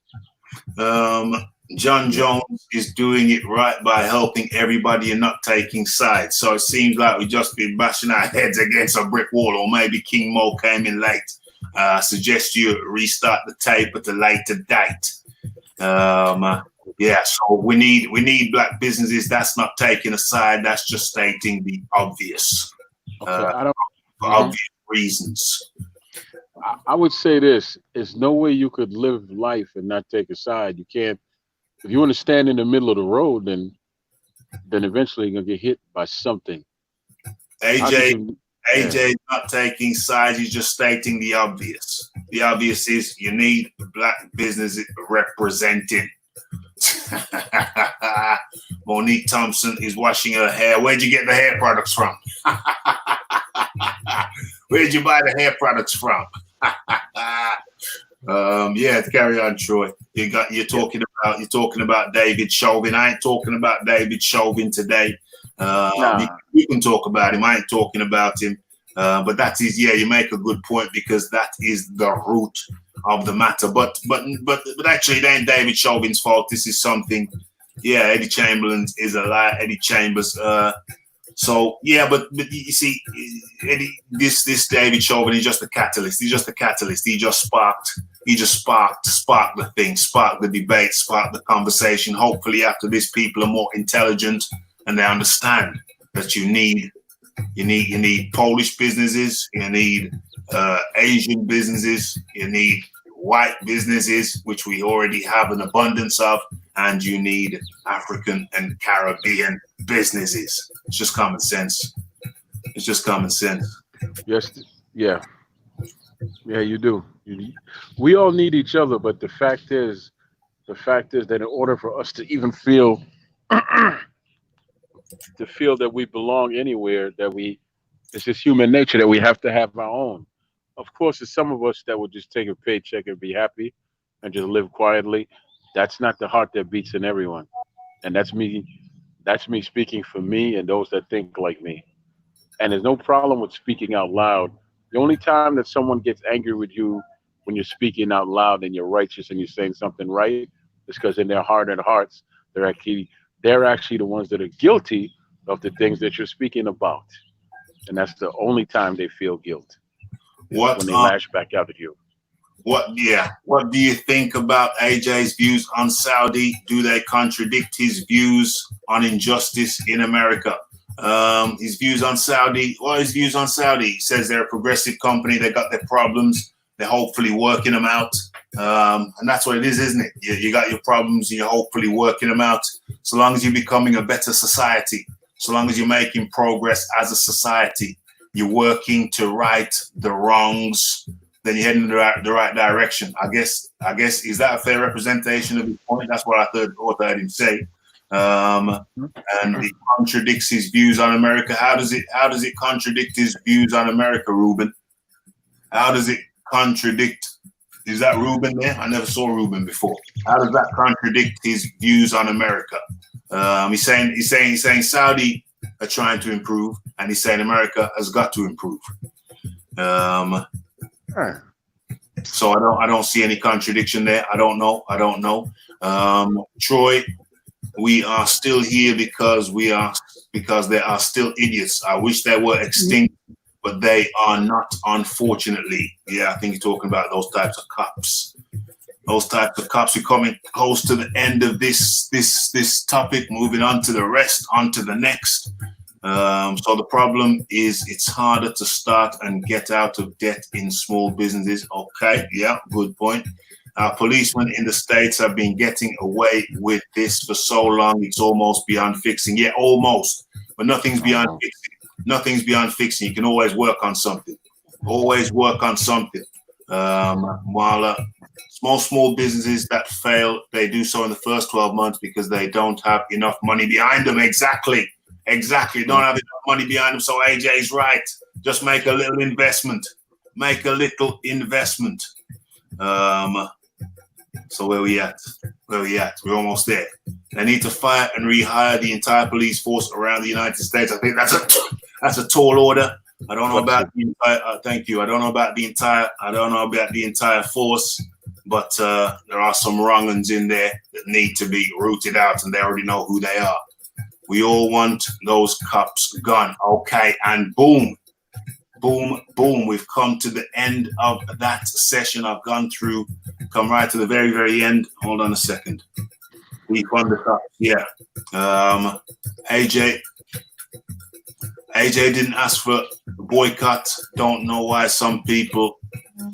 John Jones is doing it right by helping everybody and not taking sides. So it seems like we just been bashing our heads against a brick wall, or maybe King Mo came in late. I suggest you restart the tape at a later date. So we need black businesses. That's not taking a side. That's just stating the obvious. For obvious reasons. I would say this: there's no way you could live life and not take a side. You can't. If you want to stand in the middle of the road, then eventually you're gonna get hit by something. AJ is not taking sides. He's just stating the obvious. The obvious is you need black businesses represented. Monique Thompson is washing her hair. Where'd you get the hair products from? Where'd you buy the hair products from? Yeah, carry on, Troy. You're talking about David Chauvin. I ain't talking about David Chauvin today. You can talk about him. I ain't talking about him. But that is, yeah, you make a good point, because that is the root of the matter. But actually, it ain't David Chauvin's fault. This is something. Yeah, Eddie Chamberlain is a liar. Eddie Chambers. So yeah, but you see, Eddie, this David Chauvin is just a catalyst. He's just a catalyst. He just sparked the thing, sparked the debate, sparked the conversation. Hopefully, after this, people are more intelligent and they understand that you need Polish businesses, you need Asian businesses, you need white businesses, which we already have an abundance of, and you need African and Caribbean businesses. It's just common sense. It's just common sense. Yes, yeah, you do. We all need each other, but the fact is that in order for us to even feel that we belong anywhere, it's just human nature that we have to have our own. Of course, there's some of us that would just take a paycheck and be happy and just live quietly. That's not the heart that beats in everyone. And that's me speaking for me and those that think like me. And there's no problem with speaking out loud. The only time that someone gets angry with you when you're speaking out loud and you're righteous and you're saying something right is because in their heart and hearts, they're actually the ones that are guilty of the things that you're speaking about. And that's the only time they feel guilt. When they lash back out at you. What do you think about AJ's views on Saudi? Do they contradict his views on injustice in America? His views on Saudi. He says they're a progressive company. They got their problems. They're hopefully working them out. And that's what it is, isn't it? You got your problems and you're hopefully working them out. So long as you're becoming a better society, so long as you're making progress as a society, you're working to right the wrongs, then you're heading in the right direction. I guess is that a fair representation of his point? That's what I heard him say. And it contradicts his views on America. How does it contradict his views on America, Ruben? How does it contradict? Is that Ruben there? I never saw Ruben before. How does that contradict his views on America? He's saying Saudi are trying to improve, and he's saying America has got to improve. So I don't see any contradiction there. I don't know. Troy, we are still here because there are still idiots. I wish they were extinct, but they are not, unfortunately. Yeah, I think you're talking about those types of cops. Those types of cops. We're coming close to the end of this topic, moving on to the rest, on to the next. So the problem is it's harder to start and get out of debt in small businesses. Okay, yeah, good point. Policemen in the States have been getting away with this for so long, it's almost beyond fixing. Yeah, almost, but nothing's beyond fixing. Nothing's beyond fixing. You can always work on something. Always work on something. While small businesses that fail, they do so in the first 12 months because they don't have enough money behind them. Exactly. Don't have enough money behind them. So AJ is right. Just make a little investment. So where we at? We're almost there. They need to fire and rehire the entire police force around the United States. I think that's a tall order. I don't know about the entire. Thank you. I don't know about the entire force, but there are some wrong uns in there that need to be rooted out, and they already know who they are. We all want those cops gone. Okay, and boom. We've come to the end of that session. I've come right to the very, very end. Hold on a second. We fund the cops. Yeah. AJ didn't ask for boycott. Don't know why some people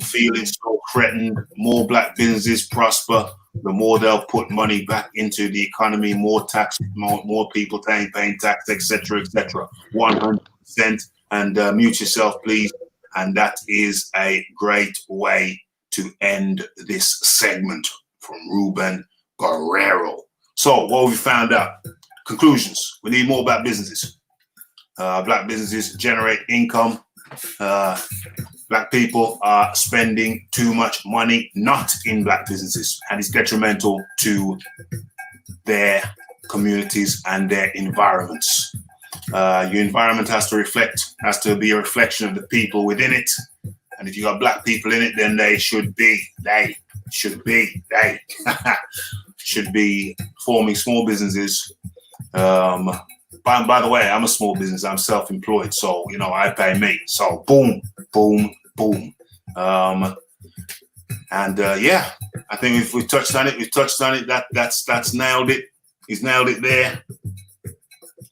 feeling so threatened. More black businesses prosper, the more they'll put money back into the economy, more tax, more people paying tax, etc., 100%. And mute yourself, please. And that is a great way to end this segment from Ruben Guerrero. So what have we found out? Conclusions. We need more black businesses. Black businesses generate income. Black people are spending too much money not in black businesses, and it's detrimental to their communities and their environments. Your environment has to be a reflection of the people within it. And if you got black people in it, then they should be forming small businesses. By the way, I'm a small business. I'm self-employed, so you know I pay me. So boom, boom, boom. Yeah, I think if we touched on it, we've touched on it. That's nailed it. He's nailed it there.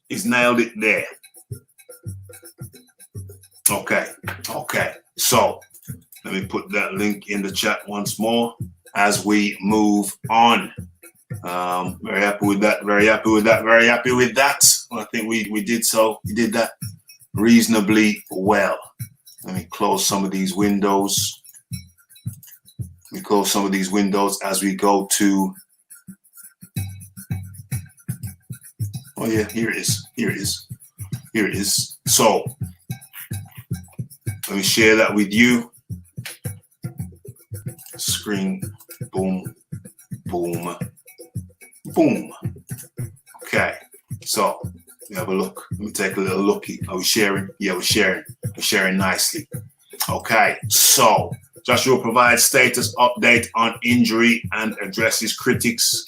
He's nailed it there. Okay. So let me put that link in the chat once more as we move on. Very happy with that. I think we did that reasonably well. Let me close some of these windows. As we go to. Oh yeah, here it is. So let me share that with you. Screen, boom, boom, boom. Okay, so we have a look. Let me take a little looky. Are we sharing? Yeah, we're sharing. We're sharing nicely. Okay, so Joshua provides status update on injury and addresses critics.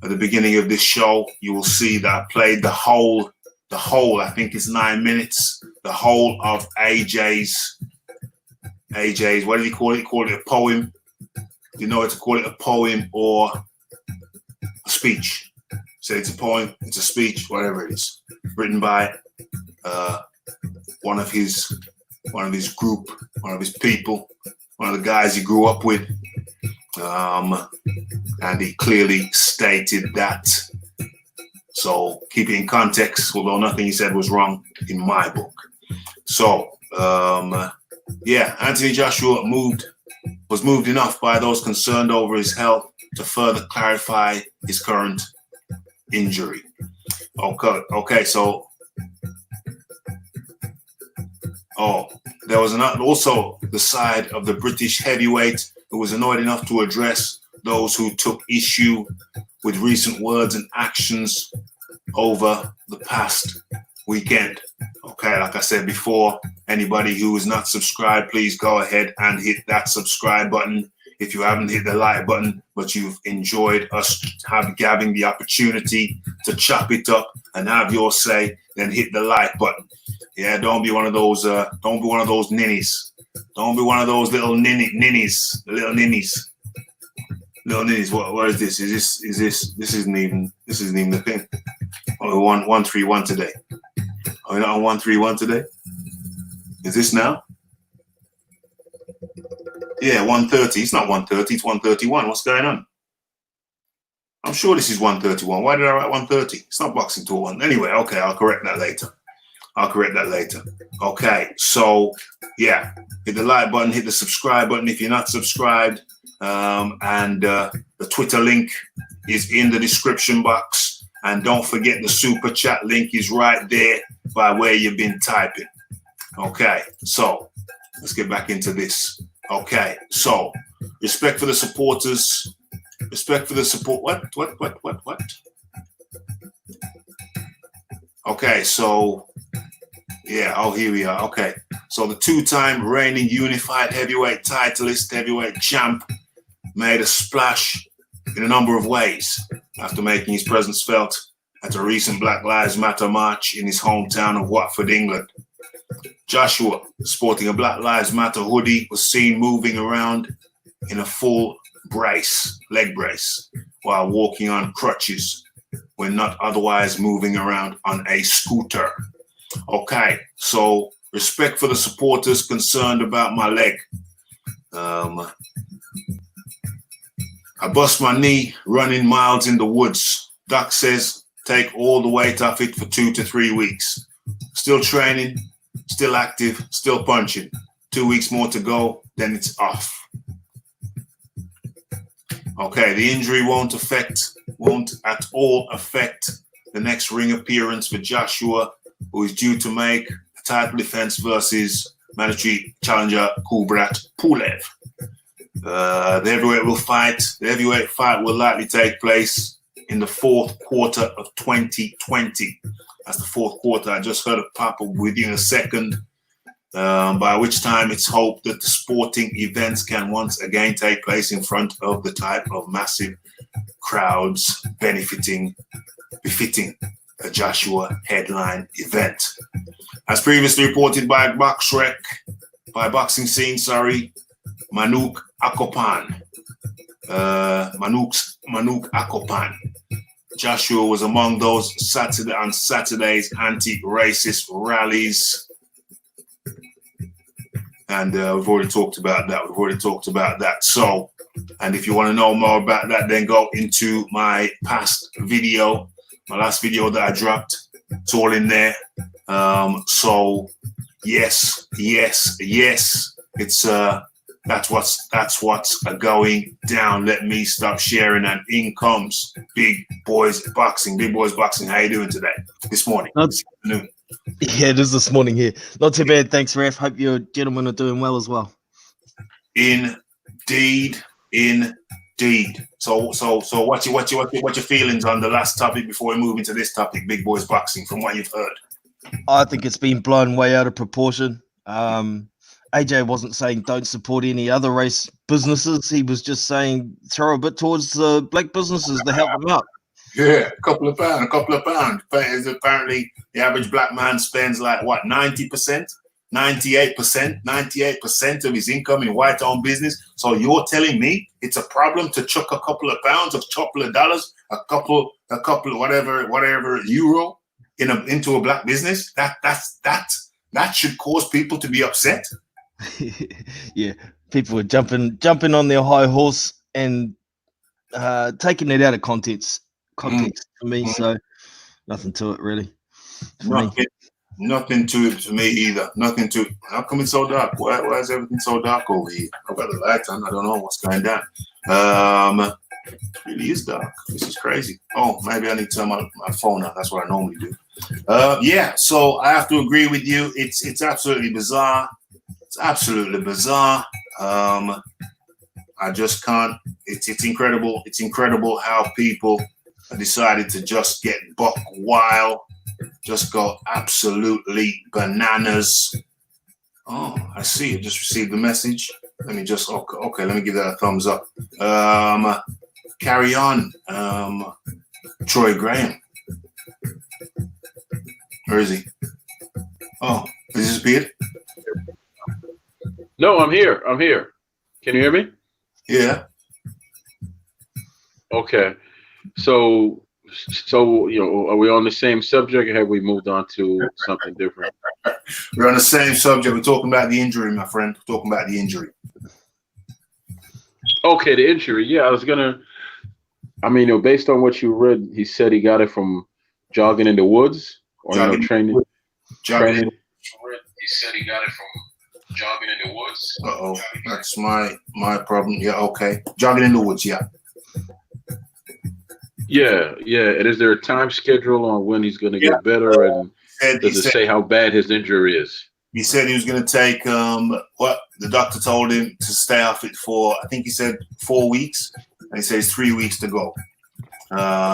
At the beginning of this show, you will see that I played the whole, I think it's 9 minutes, the whole of AJ's, what did he call it? He called it a poem. You know, to call it a poem or a speech. Say it's a poem, it's a speech, whatever it is. Written by one of his group, one of his people, one of the guys he grew up with. And he clearly stated that. So keep it in context, although nothing he said was wrong in my book. So yeah, Anthony Joshua was moved enough by those concerned over his health to further clarify his current injury. Okay, so there was also the side of the British heavyweight who was annoyed enough to address those who took issue with recent words and actions over the past weekend. Okay, like I said before, anybody who is not subscribed, please go ahead and hit that subscribe button. If you haven't hit the like button, but you've enjoyed us having the opportunity to chop it up and have your say, then hit the like button. Yeah, don't be one of those ninnies. Don't be one of those little ninnies. Little ninnies. What is this? This isn't even the thing. Oh, 131 today. Are we not on 131 today? Is this now? Yeah, 130. It's not 130, it's 131. What's going on? I'm sure this is 131. Why did I write 130? It's not Boxing Tour 1. Anyway, okay, I'll correct that later. Okay, so yeah, hit the like button, hit the subscribe button if you're not subscribed. And the Twitter link is in the description box. And don't forget the super chat link is right there by where you've been typing. Okay, so let's get back into this. Okay, so respect for the supporters. Respect for the support. What? Okay, so yeah, oh, here we are. Okay, so the two-time reigning unified heavyweight titleist, heavyweight champ, made a splash in a number of ways after making his presence felt at a recent Black Lives Matter march in his hometown of Watford, England. Joshua, sporting a Black Lives Matter hoodie, was seen moving around in a full leg brace, while walking on crutches when not otherwise moving around on a scooter. Okay, so respect for the supporters concerned about my leg. I bust my knee running miles in the woods. Doc says take all the weight off it for 2 to 3 weeks. Still training, still active, still punching. 2 weeks more to go. then it's off. Okay, the injury won't at all affect the next ring appearance for Joshua, who is due to make a title defense versus mandatory challenger Kubrat Pulev. The heavyweight fight will likely take place in the fourth quarter of 2020. That's the fourth quarter. I just heard it pop up within a second. By which time it's hoped that the sporting events can once again take place in front of the type of massive crowds befitting a Joshua headline event. As previously reported by Boxing Scene, Manuk Akopan. Manuk Akopan. Joshua was among those Saturday's anti-racist rallies. And we've already talked about that. So, and if you want to know more about that, then go into my past video, my last video that I dropped. It's all in there. So, yes. It's that's what's going down. Let me stop sharing, and in comes Big Boys Boxing. Big Boys Boxing. How you doing today? This morning. This afternoon. Yeah, it is this morning here. Not too bad, thanks, Raf. Hope your gentlemen are doing well as well. Indeed. So what's your feelings on the last topic before we move into this topic, Big Boys Boxing, from what you've heard? I think it's been blown way out of proportion. AJ wasn't saying don't support any other race businesses. He was just saying throw a bit towards the black businesses to help them out. Yeah, a couple of pounds. Apparently, the average black man spends like what, 90%, 98% of his income in white-owned business. So you're telling me it's a problem to chuck a couple of pounds, a couple of dollars, a couple of whatever euro into a black business? That should cause people to be upset. Yeah, people were jumping on their high horse and taking it out of context for me. So nothing to it really. Nothing to it for me either. Nothing to it. How come it's so dark? Why is everything so dark over here? I've got the light on. I don't know what's going down. It really is dark. This is crazy. Oh, maybe I need to turn my phone on. That's what I normally do. Yeah, so I have to agree with you. It's absolutely bizarre. It's absolutely bizarre. I just can't. It's incredible. It's incredible how people decided to just get buck wild, just go absolutely bananas. Oh, I see. I just received the message. Let me just okay. Let me give that a thumbs up. Carry on, Troy Graham. Where is he? Oh, has he disappeared? No, I'm here. Can you hear me? Yeah. Okay. So are we on the same subject, or have we moved on to something different? We're on the same subject. We're talking about the injury, my friend. We're talking about the injury. Okay, the injury. Yeah, based on what you read, he said he got it from jogging in the woods or training. Jogging. He said he got it from jogging in the woods. Uh-oh, that's my problem. Yeah, okay. Jogging in the woods, yeah. Yeah. And is there a time schedule on when he's going to get better? And does it say how bad his injury is? He said he was going to take what the doctor told him to stay off it for, I think he said 4 weeks. And he says 3 weeks to go.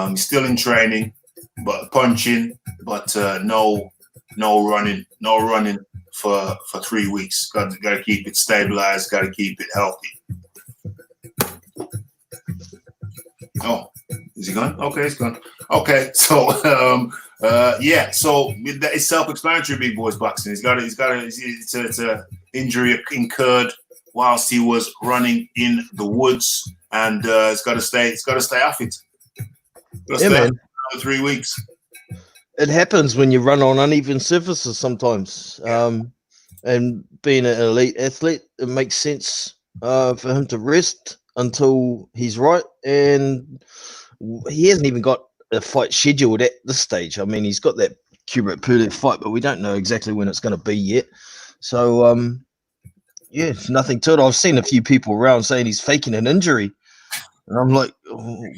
He's still in training, but punching, but no running for 3 weeks. Got to keep it stabilized. Got to keep it healthy. Oh, is he gone? Okay, he's gone. Okay, so yeah, so it's self-explanatory. Big Boys Boxing. It's a injury incurred whilst he was running in the woods, and it's got to stay off it. Yeah, man. For 3 weeks. It happens when you run on uneven surfaces sometimes. And being an elite athlete, it makes sense for him to rest until he's right. And he hasn't even got a fight scheduled at this stage. I mean, he's got that Kubrat Pulev fight, but we don't know exactly when it's going to be yet. So yeah, it's nothing to it. I've seen a few people around saying he's faking an injury. And I'm like,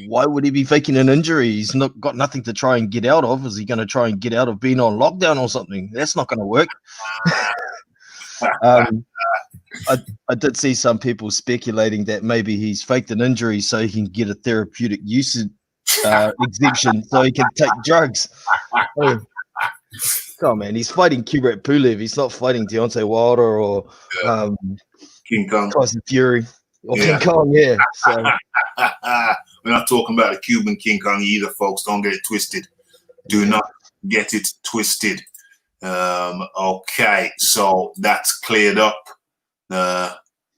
why would he be faking an injury? He's not got nothing to try and get out of. Is he going to try and get out of being on lockdown or something? That's not going to work. I did see some people speculating that maybe he's faked an injury so he can get a therapeutic use exemption so he can take drugs. Oh, come on, man. He's fighting Kubrat Pulev. He's not fighting Deontay Wilder or King Kong. Tyson Fury or Yeah. King Kong, yeah. So, We're not talking about a Cuban King Kong either, folks. Don't get it twisted. Do not get it twisted. Okay, so that's cleared up.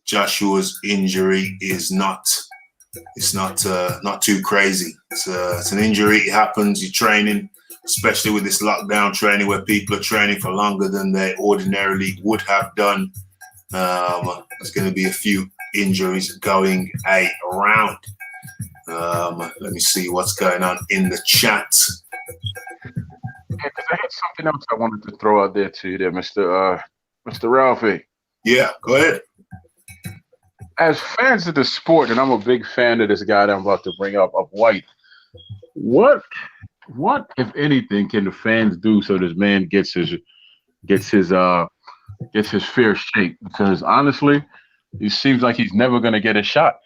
Joshua's injury is not too crazy. It's an injury. It happens. You're training, especially with this lockdown training where people are training for longer than they ordinarily would have done. There's going to be a few injuries going around. Let me see what's going on in the chat. Yeah, 'cause I had something else I wanted to throw out there to you there, Mr. Rafi. Yeah, go ahead. As fans of the sport, and I'm a big fan of this guy that I'm about to bring up White, what, if anything, can the fans do so this man gets his fair shake? Because honestly, it seems like he's never going to get a shot.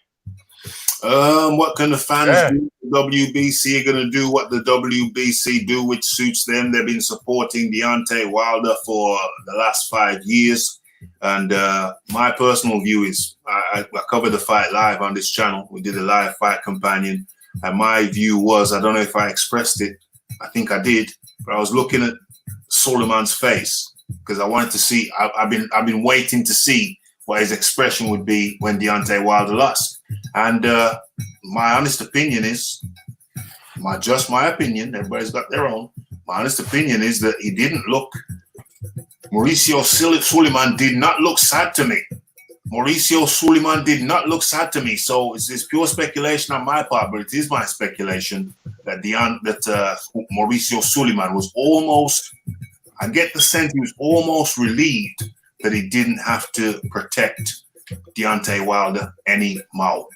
What can the fans do? The WBC are going to do what the WBC do, which suits them. They've been supporting Deontay Wilder for the last 5 years. And my personal view is I covered the fight live on this channel. We did a live fight companion. And my view was, I don't know if I expressed it. I think I did. But I was looking at Suleiman's face because I wanted to see. I've been waiting to see what his expression would be when Deontay Wilder lost. And my honest opinion is, my opinion, everybody's got their own. My honest opinion is that he didn't look, Mauricio Suleiman did not look sad to me. Mauricio Suleiman did not look sad to me. So it's pure speculation on my part, but it is my speculation that Mauricio Suleiman was almost, I get the sense he was almost relieved that he didn't have to protect Deontay Wilder anymore.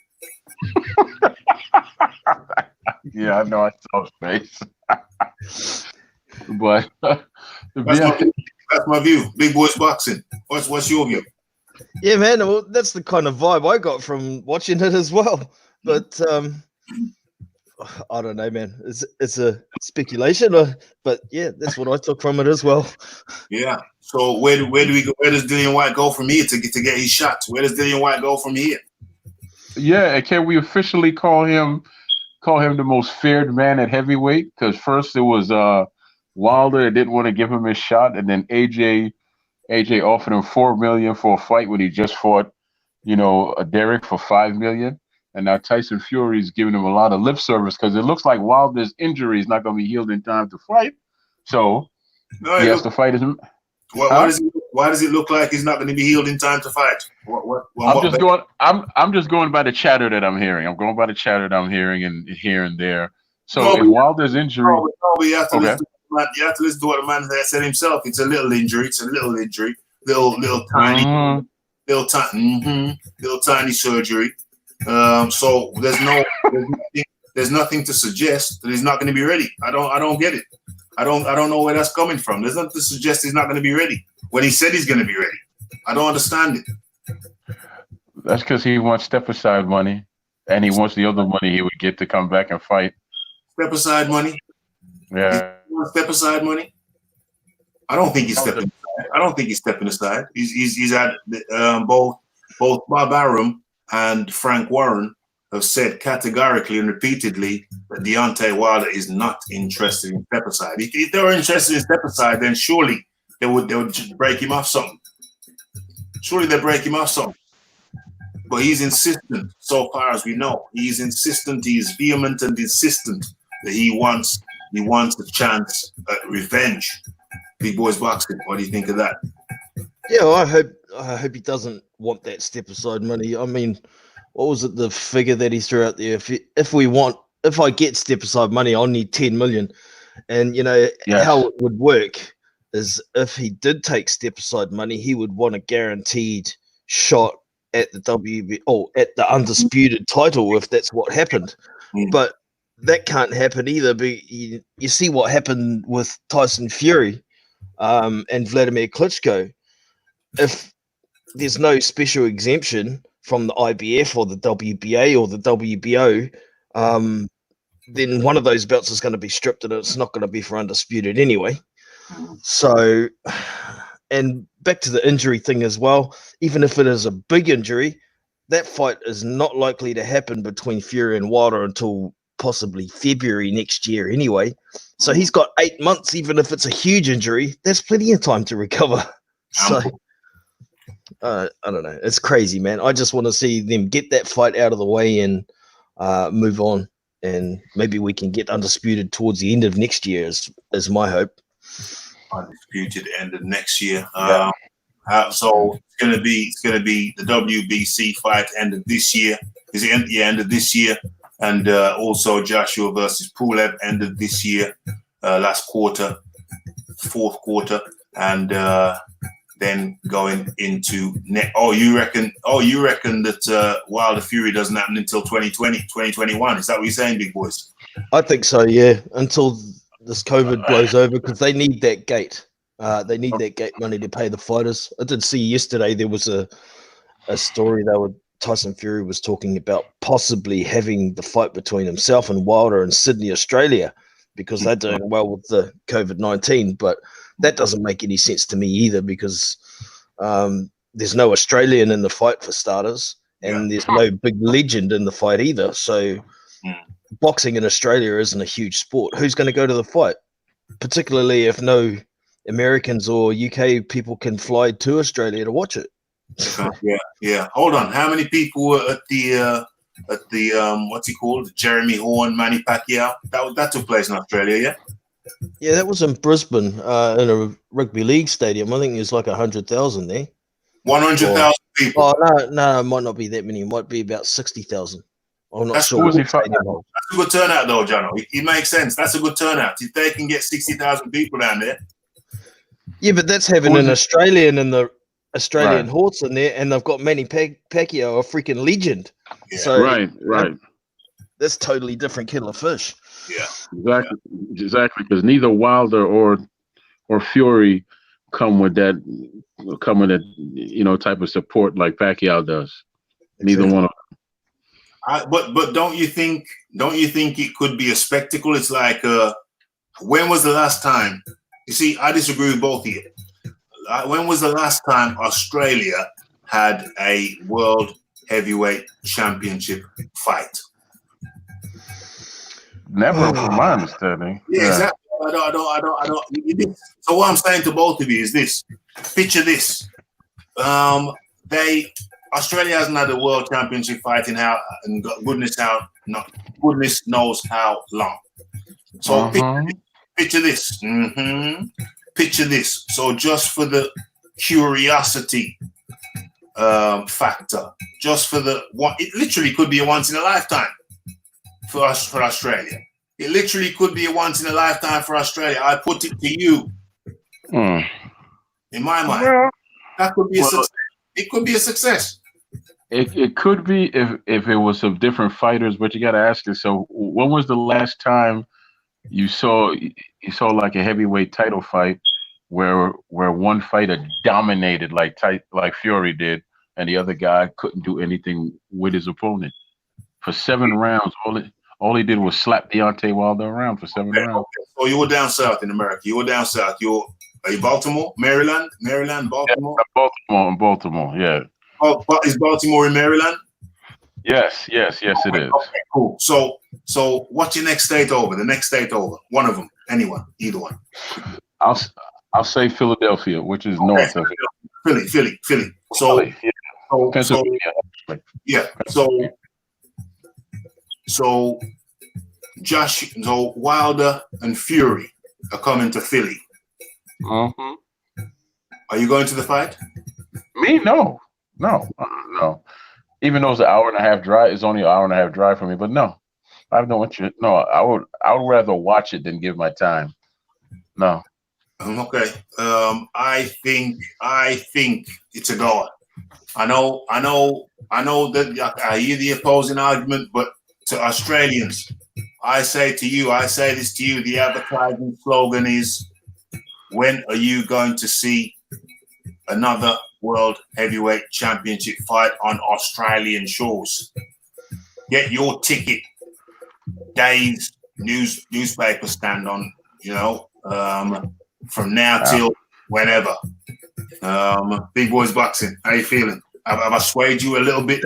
Yeah, I know I saw his face. But that's my view. Big boys boxing. What's your view? yeah, man. Well, that's the kind of vibe I got from watching it as well. But I don't know, man. It's a speculation, but yeah, that's what I took from it as well. Yeah. So where do we go? Where does Dillian White go from here to get his shots? Where does Dillian White go from here? yeah, and can we officially call him the most feared man at heavyweight? Because first it was Wilder that didn't want to give him his shot, and then AJ offered him $4 million for a fight when he just fought, Derek for $5 million. And now Tyson Fury is giving him a lot of lip service because it looks like Wilder's injury is not going to be healed in time to fight. So he has to fight him. Why does it look like he's not going to be healed in time to fight? I'm just going by the chatter that I'm hearing. I'm going by the chatter that I'm hearing and here and there. So if Wilder's injury, you have to listen to what the man said himself. It's a little injury. It's a little injury. Little tiny surgery. So there's nothing to suggest that he's not going to be ready. I don't get it. I don't know where that's coming from. There's nothing to suggest he's not going to be ready when he said he's going to be ready. I don't understand it. That's because he wants step aside money, and he wants the other money he would get to come back and fight. Step aside money. Yeah. Step aside money. I don't think he's stepping aside. I don't think he's stepping aside. He's had both Bob Arum and Frank Warren have said categorically and repeatedly that Deontay Wilder is not interested in step aside. If they were interested in step aside, then surely they would just break him off something. Surely they break him off something. But he's insistent, so far as we know. He's insistent, he's vehement and insistent that he wants a chance at revenge. Big boys boxing. What do you think of that? Yeah, well, I hope he doesn't want that step aside money. I mean, what was it, the figure that he threw out there? If I get step aside money, I'll need 10 million. And how it would work is if he did take step aside money, he would want a guaranteed shot at the WB or at the undisputed title if that's what happened. But that can't happen either. But you see what happened with Tyson Fury and Vladimir Klitschko. If there's no special exemption from the IBF or the WBA or the WBO, then one of those belts is going to be stripped, and it's not going to be for undisputed anyway. So, and back to the injury thing as well, even if it is a big injury, that fight is not likely to happen between Fury and Wilder until possibly February next year anyway. So he's got 8 months, even if it's a huge injury, there's plenty of time to recover. So, I don't know. It's crazy, man. I just want to see them get that fight out of the way and move on. And maybe we can get undisputed towards the end of next year is my hope. Undisputed end of next year. Yeah. So it's gonna be the WBC fight end of this year. Is it end of this year? And also Joshua versus Pulev end of this year, last quarter, fourth quarter, and then going into you reckon that Wilder Fury doesn't happen until 2020, 2021? Is that what you're saying, big boys? I think so, yeah. Until this COVID blows over, because they need that gate. They need that gate money to pay the fighters. I did see yesterday there was a story Tyson Fury was talking about possibly having the fight between himself and Wilder in Sydney, Australia, because they're doing well with the COVID-19. But that doesn't make any sense to me either, because there's no Australian in the fight for starters, and there's no big legend in the fight either. So boxing in Australia isn't a huge sport. Who's going to go to the fight? Particularly if no Americans or UK people can fly to Australia to watch it. Yeah. Hold on. How many people were at the what's he called? Jeremy Horn, Manny Pacquiao? That took place in Australia, yeah? Yeah, that was in Brisbane, in a rugby league stadium. I think there's like 100,000 there. 100,000 people. Oh no, it might not be that many. It might be about 60,000. I'm not sure. That's a good turnout, though, Jono. It makes sense. That's a good turnout. If they can get 60,000 people down there. Yeah, but that's having an Australian and the Australian horse in there, and they've got Manny Pacquiao, a freaking legend. Yeah. So right. That's totally different kettle of fish. Yeah, exactly. Because neither Wilder or Fury come with that type of support like Pacquiao does. Neither one of them. But don't you think it could be a spectacle? It's like when was the last time? You see, I disagree with both of you. When was the last time Australia had a world heavyweight championship fight? Never, from my understanding. Yeah, exactly. I don't. So what I'm saying to both of you is this: picture this. Australia hasn't had a world championship fight in goodness knows how long. So picture this. Picture this. So just for the curiosity factor, just for the one, it literally could be a once in a lifetime for Australia. It literally could be a once in a lifetime for Australia. I put it to you. In my mind, that could be a success. It could be a success. It could be if it was of different fighters, but you got to ask yourself, when was the last time you saw like a heavyweight title fight where one fighter dominated like Fury did, and the other guy couldn't do anything with his opponent for 7 rounds? All he did was slap Deontay Wilder around for 7 rounds. Okay. So you were down south in America. You were down south. Are you Baltimore, Maryland, Baltimore? Yeah, Baltimore. Yeah. Oh, but is Baltimore in Maryland? Yes, it is. Okay, cool. So what's your next state over? The next state over? One of them. Anyone? Either one. I'll say Philadelphia, which is north of it. Philly. Philly, yeah. Pennsylvania. So Wilder and Fury are coming to Philly. Mm-hmm. Are you going to the fight? Me? No. Even though it's an hour and a half drive, it's only an hour and a half drive for me. But no, I have no interest. No, I would rather watch it than give my time. No. Okay. I think it's a goal. I know that I hear the opposing argument, but to Australians, I say this to you, the advertising slogan is, when are you going to see another World Heavyweight Championship fight on Australian shores? Get your ticket. Days, newspaper stand on, from now till whenever. Big Boys Boxing, how you feeling? Have I swayed you a little bit?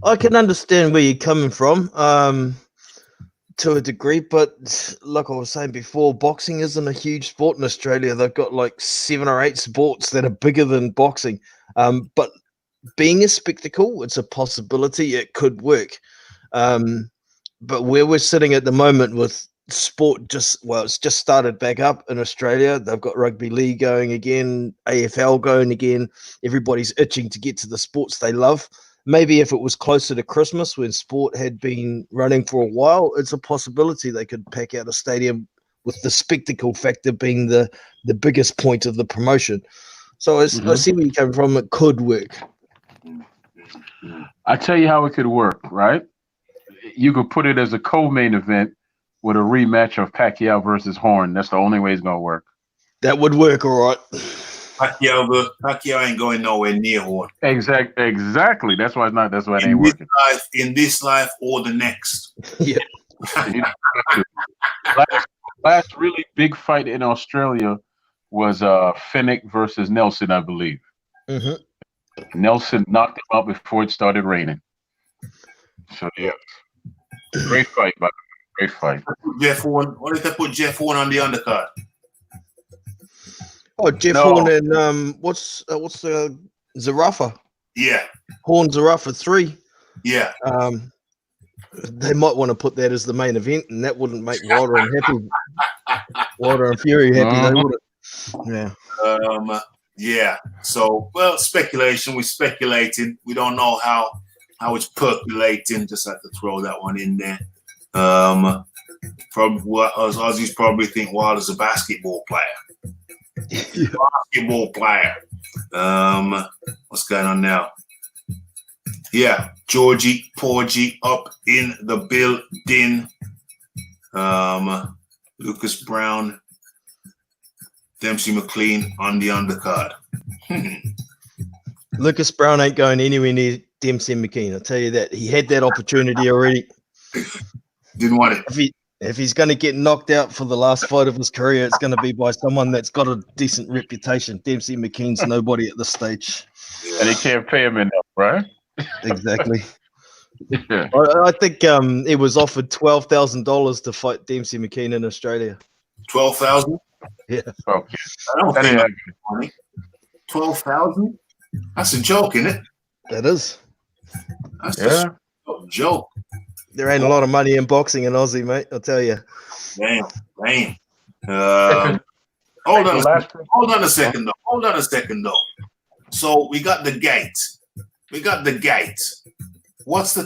I can understand where you're coming from, to a degree, but like I was saying before, boxing isn't a huge sport in Australia. They've got like 7 or 8 sports that are bigger than boxing. But being a spectacle, it's a possibility. It could work. But where we're sitting at the moment with sport, it's just started back up in Australia. They've got rugby league going again, AFL going again. Everybody's itching to get to the sports they love. Maybe if it was closer to Christmas when sport had been running for a while, it's a possibility they could pack out a stadium with the spectacle factor being the biggest point of the promotion. So I see where you come from. It could work. I tell you how it could work, right? You could put it as a co-main event with a rematch of Pacquiao versus Horn. That's the only way it's going to work. That would work, all right. Pacquiao ain't going nowhere near Horn. Exactly. That's why it's not. That's why it ain't working. In this life or the next. Yeah. Last really big fight in Australia was Finnick versus Nelson, I believe. Mm-hmm. Nelson knocked him out before it started raining. So yeah, great fight, but great fight. Jeff Horn. What if they put Jeff Horn on the undercard? Oh, Jeff Horn and what's the Zarafa? Yeah. Horn Zarafa 3. Yeah. They might want to put that as the main event, and that wouldn't make Wilder and Fury happy. They wouldn't. Yeah. Yeah. So, speculation. We're speculating. We don't know how it's percolating. Just have to throw that one in there. Probably Aussies probably think Wilder's a basketball player. Basketball player. What's going on now? Yeah, Georgie Porgy up in the building. Lucas Brown, Dempsey McLean on the undercard. Lucas Brown ain't going anywhere near Dempsey McKean. I'll tell you that. He had that opportunity already. Didn't want it. If he's going to get knocked out for the last fight of his career, it's going to be by someone that's got a decent reputation. Dempsey McKean's nobody at this stage. And he can't pay him enough, right? Exactly. Yeah. I think he was offered $12,000 to fight Dempsey McKean in Australia. 12,000? Yeah. Okay. I don't think that's money. 12,000? That's a joke, isn't it? That is. That's just a joke. There ain't a lot of money in boxing in Aussie, mate. I'll tell you. Damn. Hold on a second, though. So we got the gate. What's the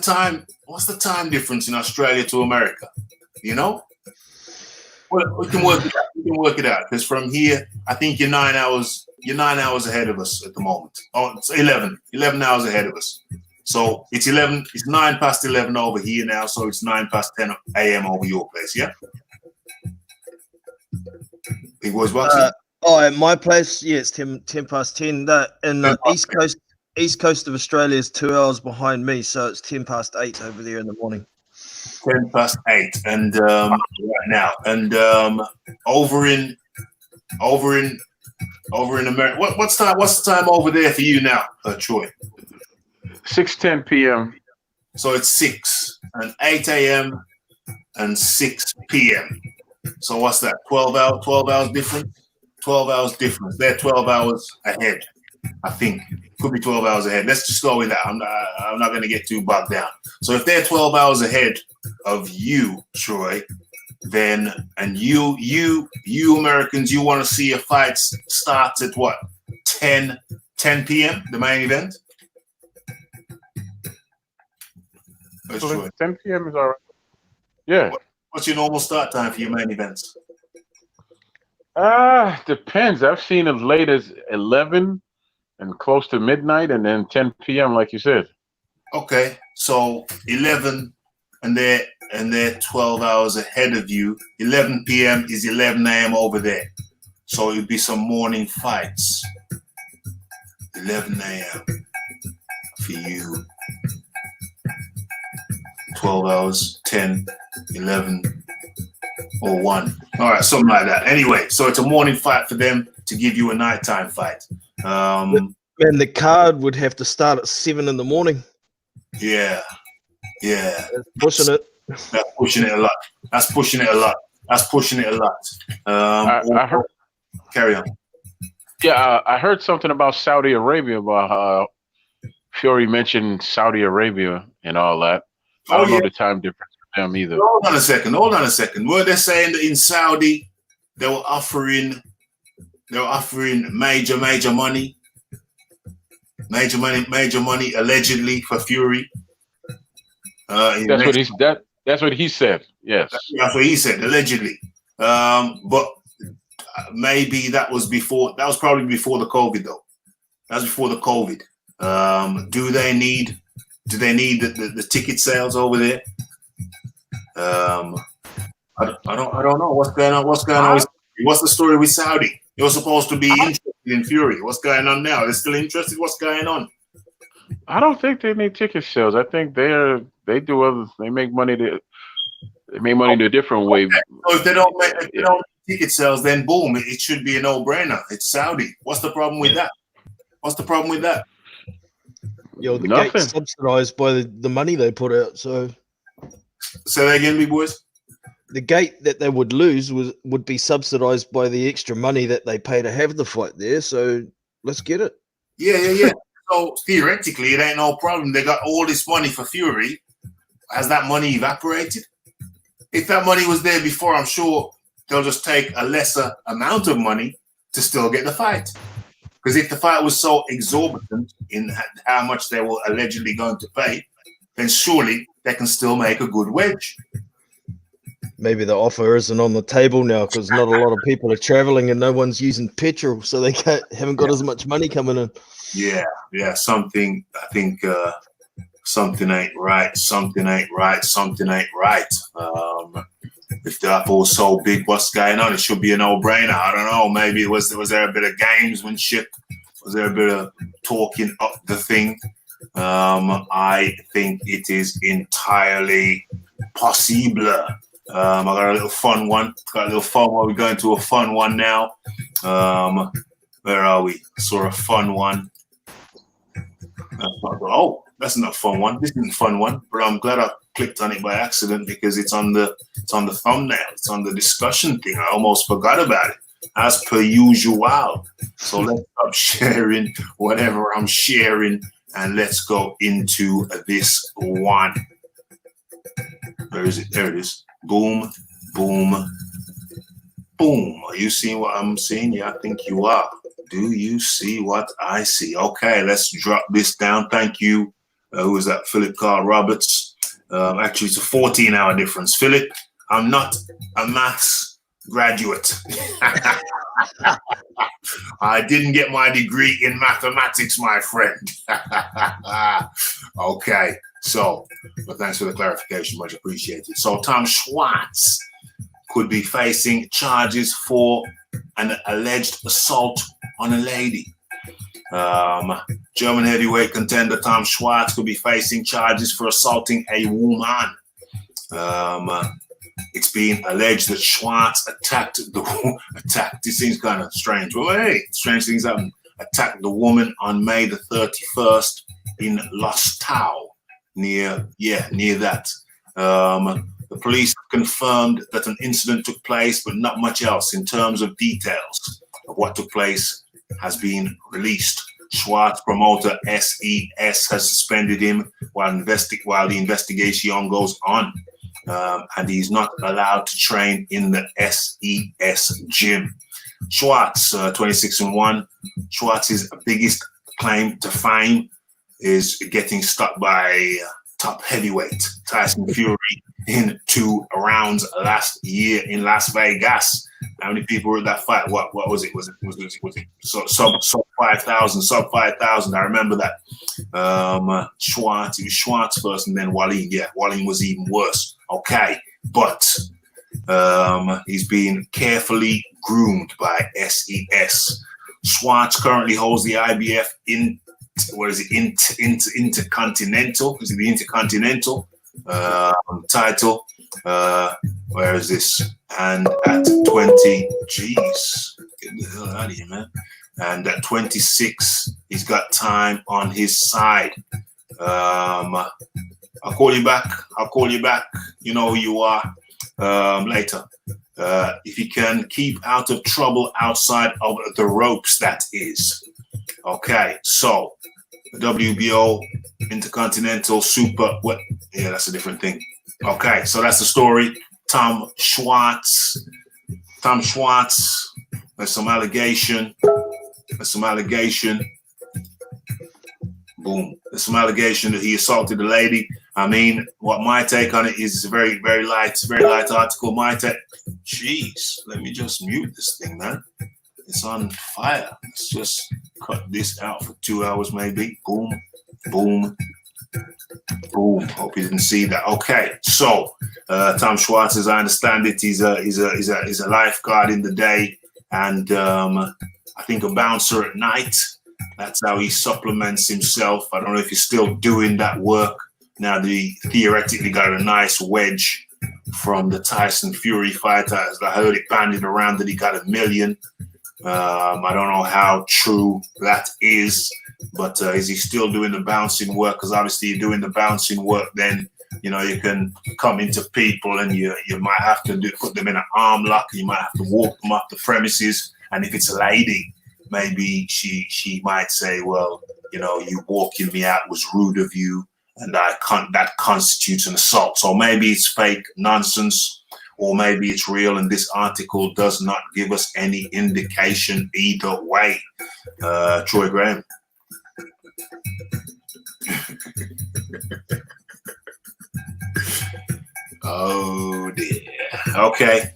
time difference in Australia to America? You know? Well, we can work it out. Because from here, I think you're 9 hours ahead of us at the moment. Oh, it's 11 hours ahead of us. So it's 9 past 11 over here now, so it's 9 past 10 a.m. over your place, yeah? Big Boys Boxing? At my place, yeah, it's 10 past 10. In the east coast of Australia is 2 hours behind me, so it's 10 past 8 over there in the morning. 10 past 8, and right now, and over in America. What's the time over there for you now, Troy? 6:10 p.m. So it's 6 and 8 a.m. and 6 p.m. So what's that? 12 hours difference. 12 hours difference. They're 12 hours ahead. I think could be 12 hours ahead. Let's just go with that. I'm not going to get too bogged down. So if they're 12 hours ahead of you, Troy, then and you Americans, you want to see a fight starts at what? 10 p.m. the main event. 10 p.m. is all right. Yeah. What's your normal start time for your main events? Depends. I've seen as late as 11, and close to midnight, and then 10 p.m. like you said. Okay, so 11, and they're 12 hours ahead of you. 11 p.m. is 11 a.m. over there. So it'd be some morning fights. 11 a.m. for you. 12 hours, 10, 11, or 1. All right, something like that. Anyway, so it's a morning fight for them to give you a nighttime fight. And the card would have to start at 7 in the morning. Yeah. That's pushing it. That's pushing it a lot. I heard. Carry on. Yeah, I heard something about Saudi Arabia, about Fury mentioned Saudi Arabia and all that. I don't know the time difference for them either. Hold on a second. Were they saying that in Saudi they were offering major money? Major money allegedly for Fury. That's what he said. Yes. That's what he said, allegedly. But maybe that was probably before the COVID though. That was before the COVID. Do they need the ticket sales over there? I don't know what's going on. What's the story with Saudi? You're supposed to be interested in Fury. What's going on now? They're still interested. What's going on? I don't think they need ticket sales. I think they do other. They make money the different way. So if they don't make ticket sales, then boom, it should be a no-brainer. It's Saudi. What's the problem with that? Yo, the Nothing. gate's subsidized by the money they put out. So Say that again, big boys. the gate that they would lose would be subsidized by the extra money that they pay to have the fight there. So let's get it. Yeah. So theoretically, it ain't no problem. They got all this money for Fury. Has that money evaporated? If that money was there before, I'm sure they'll just take a lesser amount of money to still get the fight. Because if the fight was so exorbitant in how much they were allegedly going to pay, then surely they can still make a good wedge. Maybe the offer isn't on the table now because not a lot of people are traveling and no one's using petrol, so they haven't got as much money coming in. Yeah. Something ain't right. If the offer was so big, what's going on? It should be a no-brainer. I don't know. Maybe was there a bit of gamesmanship? Was there a bit of talking up the thing? I think it is entirely possible. I got a little fun one. We're going to a fun one now. Where are we? I saw a fun one. That's not a fun one. This isn't a fun one, but I'm glad I clicked on it by accident because it's on the thumbnail. It's on the discussion thing. I almost forgot about it, as per usual. So let's stop sharing whatever I'm sharing and let's go into this one. Where is it? There it is. Boom, boom, boom. Are you seeing what I'm seeing? Yeah, I think you are. Do you see what I see? Okay, let's drop this down. Thank you. Who is that? Philip Carl Roberts. Actually, it's a 14-hour difference. Philip, I'm not a maths graduate. I didn't get my degree in mathematics, my friend. Okay, so, but thanks for the clarification, much appreciated. So Tom Schwartz could be facing charges for an alleged assault on a lady. German heavyweight contender Tom Schwartz could be facing charges for assaulting a woman. It's being alleged that Schwartz attacked. It seems kind of strange. Well, hey, strange things happen. Attacked the woman on May the 31st in Lostau, near that. The police confirmed that an incident took place, but not much else in terms of details of what took place has been released. Schwartz promoter SES has suspended him while the investigation goes on, and he's not allowed to train in the SES gym. Schwartz, 26-1. Schwartz's biggest claim to fame is getting stuck by top heavyweight Tyson Fury in 2 rounds last year in Las Vegas. How many people were at that fight? What was it? Was it so 5,000, sub 5,000. I remember that. Schwartz, it was Schwartz first, and then Wallin. Yeah, Wallin was even worse. Okay, but he's being carefully groomed by SES. Schwartz currently holds the IBF Intercontinental. Is it the Intercontinental title? Where is this? And at 20, geez, get the hell out of here, man. And at 26, he's got time on his side. I'll call you back. I'll call you back. You know who you are later. If you can keep out of trouble outside of the ropes, that is. Okay, so WBO Intercontinental Super. What? Yeah, that's a different thing. Okay, so that's the story. Tom Schwartz. There's some allegation. Boom. There's some allegation that he assaulted a lady. I mean, what my take on it is a very, very light article. My take. Jeez, let me just mute this thing, man. It's on fire. Let's just cut this out for 2 hours, maybe. Boom, boom, boom. Hope you didn't see that. Okay, so Tom Schwartz, as I understand it, he's a lifeguard in the day, and I think a bouncer at night. That's how he supplements himself. I don't know if he's still doing that work now that he theoretically got a nice wedge from the Tyson Fury fight. I heard it bandied around that he got $1 million. I don't know how true that is, but is he still doing the bouncing work? Because obviously you're doing the bouncing work, then you know you can come into people and you might have to put them in an arm lock. You might have to walk them off the premises. And if it's a lady, maybe she might say, well, you know, you walking me out was rude of you, and that constitutes an assault. So maybe it's fake nonsense, or maybe it's real, and this article does not give us any indication either way. Troy Graham. Oh dear. Okay.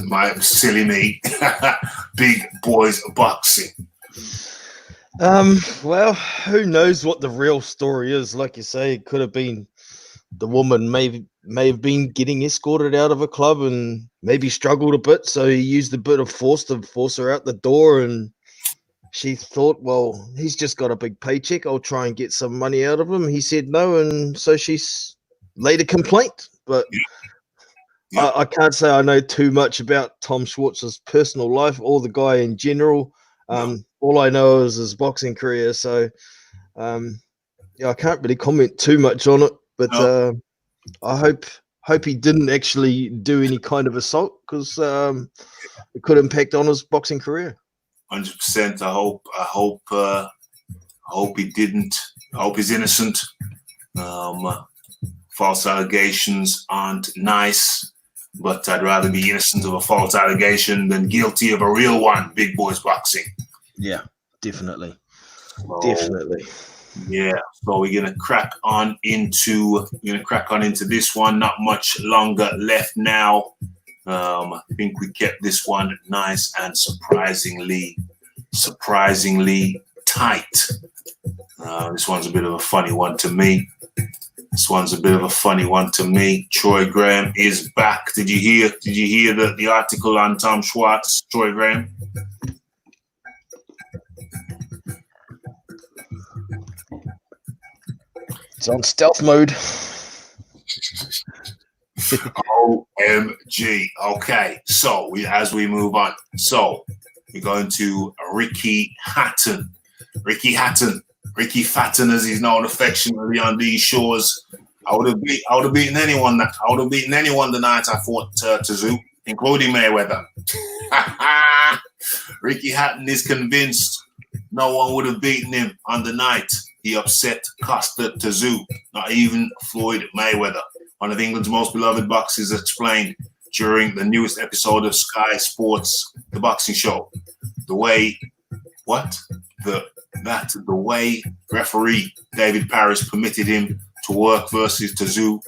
My silly me. Big boys boxing. Well, who knows what the real story is? Like you say, it could have been the woman may have been getting escorted out of a club and maybe struggled a bit, so he used a bit of force to force her out the door, and she thought, well, he's just got a big paycheck, I'll try and get some money out of him. He said no, and so she's laid a complaint. But yeah. I can't say I know too much about Tom Schwartz's personal life or the guy in general. All I know is his boxing career, so yeah, I can't really comment too much on it. But I hope he didn't actually do any kind of assault, because it could impact on his boxing career. 100%. I hope he didn't. I hope he's innocent. False allegations aren't nice, but I'd rather be innocent of a false allegation than guilty of a real one. Big boys boxing. Yeah, definitely. So, definitely. Yeah. So we're gonna crack on into this one. Not much longer left now. I think we kept this one nice and surprisingly tight. This one's a bit of a funny one to me. Troy Graham is back. Did you hear the article on Tom Schwartz, Troy Graham? It's on stealth mode. OMG. Okay, so as we move on, so we're going to Ricky Hatton, Ricky Fatton, as he's known affectionately on these shores. I would have beaten anyone the night I fought Tszyu, including Mayweather. Ricky Hatton is convinced no one would have beaten him on the night he upset Costa Tszyu, not even Floyd Mayweather. One of England's most beloved boxers explained during the newest episode of Sky Sports, The Boxing Show, the way referee David Parris permitted him to work versus Tszyu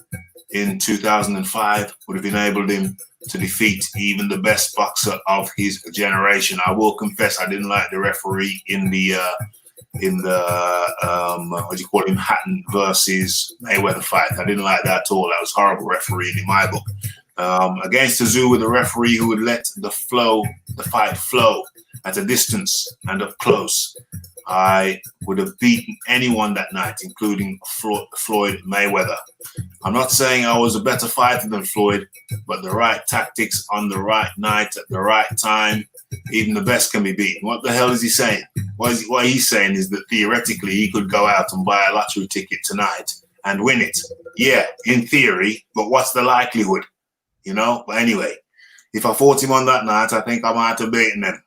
in 2005 would have enabled him to defeat even the best boxer of his generation. I will confess I didn't like the referee in the what do you call him, Hatton versus Mayweather fight. I didn't like that at all. That was horrible refereeing in my book. Against Tszyu, with a referee who would let the fight flow at a distance and up close, I would have beaten anyone that night, including Floyd Mayweather. I'm not saying I was a better fighter than Floyd, but the right tactics on the right night at the right time, even the best can be beaten. What the hell is he saying? What he's saying is that theoretically he could go out and buy a lottery ticket tonight and win it. Yeah, in theory, but what's the likelihood? You know? But anyway, if I fought him on that night, I think I might have beaten him.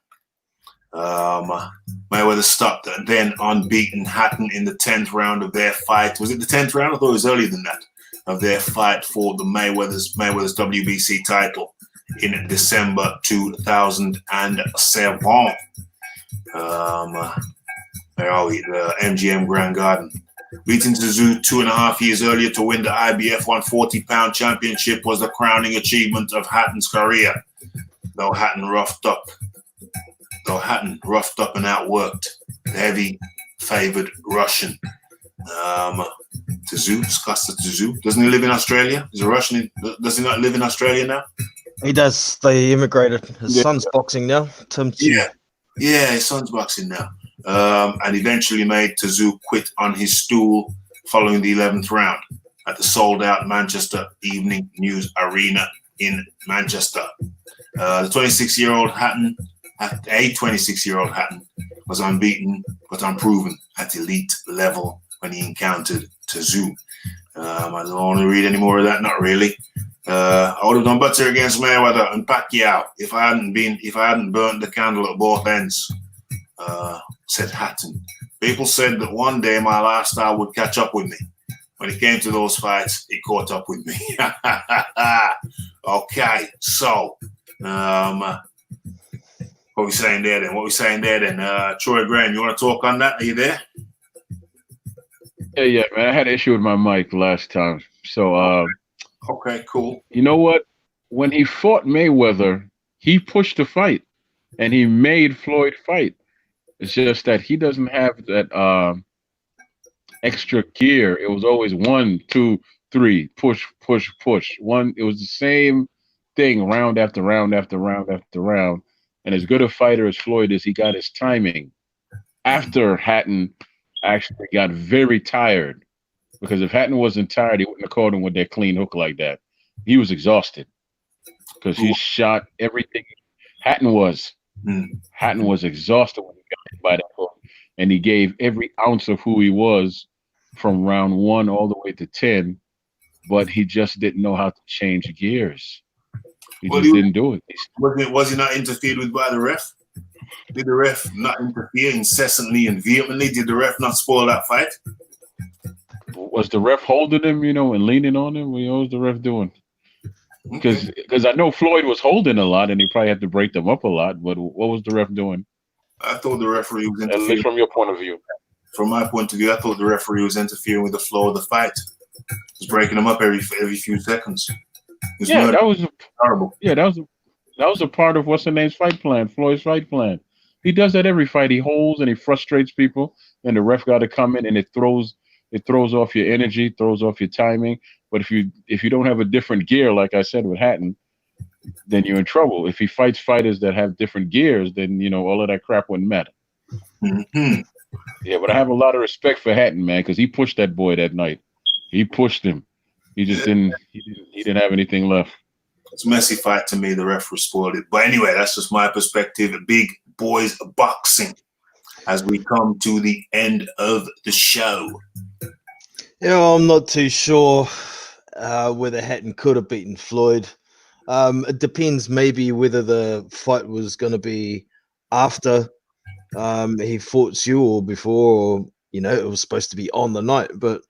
Mayweather stopped and then unbeaten Hatton in the 10th round of their fight. Was it the 10th round? I thought it was earlier than that. Of their fight for the Mayweather's WBC title in December 2007. Where are we? The MGM Grand Garden. Beating Tszyu 2.5 years earlier to win the IBF 140-pound championship was the crowning achievement of Hatton's career. Though Hatton roughed up and outworked the heavy favored Russian. Tszyu, Tszyu. Doesn't he live in Australia? He's a Russian. Does he not live in Australia now? He does. They immigrated. His son's boxing now. Tim. Yeah, his son's boxing now. And eventually made Tszyu quit on his stool following the 11th round at the sold-out Manchester Evening News Arena in Manchester. The 26-year-old Hatton was unbeaten but unproven at elite level when he encountered Tszyu. I don't want to read any more of that. Not really. I would have done better against Mayweather and Pacquiao if I hadn't burnt the candle at both ends. Said Hatton. People said that one day my lifestyle would catch up with me. When it came to those fights, it caught up with me. Okay, so what we saying there then? Troy Graham, you want to talk on that? Are you there? Yeah, man. I had an issue with my mic last time. So okay, cool. You know what? When he fought Mayweather, he pushed the fight and he made Floyd fight. It's just that he doesn't have that extra gear. It was always 1, 2, 3, push, push, push. It was the same thing round after round after round after round. And as good a fighter as Floyd is, he got his timing. After Hatton actually got very tired, because if Hatton wasn't tired, he wouldn't have caught him with that clean hook like that. He was exhausted because he shot everything. Hatton was exhausted when he got hit by that hook, and he gave every ounce of who he was from round 1 all the way to 10, but he just didn't know how to change gears. He didn't do it. Was he not interfered with by the ref? Did the ref not interfere incessantly and vehemently? Did the ref not spoil that fight? Was the ref holding him, and leaning on him? What was the ref doing? Because I know Floyd was holding a lot, and he probably had to break them up a lot. But what was the ref doing? I thought the referee was interfering. At least from your point of view. From my point of view, I thought the referee was interfering with the flow of the fight. He was breaking them up every few seconds. That was horrible. Yeah, that was a part of what's the name's fight plan, Floyd's fight plan. He does that every fight. He holds and he frustrates people, and the ref got to come in and it throws off your energy, throws off your timing. But if you don't have a different gear, like I said with Hatton, then you're in trouble. If he fights fighters that have different gears, then all of that crap wouldn't matter. Mm-hmm. Yeah, but I have a lot of respect for Hatton, man, because he pushed that boy that night. He pushed him. He just didn't have anything left. It's a messy fight to me. The referee spoiled it. But anyway, that's just my perspective. Big boys boxing as we come to the end of the show. I'm not too sure whether Hatton could have beaten Floyd. It depends maybe whether the fight was going to be after he fought Tszyu or before, or, it was supposed to be on the night. But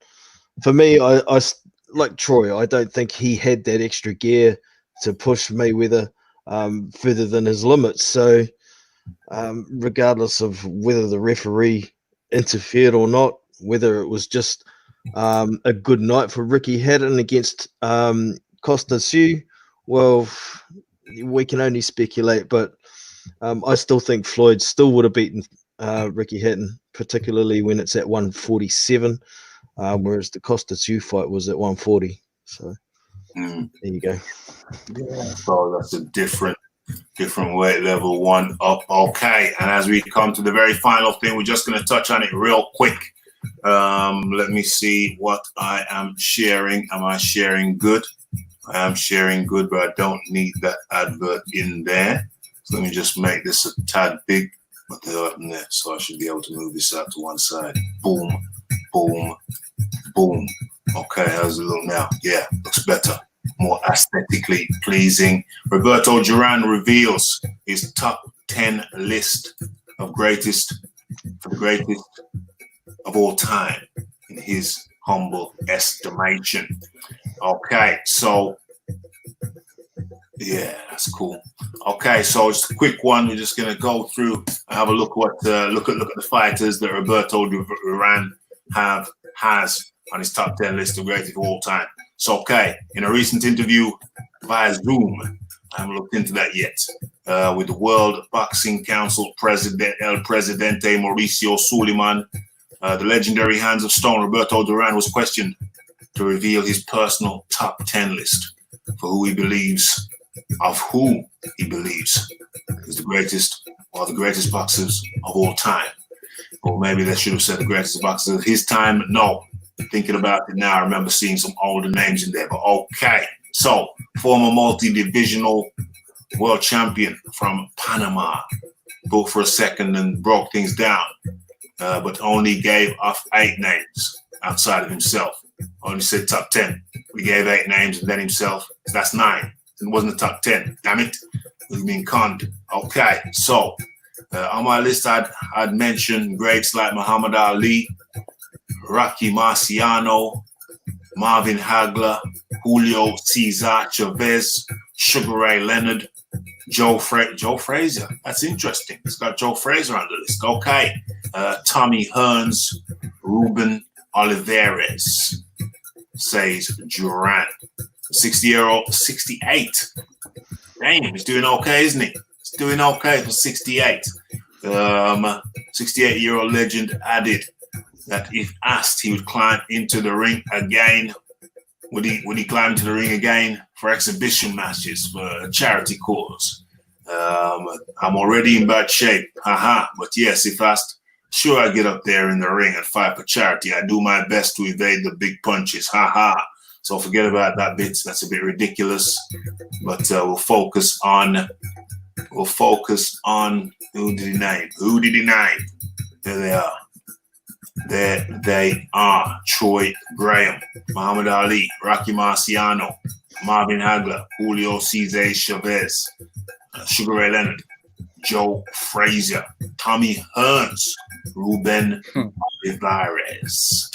for me, I like Troy, I don't think he had that extra gear to push Mayweather further than his limits. So regardless of whether the referee interfered or not, whether it was just a good night for Ricky Hatton against Costa Tszyu, Well, we can only speculate, but I still think Floyd still would have beaten Ricky Hatton, particularly when it's at 147, whereas the Costa Tzu fight was at 140. So there you go. Yeah, so that's a different weight level, one up. Okay, and as we come to the very final thing, we're just going to touch on it real quick. Let me see what I am sharing. Am I sharing good? I am sharing good, but I don't need that advert in there. So let me just make this a tad big, but they're up in there, so I should be able to move this out to one side. Boom, boom, boom. Okay, how's it look now? Yeah, looks better, more aesthetically pleasing. Roberto Duran reveals his top 10 list of greatest of all time in his humble estimation. Okay, so yeah, that's cool. Okay, so just a quick one. We're just gonna go through and have a look at the fighters that Roberto Duran has on his top 10 list of greatest of all time. So, okay, in a recent interview via Zoom, I haven't looked into that yet, with the World Boxing Council President El Presidente Mauricio Suleiman, the legendary Hands of Stone Roberto Duran was questioned to reveal his personal top 10 list for who he believes is the greatest or the greatest boxers of all time. Or maybe they should have said the greatest boxers of his time. No, thinking about it now, I remember seeing some older names in there, but okay. So, former multi-divisional world champion from Panama, booked for a second and broke things down, but only gave off 8 names outside of himself. Only said top 10. We gave 8 names and then himself. So that's 9. It wasn't the top 10. Damn it. We've been conned. Okay, so on my list, I'd mention greats like Muhammad Ali, Rocky Marciano, Marvin Hagler, Julio Cesar Chavez, Sugar Ray Leonard, Joe Frazier. That's interesting. It's got Joe Frazier on the list. Okay. Tommy Hearns, Ruben Olivares, says Duran. 60-year-old, 68. Damn, he's doing okay, isn't he? He's doing okay for 68. 68-year-old legend added that if asked, he would climb into the ring again. Would he climb into the ring again for exhibition matches for a charity cause? I'm already in bad shape. But yes, if asked, sure, I get up there in the ring and fight for charity. I do my best to evade the big punches. So forget about that bit. That's a bit ridiculous. But we'll focus on who did he name? There they are. There they are. Troy Graham, Muhammad Ali, Rocky Marciano, Marvin Hagler, Julio Cesar Chavez, Sugar Ray Leonard, Joe Frazier, Tommy Hearns, Ruben Olivares.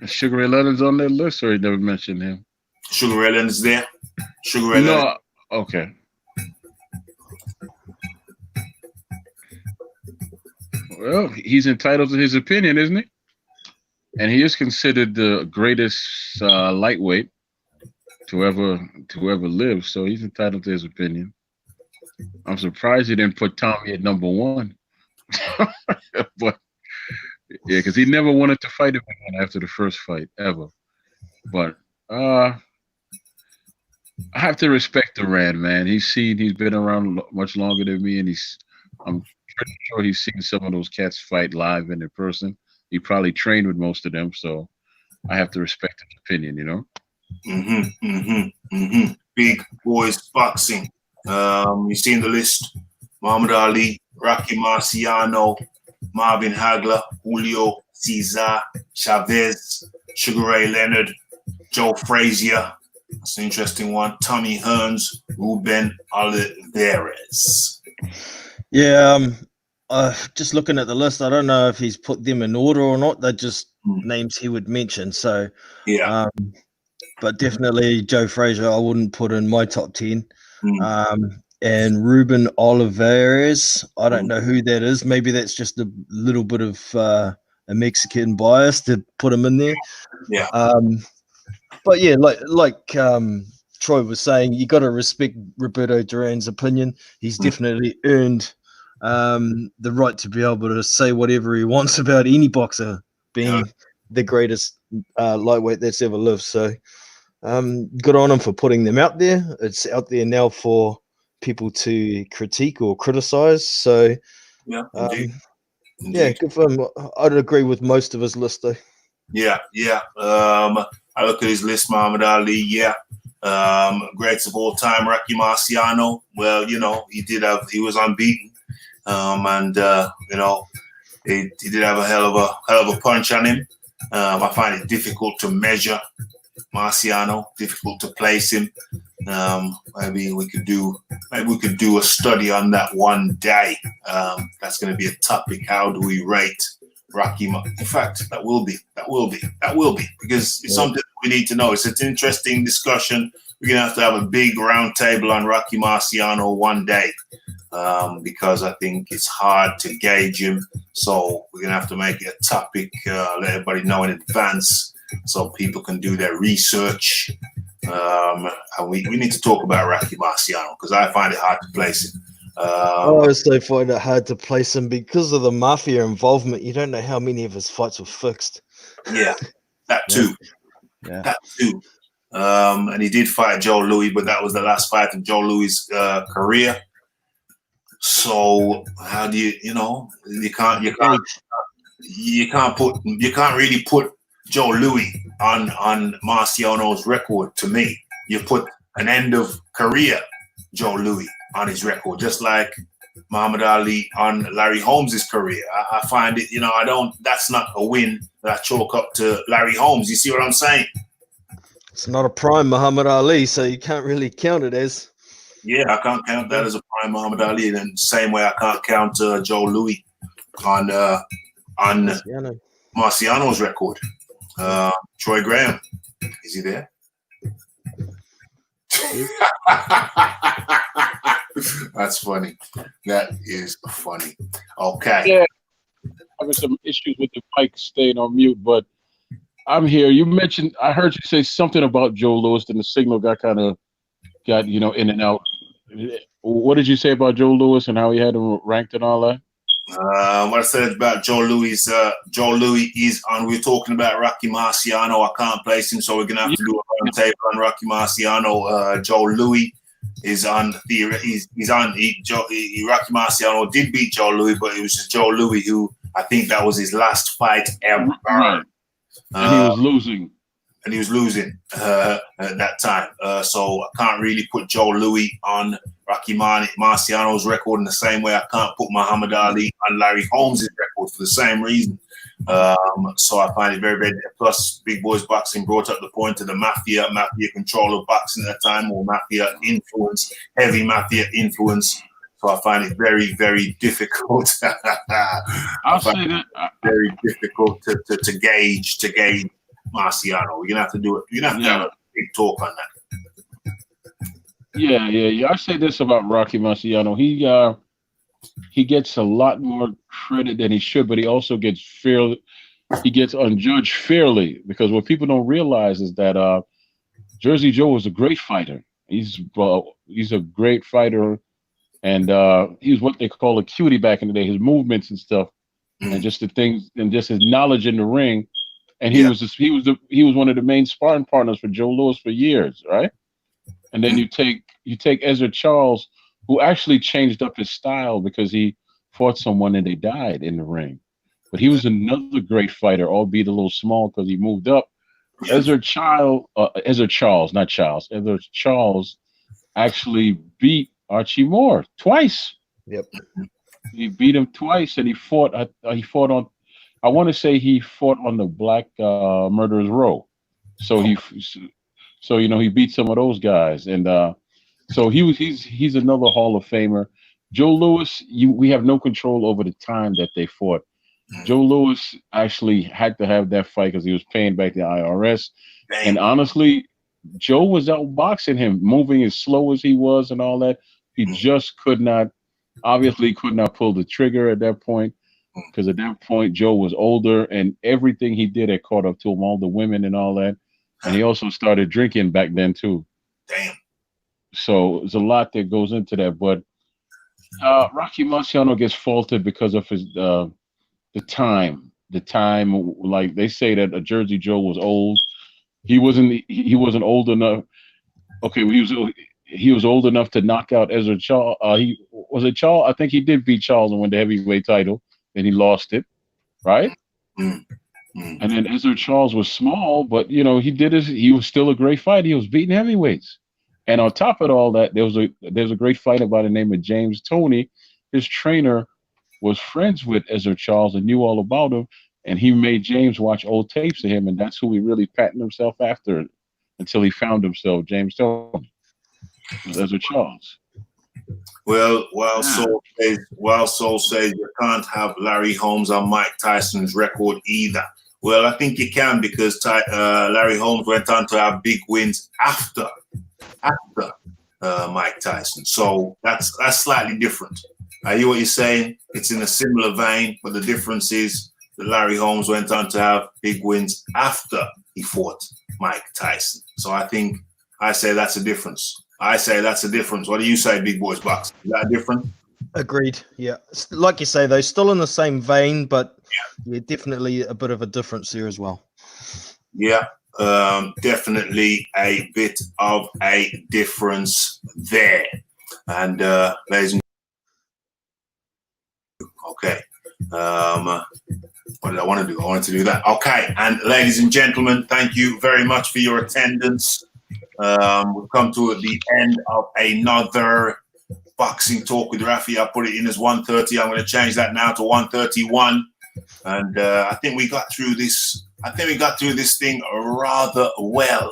Sugar Ray Leonard's on that list, or you never mentioned him? Sugar Ray Leonard's there. Sugar Ray Leonard. Okay. Well, he's entitled to his opinion, isn't he? And he is considered the greatest lightweight to ever live. So he's entitled to his opinion. I'm surprised he didn't put Tommy at number 1. But yeah, because he never wanted to fight him again after the first fight ever. But I have to respect Duran, man. He's been around much longer than me, and I'm pretty sure he's seen some of those cats fight live and in person. He probably trained with most of them, so I have to respect his opinion, you know? Big boys boxing. You seen the list: Muhammad Ali, Rocky Marciano, Marvin Hagler, Julio Cesar Chavez, Sugar Ray Leonard, Joe Frazier. That's an interesting one. Tommy Hearns, Ruben Olivares. Yeah, just looking at the list, I don't know if he's put them in order or not. They're just names he would mention. So, yeah. But definitely Joe Frazier, I wouldn't put in my top 10. And Ruben Olivares, I don't know who that is. Maybe that's just a little bit of a Mexican bias to put him in there. Yeah. But yeah, like Troy was saying, you got to respect Roberto Duran's opinion. He's definitely earned the right to be able to say whatever he wants about any boxer being the greatest lightweight that's ever lived. So good on him for putting them out there. It's out there now for people to critique or criticize. So indeed. yeah, good for him. I'd agree with most of his list though. Yeah. I look at his list, Muhammad Ali. Yeah. Greatest of all time, Rocky Marciano. Well, you know, he was unbeaten. And you know, he did have a hell of a punch on him. I find it difficult to measure Marciano, difficult to place him. Maybe we could do a study on that one day. That's going to be a topic. How do we rate Rocky? In fact, that will be because it's something we need to know. It's an interesting discussion. We're going to have a big round table on Rocky Marciano one day. Because I think it's hard to gauge him. So we're going to have to make it a topic, let everybody know in advance so people can do their research. And we need to talk about Rocky Marciano because I find it hard to place him. I also find it hard to place him because of the mafia involvement. You don't know how many of his fights were fixed. Yeah, that too. Yeah. That too. And he did fight Joe Louis, but that was the last fight of Joe Louis' career. So how do you can't really put Joe Louis on Marciano's record. To me, you put an end of career Joe Louis on his record, just like Muhammad Ali on Larry Holmes's career. I find it, that's not a win that I chalk up to Larry Holmes. You see what I'm saying? It's not a prime Muhammad Ali, so you can't really count it as. Yeah, I can't count that as a prime Muhammad Ali. And the same way I can't count Joe Louis on Marciano's record. Troy Graham, is he there? That's funny. That is funny. Okay. Yeah, having some issues with the mic staying on mute, but I'm here. I heard you say something about Joe Louis, and the signal got in and out. What did you say about Joe Louis and how he had him ranked and all that? What I said about Joe Louis is on. We're talking about Rocky Marciano. I can't place him, so we're gonna have to do a round table on Rocky Marciano. Joe Louis is on Rocky Marciano did beat Joe Louis, but it was just Joe Louis who I think that was his last fight ever. Right. And he was losing. And he was losing at that time. So I can't really put Joe Louis on Rocky Marciano's record in the same way I can't put Muhammad Ali on Larry Holmes' record for the same reason. So I find it very, very. Plus, Big Boys Boxing brought up the point of the mafia control of boxing at the time, or mafia influence, heavy mafia influence. So I find it very, very difficult. I'll say that very difficult to gauge Marciano. We're gonna have to do it. You're gonna have to have a big talk on that. Yeah. I say this about Rocky Marciano. He gets a lot more credit than he should, but he also gets unjudged fairly, because what people don't realize is that Jersey Joe was a great fighter. He's a great fighter, and he was what they call a cutie back in the day. His movements and stuff, and just the things, and just his knowledge in the ring. And he was one of the main sparring partners for Joe Louis for years, right? And then you take Ezra Charles, who actually changed up his style because he fought someone and they died in the ring. But he was another great fighter, albeit a little small because he moved up. Ezra Charles actually beat Archie Moore twice. Yep. He beat him twice, and he fought on. I want to say he fought on the Black Murderers Row. So he beat some of those guys, and so he's another Hall of Famer. Joe Louis, we have no control over the time that they fought. Joe Louis actually had to have that fight because he was paying back the IRS. Dang. And honestly, Joe was outboxing him, moving as slow as he was and all that. He just could not pull the trigger at that point, because at that point Joe was older and everything he did had caught up to him, all the women and all that. and he also started drinking back then too. Damn. So there's a lot that goes into that. But Rocky Marciano gets faulted because of his the time. The time, like they say that a Jersey Joe was old. He wasn't. He wasn't old enough. Okay, he was old enough to knock out Ezra Charles. He was it Charles. I think he did beat Charles and win the heavyweight title, and he lost it, right? Mm. And then Ezra Charles was small, but you know he was still a great fighter. He was beating heavyweights, and on top of all that, there's a great fighter by the name of James Toney. His trainer was friends with Ezra Charles and knew all about him, and he made James watch old tapes of him, and that's who he really patted himself after until he found himself, James Toney, Ezra Charles. Well, Soul says you can't have Larry Holmes on Mike Tyson's record either. Well, I think you can because Larry Holmes went on to have big wins after Mike Tyson. So that's slightly different. I hear what you're saying. It's in a similar vein, but the difference is that Larry Holmes went on to have big wins after he fought Mike Tyson. So I say that's a difference. What do you say, Big Boys Box? Is that different? Agreed. Yeah. Like you say, though, still in the same vein, but yeah, definitely a bit of a difference there as well. Yeah, definitely a bit of a difference there. And ladies and okay. What did I want to do? I wanted to do that. Okay. And ladies and gentlemen, thank you very much for your attendance. We've come to the end of another boxing talk with Rafi. I put it in as 1:30. I'm going to change that now to 1:31. And I think we got through this. Thing rather well.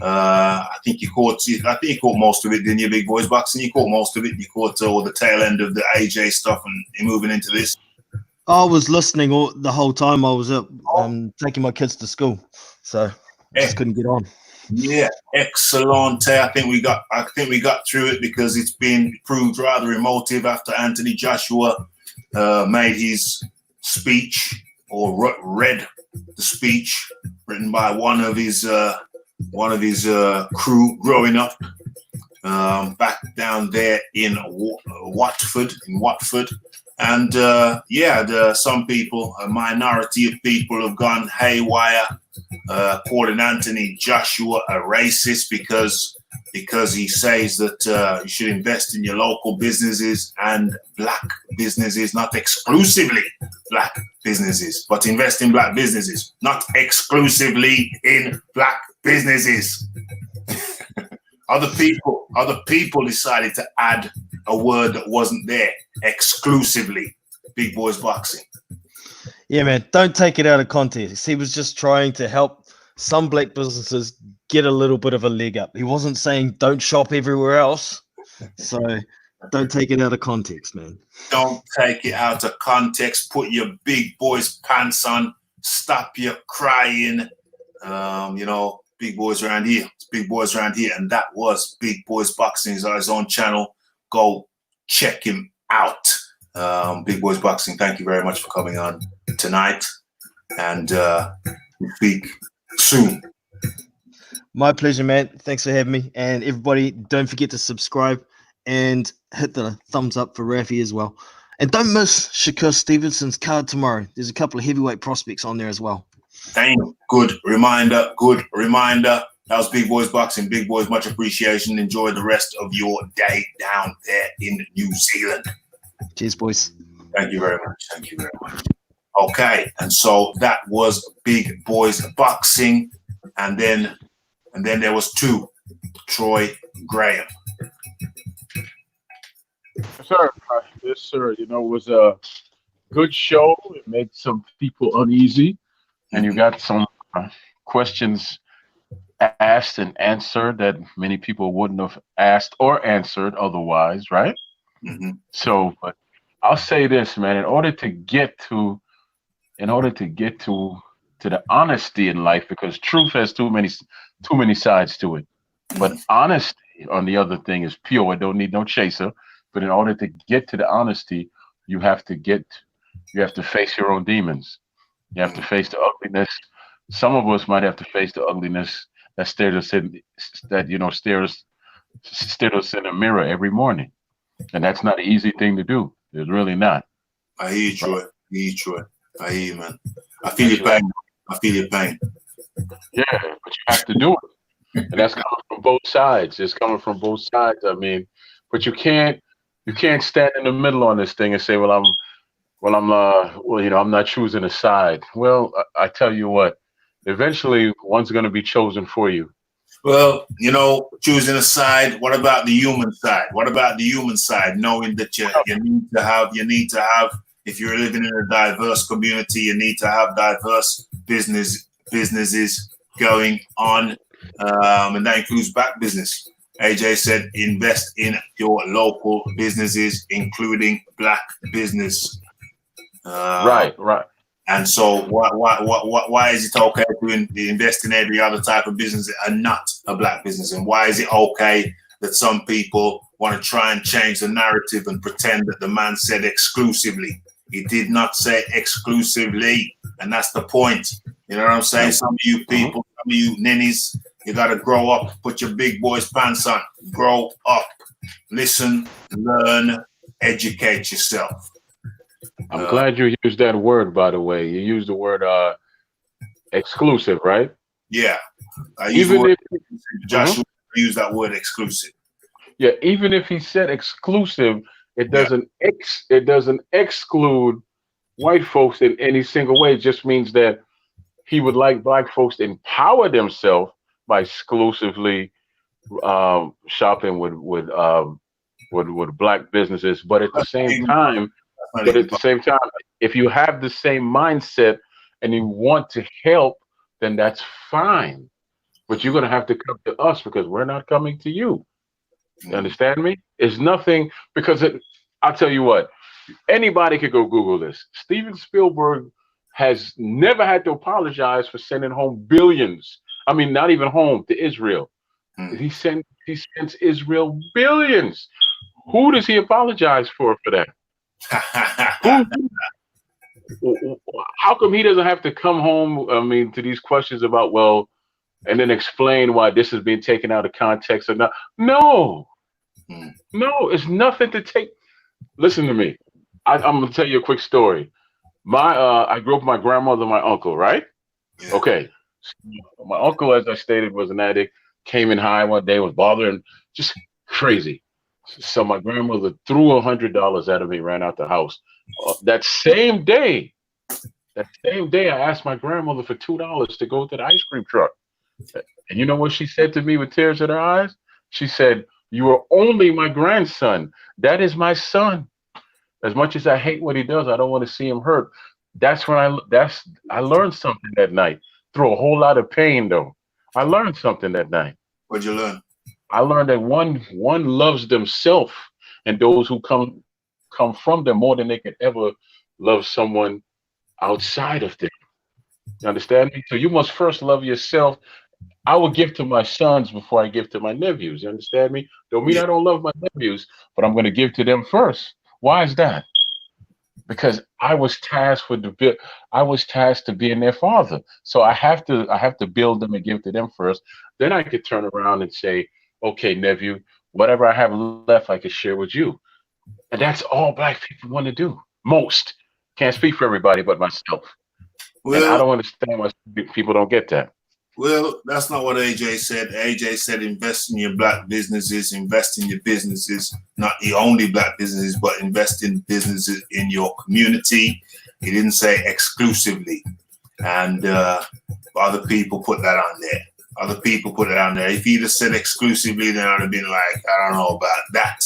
I think you caught most of it, didn't you, Big Boys Boxing? You caught most of it. You caught all the tail end of the AJ stuff, and you're moving into this. I was listening the whole time. I was up taking my kids to school, so I just couldn't get on. Yeah, excellent. I think we got through it because it's been proved rather emotive after Anthony Joshua made his speech or read the speech written by one of his crew growing up back down there in Watford. And some people, a minority of people, have gone haywire, calling Anthony Joshua a racist because he says that you should invest in your local businesses and black businesses, not exclusively black businesses, but invest in black businesses, not exclusively in black businesses. Other people decided to add a word that wasn't there, exclusively. Big Boys Boxing. Yeah, man, don't take it out of context. He was just trying to help some black businesses get a little bit of a leg up. He wasn't saying don't shop everywhere else. So don't take it out of context, man. Don't take it out of context. Put your big boys pants on. Stop your crying. Big boys around here. It's Big Boys around here. And that was Big Boys Boxing. He's on his own channel. Go check him out. Big Boys Boxing, thank you very much for coming on tonight. And we speak soon. My pleasure, man. Thanks for having me. And everybody, don't forget to subscribe and hit the thumbs up for Rafi as well. And don't miss Shakur Stevenson's card tomorrow. There's a couple of heavyweight prospects on there as well. Damn, good reminder. That was Big Boys Boxing. Big Boys, much appreciation. Enjoy the rest of your day down there in New Zealand. Cheers, boys. Thank you very much. Okay, and so that was Big Boys Boxing. And then there was Troy Graham. Yes, sir. It was a good show. It made some people uneasy. And you got some questions asked and answered that many people wouldn't have asked or answered otherwise, right? Mm-hmm. So, but I'll say this, man. In order to get to the honesty in life, because truth has too many sides to it. But honesty, on the other thing, is pure. It don't need no chaser. But in order to get to the honesty, you have to face your own demons. You have to face the ugliness some of us might have to face the ugliness that stares us in stares us in the mirror every morning, and that's not an easy thing to do. It's really not. I hear you, Troy. I hear you, man. I feel your pain. Yeah, but you have to do it, and that's coming from both sides. It's coming from both sides. I mean, but you can't stand in the middle on this thing and say, I'm not choosing a side. Well, I tell you what, eventually one's going to be chosen for you. Well, choosing a side. What about the human side? Knowing that you need to have. If you're living in a diverse community, you need to have diverse businesses going on, and that includes black business. AJ said, invest in your local businesses, including black business. Right. And so, why is it okay to invest in every other type of business and not a black business? And why is it okay that some people want to try and change the narrative and pretend that the man said exclusively? He did not say exclusively, and that's the point. You know what I'm saying? Some of you people, some of you ninnies, you got to grow up, put your big boy's pants on, grow up, listen, learn, educate yourself. I'm glad you used that word, by the way. You used the word exclusive, right? Yeah. Joshua used that word exclusive. Yeah, even if he said exclusive, it doesn't exclude white folks in any single way. It just means that he would like black folks to empower themselves by exclusively shopping with black businesses. But at the same time, if you have the same mindset and you want to help, then that's fine. But you're gonna have to come to us because we're not coming to you. You understand me? It's nothing because I'll tell you what, anybody could go Google this. Steven Spielberg has never had to apologize for sending home billions. I mean, not even home to Israel. He sends Israel billions. Who does he apologize for that? How come he doesn't have to come home? I mean, to these questions about and then explain why this is being taken out of context or not? No, it's nothing to take. Listen to me. I'm gonna tell you a quick story. I grew up with my grandmother and my uncle, right? Yeah. Okay. My uncle, as I stated, was an addict, came in high one day, was bothering, just crazy. So my grandmother threw $100 at him. He ran out the house. That same day, I asked my grandmother for $2 to go to the ice cream truck. And you know what she said to me with tears in her eyes? She said, "You are only my grandson. That is my son. As much as I hate what he does, I don't want to see him hurt." That's when I learned something that night. Through a whole lot of pain, though. I learned something that night. What'd you learn? I learned that one loves themselves and those who come from them more than they could ever love someone outside of them. You understand me? So you must first love yourself. I will give to my sons before I give to my nephews. You understand me? Don't mean I don't love my nephews, but I'm going to give to them first. Why is that? Because I was tasked to being their father. So I have to build them and give to them first. Then I could turn around and say, "Okay, nephew, whatever I have left, I can share with you." And that's all black people want to do. Most. Can't speak for everybody but myself. And I don't understand why people don't get that. Well, that's not what AJ said. AJ said invest in your black businesses, invest in your businesses, not the only black businesses, but invest in businesses in your community. He didn't say exclusively. And other people put that on there. If he'd have said exclusively, then I'd have been like, I don't know about that.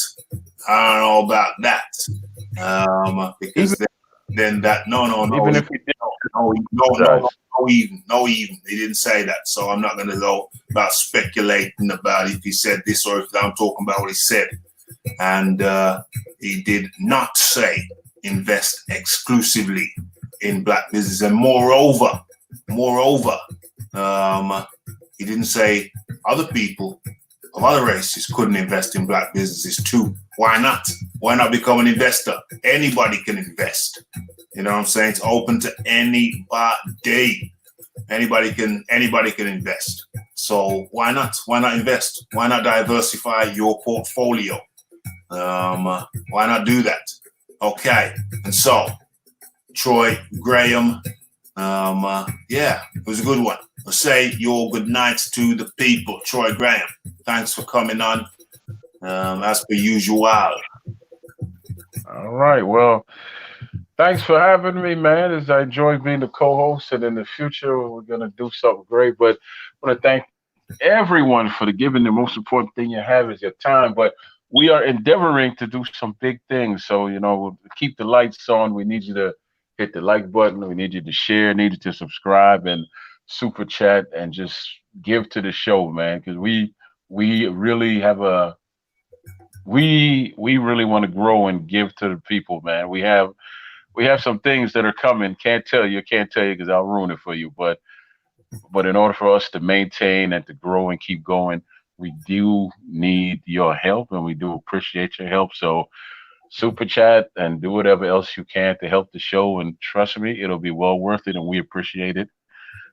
Because then that, no. Even if he did, no, even. He didn't say that. So I'm not going to go about speculating about if he said this or if I'm talking about what he said. And he did not say invest exclusively in black business. And moreover, he didn't say other people of other races couldn't invest in black businesses too. Why not? Why not become an investor? Anybody can invest. You know what I'm saying? It's open to anybody. Anybody can invest. So why not? Why not invest? Why not diversify your portfolio? Why not do that? Okay. And so Troy Graham, yeah, it was a good one. Say your good nights to the people. Troy Graham, thanks for coming on. As per usual. All right. Well, thanks for having me, man. As I enjoy being the co-host, and in the future we're gonna do something great. But I want to thank everyone for giving. The most important thing you have is your time. But we are endeavoring to do some big things. So we'll keep the lights on. We need you to hit the like button. We need you to share. Need you to subscribe and super chat and just give to the show, man. Because we really have a we really want to grow and give to the people, man. We have some things that are coming. Can't tell you because I'll ruin it for you. But in order for us to maintain and to grow and keep going, we do need your help, and we do appreciate your help. So super chat and do whatever else you can to help the show. And trust me, it'll be well worth it, and we appreciate it.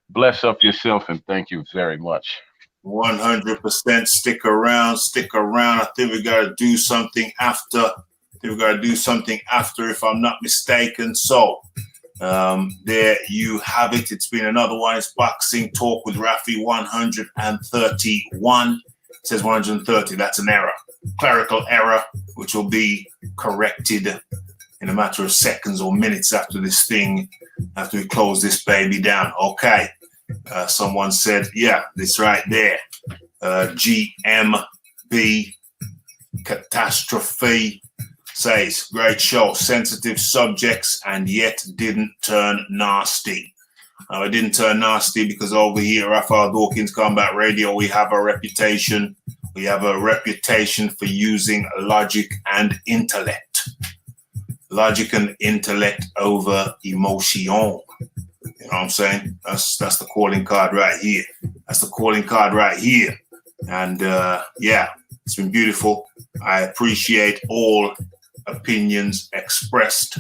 Bless up yourself, and thank you very much. 100% stick around. I think we got to do something after. If I'm not mistaken. So there you have it. It's been another one. It's Boxing Talk with Rafi 131. It says 130. That's an error. Clerical error, which will be corrected in a matter of seconds or minutes after we close this baby down. Okay. Someone said, yeah, this right there. GMB Catastrophe says, great show, sensitive subjects, and yet didn't turn nasty. It didn't turn nasty because over here at Rafi Dawkins Combat Radio, we have a reputation. We have a reputation for using logic and intellect. Logic and intellect over emotion. You know what I'm saying? That's the calling card right here. And yeah, it's been beautiful. I appreciate all opinions expressed.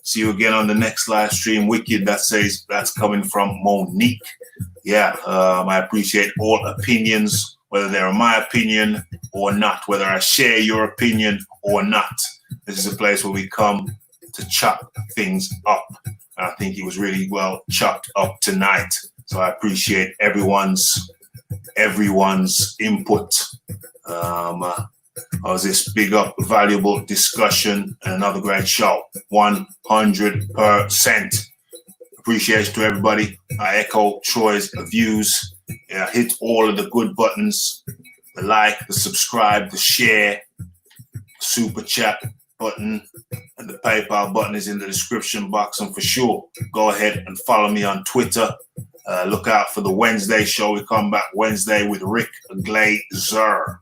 See you again on the next live stream. Wicked, that says that's coming from Monique. Yeah, I appreciate all opinions, whether they're my opinion or not, whether I share your opinion or not. This is a place where we come to chop things up. I think it was really well chopped up tonight. So I appreciate everyone's input. Was this big up, valuable discussion, and another great show. 100%. Appreciation to everybody. I echo Troy's views. Yeah, hit all of the good buttons. The like, the subscribe, the share, super chat button, and the PayPal button is in the description box. And for sure, go ahead and follow me on Twitter. Look out for the Wednesday show. We come back Wednesday with Rick Glazer.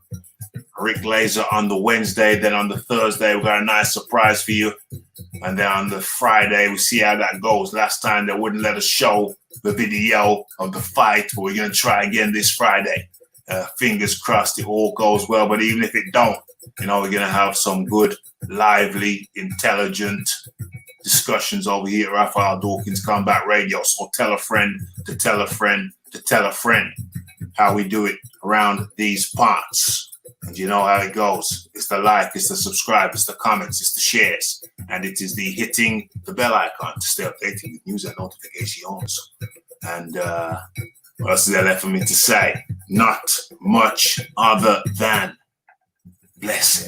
On the Wednesday. Then on the Thursday, we got a nice surprise for you. And then on the Friday, we see how that goes. Last time they wouldn't let us show the video of the fight, but we're going to try again this Friday. Fingers crossed it all goes well. But even if it don't, we're going to have some good, lively, intelligent discussions over here at Rafi Dawkins Combat Radio. So tell a friend to tell a friend to tell a friend how we do it around these parts. And you know how it goes. It's the like, it's the subscribe, it's the comments, it's the shares, and it is the hitting the bell icon to stay updated with news and notifications. And what else is there left for me to say? Not much other than blessed.